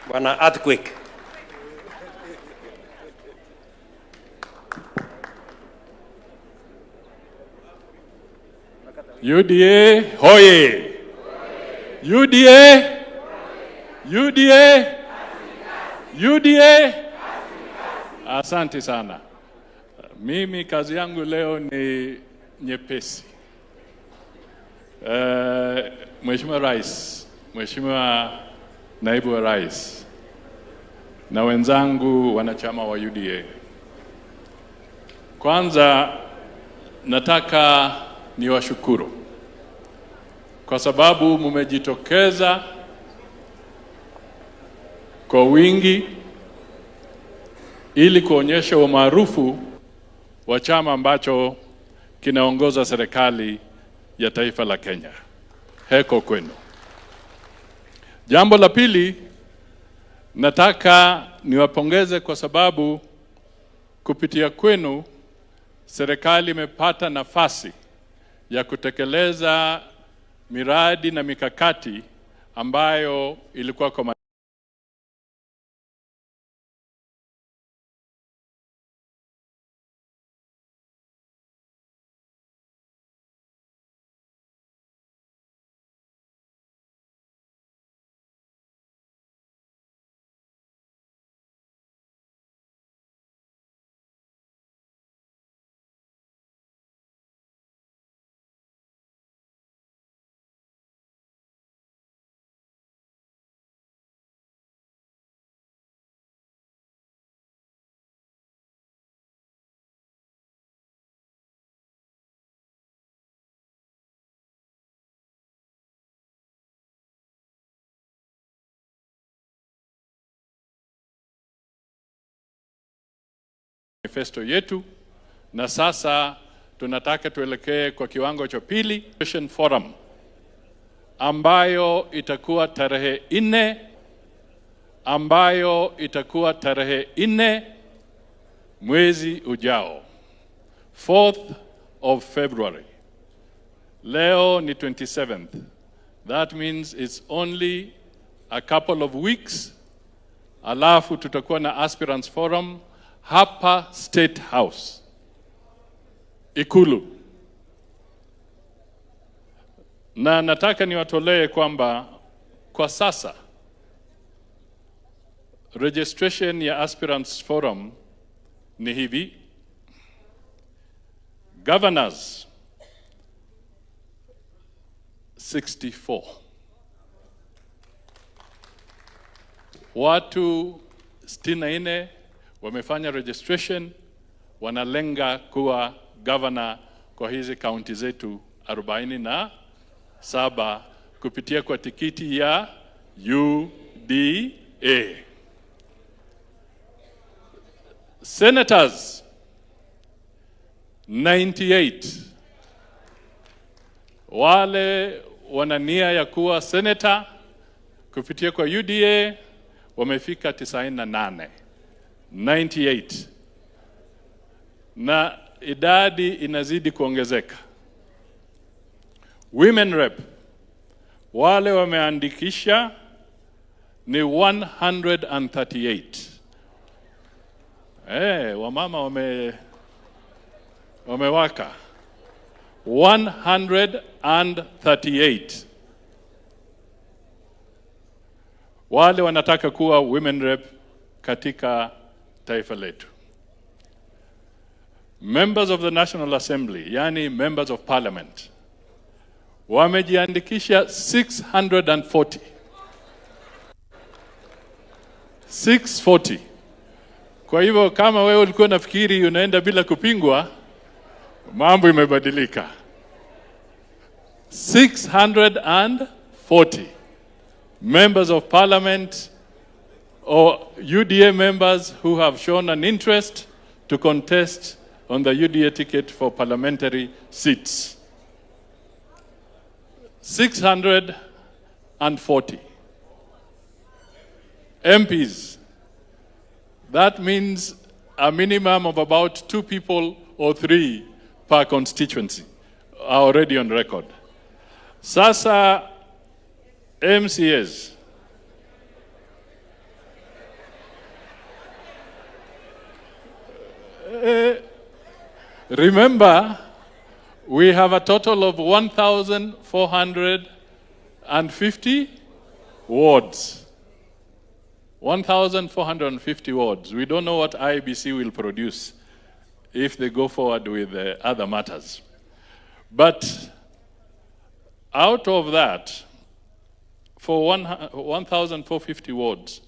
Wana earthquake. UDA, hoye! UDA! UDA! UDA! Asante sana. Mimi kazi yangu leo ni nyepesi. Mheshimiwa Rais, Mheshimiwa Naibu wa Rais, na wenzangu wanachama wa UDA. Kwanza nataka niwashukuru kwa sababu mmejitokeza kwa wingi ili kuonyesha umaarufu wa chama ambacho kinaongoza serikali ya taifa la Kenya. Heko kwenu. Jambo la pili, nataka niwapongeze kwa sababu kupitia kwenu serikali imepata nafasi ya kutekeleza miradi na mikakati ambayo ilikuwa kwa manifesto yetu, na sasa tunataka tuelekee kwa kiwango cha pili, forum ambayo itakuwa tarehe 4 mwezi ujao, 4th of February. Leo ni 27th. That means it's only a couple of weeks. Alafu tutakuwa na aspirants forum hapa State House, Ikulu. Na nataka niwatolee kwamba kwa sasa registration ya aspirants forum ni hivi: governors 64, watu 64 wamefanya registration, wanalenga kuwa governor kwa hizi county zetu 44. 7 kupitia kwa tikiti ya UDA. Senators 98 wale wana nia ya kuwa senator kupitia kwa UDA wamefika 98. 98. Na idadi inazidi kuongezeka. Women rep wale wameandikisha ni 138. Wamama wamewaka. 138 wale wanataka kuwa women rep katika taifa letu. Members of the National Assembly, yani members of parliament, wamejiandikisha 640. 640. Kwa hivyo kama wewe ulikuwa nafikiri unaenda bila kupingwa, mambo imebadilika. 640 members of parliament or UDA members who have shown an interest to contest on the UDA ticket for parliamentary seats. 640 MPs. That means a minimum of about 2 people or 3 per constituency are already on record. Sasa MCAs. Remember, we have a total of 1,450 wards. 1,450 wards. We don't know what IBC will produce if they go forward with other matters. But out of that, for 1,450 wards,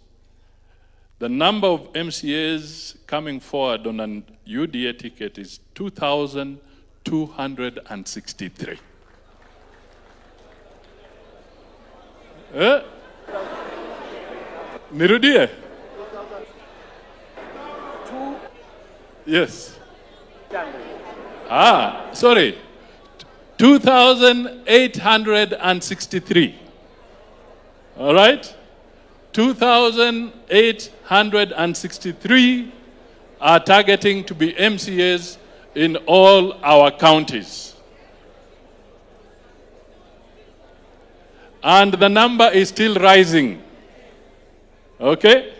the number of MCAs coming forward on an UDA ticket is 2,263. Nirudie? Yes. Sorry. 2,863. All right? 2,863 are targeting to be MCAs in all our counties. And the number is still rising. Okay?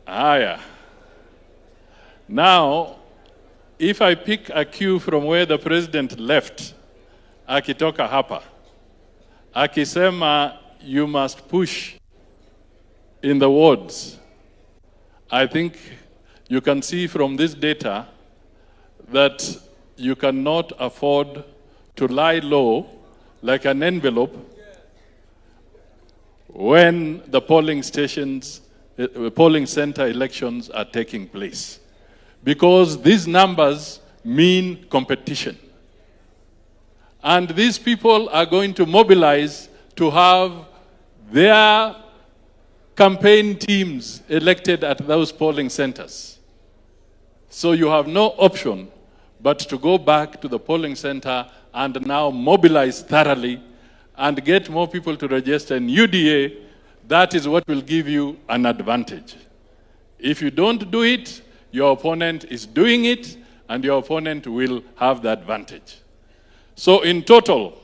Yeah. Now, if I pick a cue from where the president left, akitoka hapa, akisema you must push in the wards, I think you can see from this data that you cannot afford to lie low like an envelope when the polling center elections are taking place. Because these numbers mean competition. And these people are going to mobilize to have their campaign teams elected at those polling centers. So you have no option but to go back to the polling center and now mobilize thoroughly and get more people to register in UDA. That is what will give you an advantage. If you don't do it, your opponent is doing it, and your opponent will have the advantage. So in total,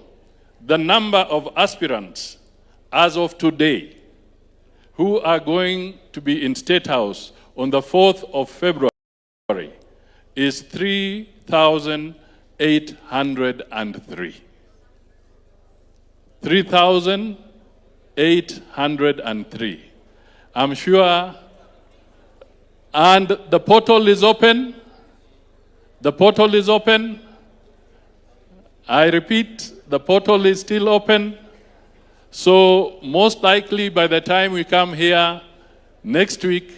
the number of aspirants as of today who are going to be in State House on the 4th of February is 3,803. 3,803. I'm sure. And the portal is open. The portal is open. I repeat, the portal is still open. So most likely by the time we come here next week,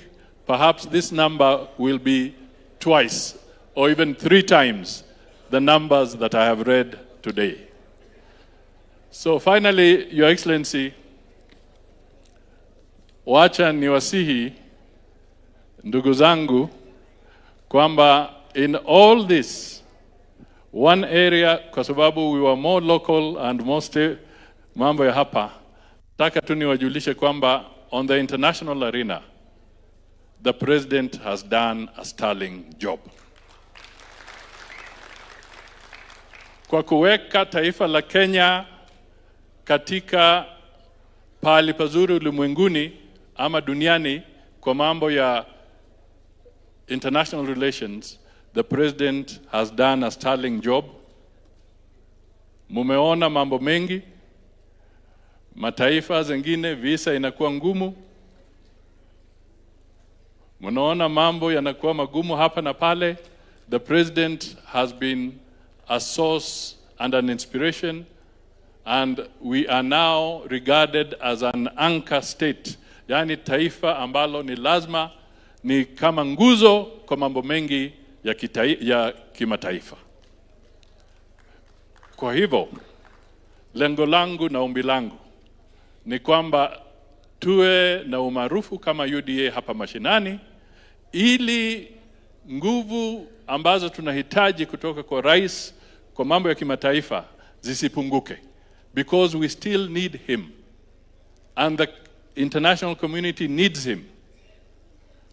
perhaps this number will be twice or even 3 times the numbers that I have read today. So finally, Your Excellency, wacha niwasihi ndugu zangu kwamba in all this, one area, kwa sababu we were more local and more mambo ya hapa, taka tu niwajulishe kwamba on the international arena, the president has done a sterling job. Kwa kuweka taifa la Kenya katika pahali pazuri ulimwenguni ama duniani kwa mambo ya international relations, the president has done a sterling job. Mumeona mambo mengi, mataifa zingine visa inakuwa ngumu. Munaona mambo yanakuwa magumu hapa na pale. The president has been a source and an inspiration, and we are now regarded as an anchor state, yani taifa ambalo ni lazima ni kama nguzo kwa mambo mengi ya kimataifa. Kwa hivyo, lengo langu na ombi langu ni kwamba tuwe na umaarufu kama UDA hapa mashinani, ili nguvu ambazo tunahitaji kutoka kwa rais kwa mambo ya kimataifa zisipunguke, because we still need him and the international community needs him.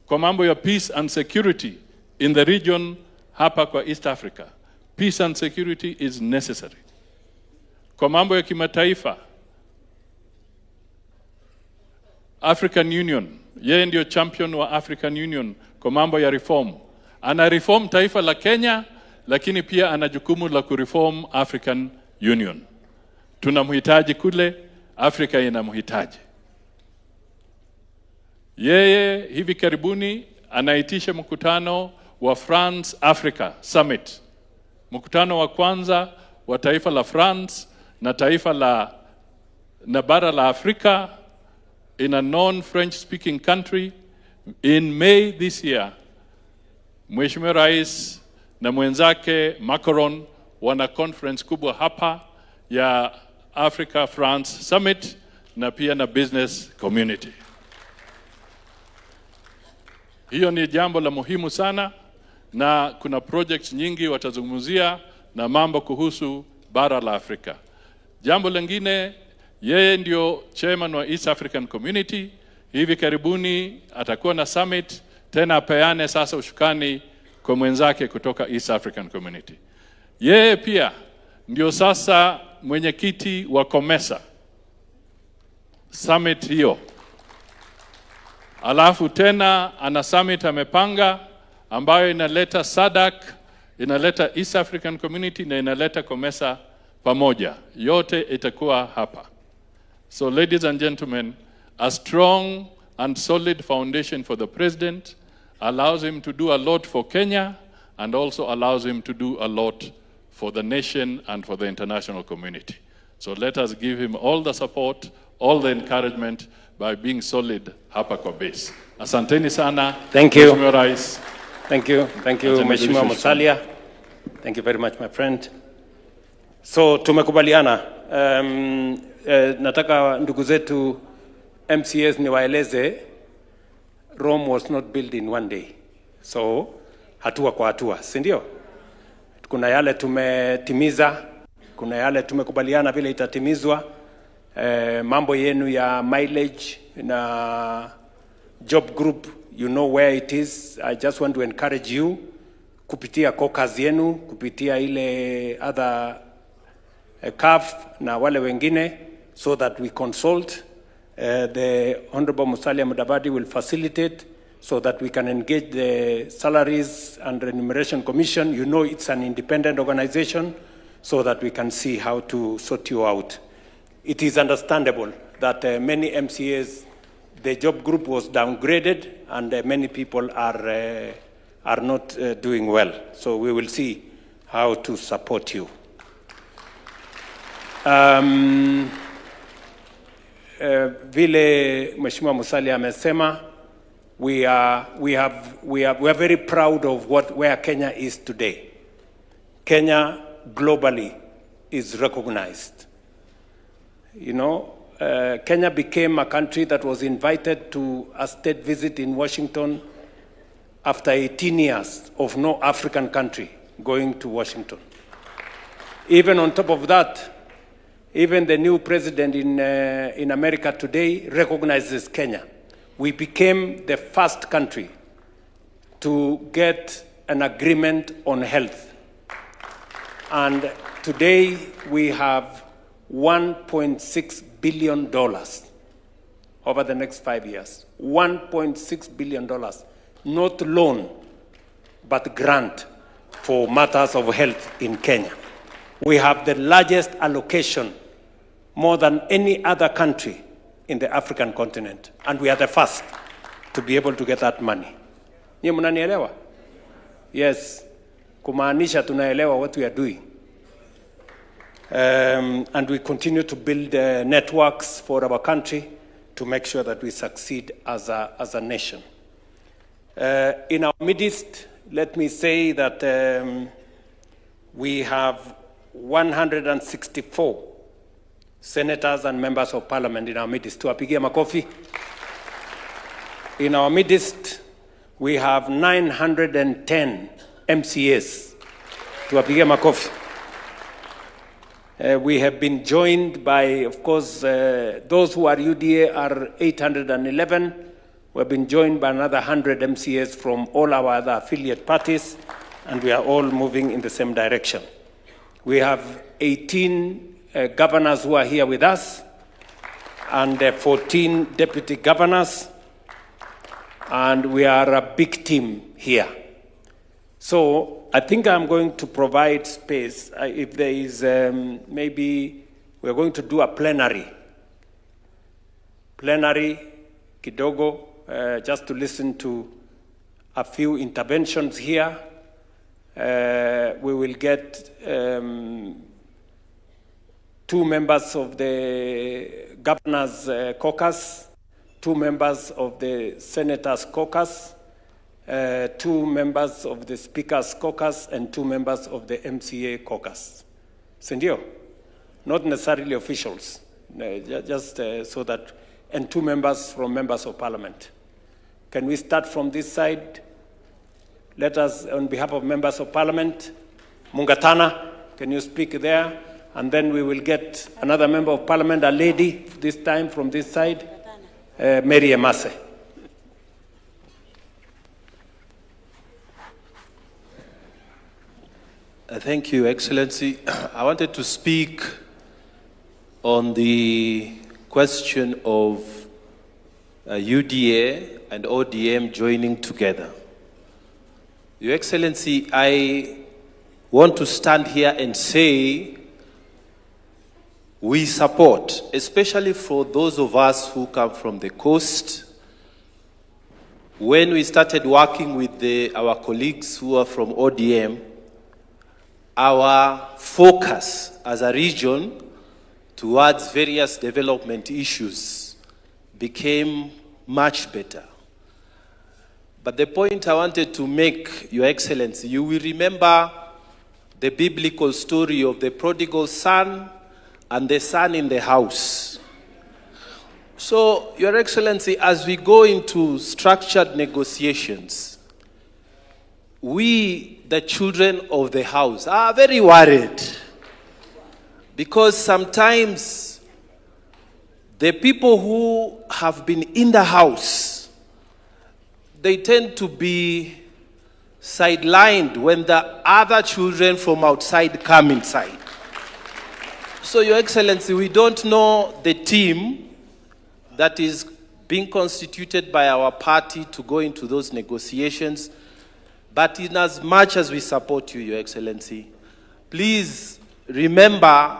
Kwa mambo ya peace and security in the region hapa kwa East Africa, peace and security is necessary. Kwa mambo ya kimataifa, African Union, yeye ndio champion wa African Union kwa mambo ya reform. Ana reform taifa la Kenya, lakini pia ana jukumu la kureform African Union. Tunamhitaji kule, Afrika inamhitaji. Yeye hivi karibuni anaitisha mkutano wa France Africa Summit. Mkutano wa kwanza wa taifa la France na taifa na bara la Afrika in a non-French speaking country in May this year. Mheshimiwa Rais na mwenzake Macron wana conference kubwa hapa ya Africa France Summit na pia na business community. Hiyo ni jambo la muhimu sana, na kuna projects nyingi watazungumzia na mambo kuhusu bara la Afrika. Jambo lingine, yeye ndio chairman wa East African Community. Hivi karibuni atakuwa na summit tena, apeane sasa ushukani kwa mwenzake kutoka East African Community. Yeye pia ndio sasa mwenyekiti wa COMESA summit hiyo. Alafu tena ana summit amepanga ambayo inaleta SADC, inaleta East African Community na inaleta COMESA pamoja. Yote itakuwa hapa. So ladies and gentlemen, a strong and solid foundation for the president allows him to do a lot for Kenya and also allows him to do a lot for the nation and for the international community. So let us give him all the support, all the encouragement by being solid hapa kwa base. Asanteni sana. Thank you. Mheshimiwa Rais. Thank you. Thank you, Mheshimiwa Musalia. Thank you very much, my friend. So tumekubaliana. Nataka ndugu zetu MCAs niwaeleze, Rome was not built in one day. So hatua kwa hatua, si ndio? Kuna yale tumetimiza, kuna yale tumekubaliana vile itatimizwa. Mambo yenu ya mileage na job group, you know where it is. I just want to encourage you kupitia caucus yenu, kupitia ile other CAF na wale wengine, so that we consult. The Honorable Musalia Mudavadi will facilitate so that we can engage the Salaries and Remuneration Commission. You know it's an independent organization, so that we can see how to sort you out. It is understandable that many MCAs, the job group was downgraded, and many people are not doing well. So we will see how to support you. Vile Mheshimiwa Musalia amesema, we are very proud of where Kenya is today. Kenya globally is recognized. You know, Kenya became a country that was invited to a state visit in Washington after 18 years of no African country going to Washington. Even on top of that, even the new president in America today recognizes Kenya. We became the first country to get an agreement on health. And today we have $1.6 billion over the next 5 years. $1.6 billion, not loan, but grant for matters of health in Kenya. We have the largest allocation, more than any other country in the African continent, and we are the first to be able to get that money. Nyie mnanielewa? Yes, kumaanisha tunaelewa what we are doing. And we continue to build networks for our country to make sure that we succeed as a nation. In our midst, let me say that we have 164 senators and members of parliament in our midst. Tuwapigie makofi. In our midst, we have 910 MCAs. Tuwapigie makofi. We have been joined by, of course, those who are UDA are 811. We have been joined by another 100 MCAs from all our other affiliate parties, and we are all moving in the same direction. We have 18 governors who are here with us, and 14 deputy governors, and we are a big team here. So I think I'm going to provide space. If there is, maybe we're going to do a plenary kidogo, just to listen to a few interventions here. We will get 2 members of the Governor's Caucus, 2 members of the Senator's Caucus, 2 members of the Speaker's Caucus, and 2 members of the MCA Caucus. Sindio? Not necessarily officials, just so that, and 2 members from members of parliament. Can we start from this side? Let us, on behalf of members of parliament, Mungatana, can you speak there? And then we will get another member of parliament, a lady, this time from this side, Mary Emase. Thank you, Excellency. I wanted to speak on the question of UDA and ODM joining together. Your Excellency, I want to stand here and say we support, especially for those of us who come from the coast. When we started working with our colleagues who are from ODM, our focus as a region towards various development issues became much better. But the point I wanted to make, Your Excellency, you will remember the biblical story of the prodigal son and the son in the house. So, Your Excellency, as we go into structured negotiations, we, the children of the house, are very worried because sometimes the people who have been in the house, they tend to be sidelined when the other children from outside come inside. So, Your Excellency, we don't know the team that is being constituted by our party to go into those negotiations. But in as much as we support you, Your Excellency, please remember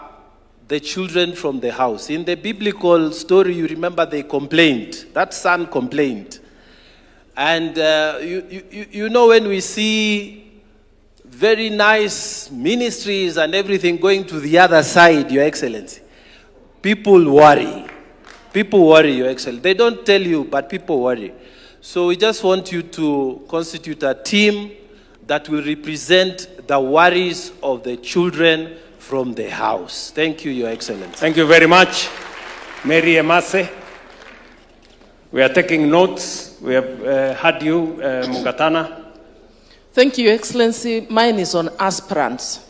the children from the house. In the biblical story, you remember they complained. That son complained. And you know, when we see very nice ministries and everything going to the other side, Your Excellency, people worry. People worry, Your Excellency. They don't tell you, but people worry. So we just want you to constitute a team that will represent the worries of the children from the House. Thank you, Your Excellency. Thank you very much, Mary Emase. We are taking notes. We have had you, Mungatana. Thank you, Your Excellency. Mine is on aspirants.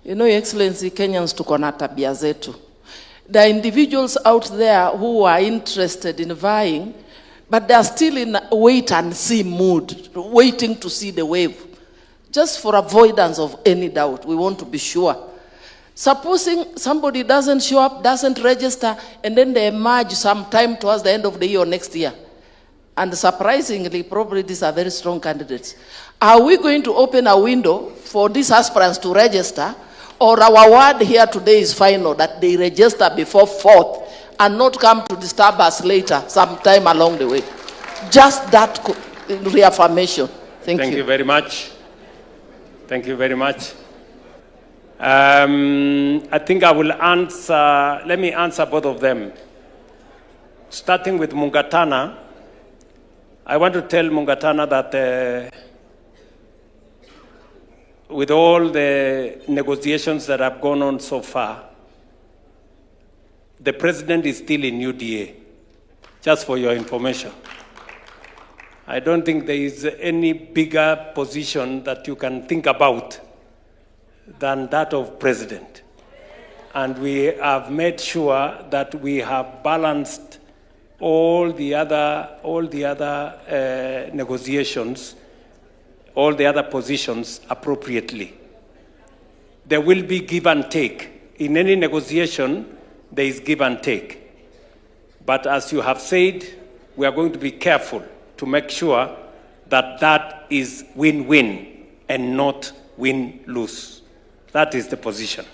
You know, Your Excellency, Kenyans tuko na tabia zetu. There are individuals out there who are interested in vying, but they are still in a wait-and-see mood, waiting to see the wave. Just for avoidance of any doubt, we want to be sure. Supposing somebody doesn't show up, doesn't register, and then they emerge sometime towards the end of the year or next year. And surprisingly, probably these are very strong candidates. Are we going to open a window for these aspirants to register, or our word here today is final, that they register before 4th and not come to disturb us later, sometime along the way? Just that reaffirmation. Thank you. Thank you very much. Thank you very much. I think I will answer, let me answer both of them. Starting with Mungatana, I want to tell Mungatana that with all the negotiations that have gone on so far, the president is still in UDA, just for your information. I don't think there is any bigger position that you can think about than that of president. And we have made sure that we have balanced all the other negotiations, all the other positions appropriately. There will be give and take. In any negotiation, there is give and take. But as you have said, we are going to be careful to make sure that that is win-win and not win-lose. That is the position.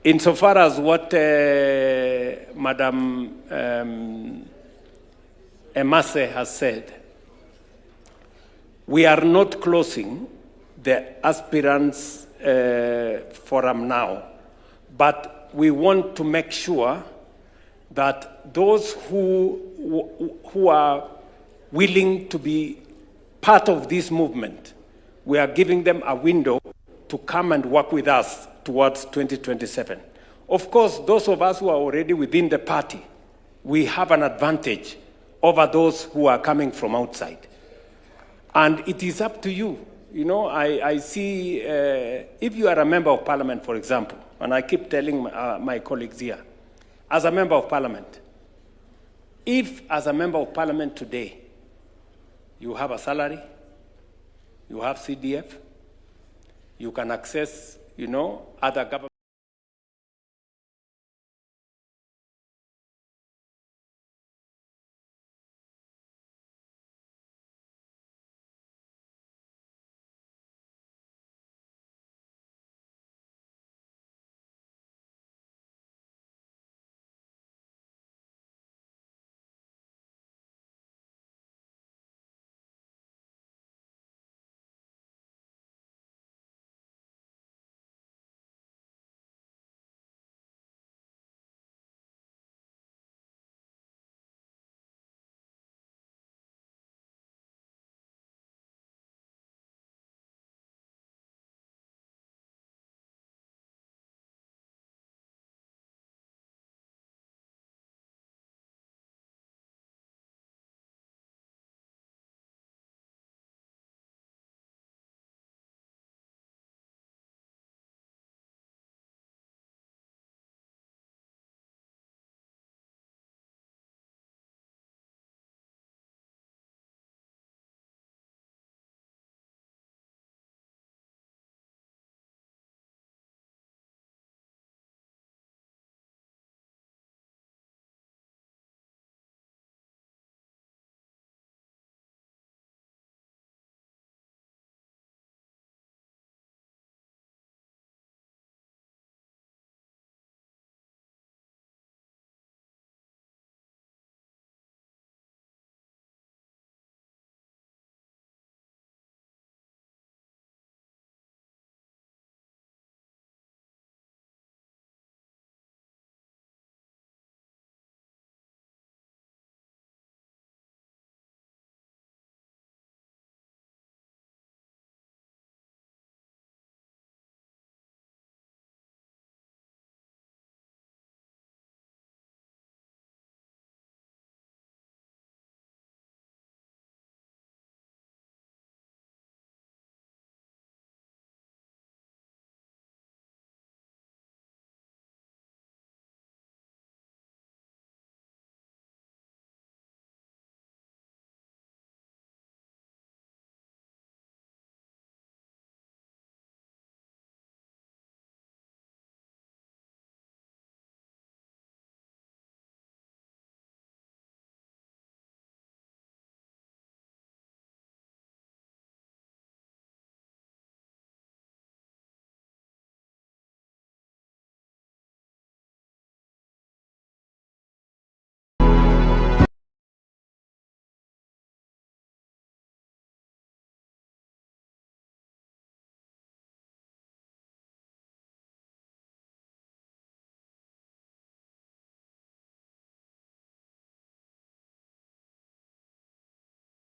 Insofar as what Madam Emase has said, we are not closing the aspirants forum now, but we want to make sure that those who are willing to be part of this movement, we are giving them a window to come and work with us towards 2027. Of course, those of us who are already within the party, we have an advantage over those who are coming from outside. And it is up to you. You know, I see, if you are a member of parliament, for example, and I keep telling my colleagues here, as a member of parliament, if as a member of parliament today, you have a salary, you have CDF, you can access, you know, other government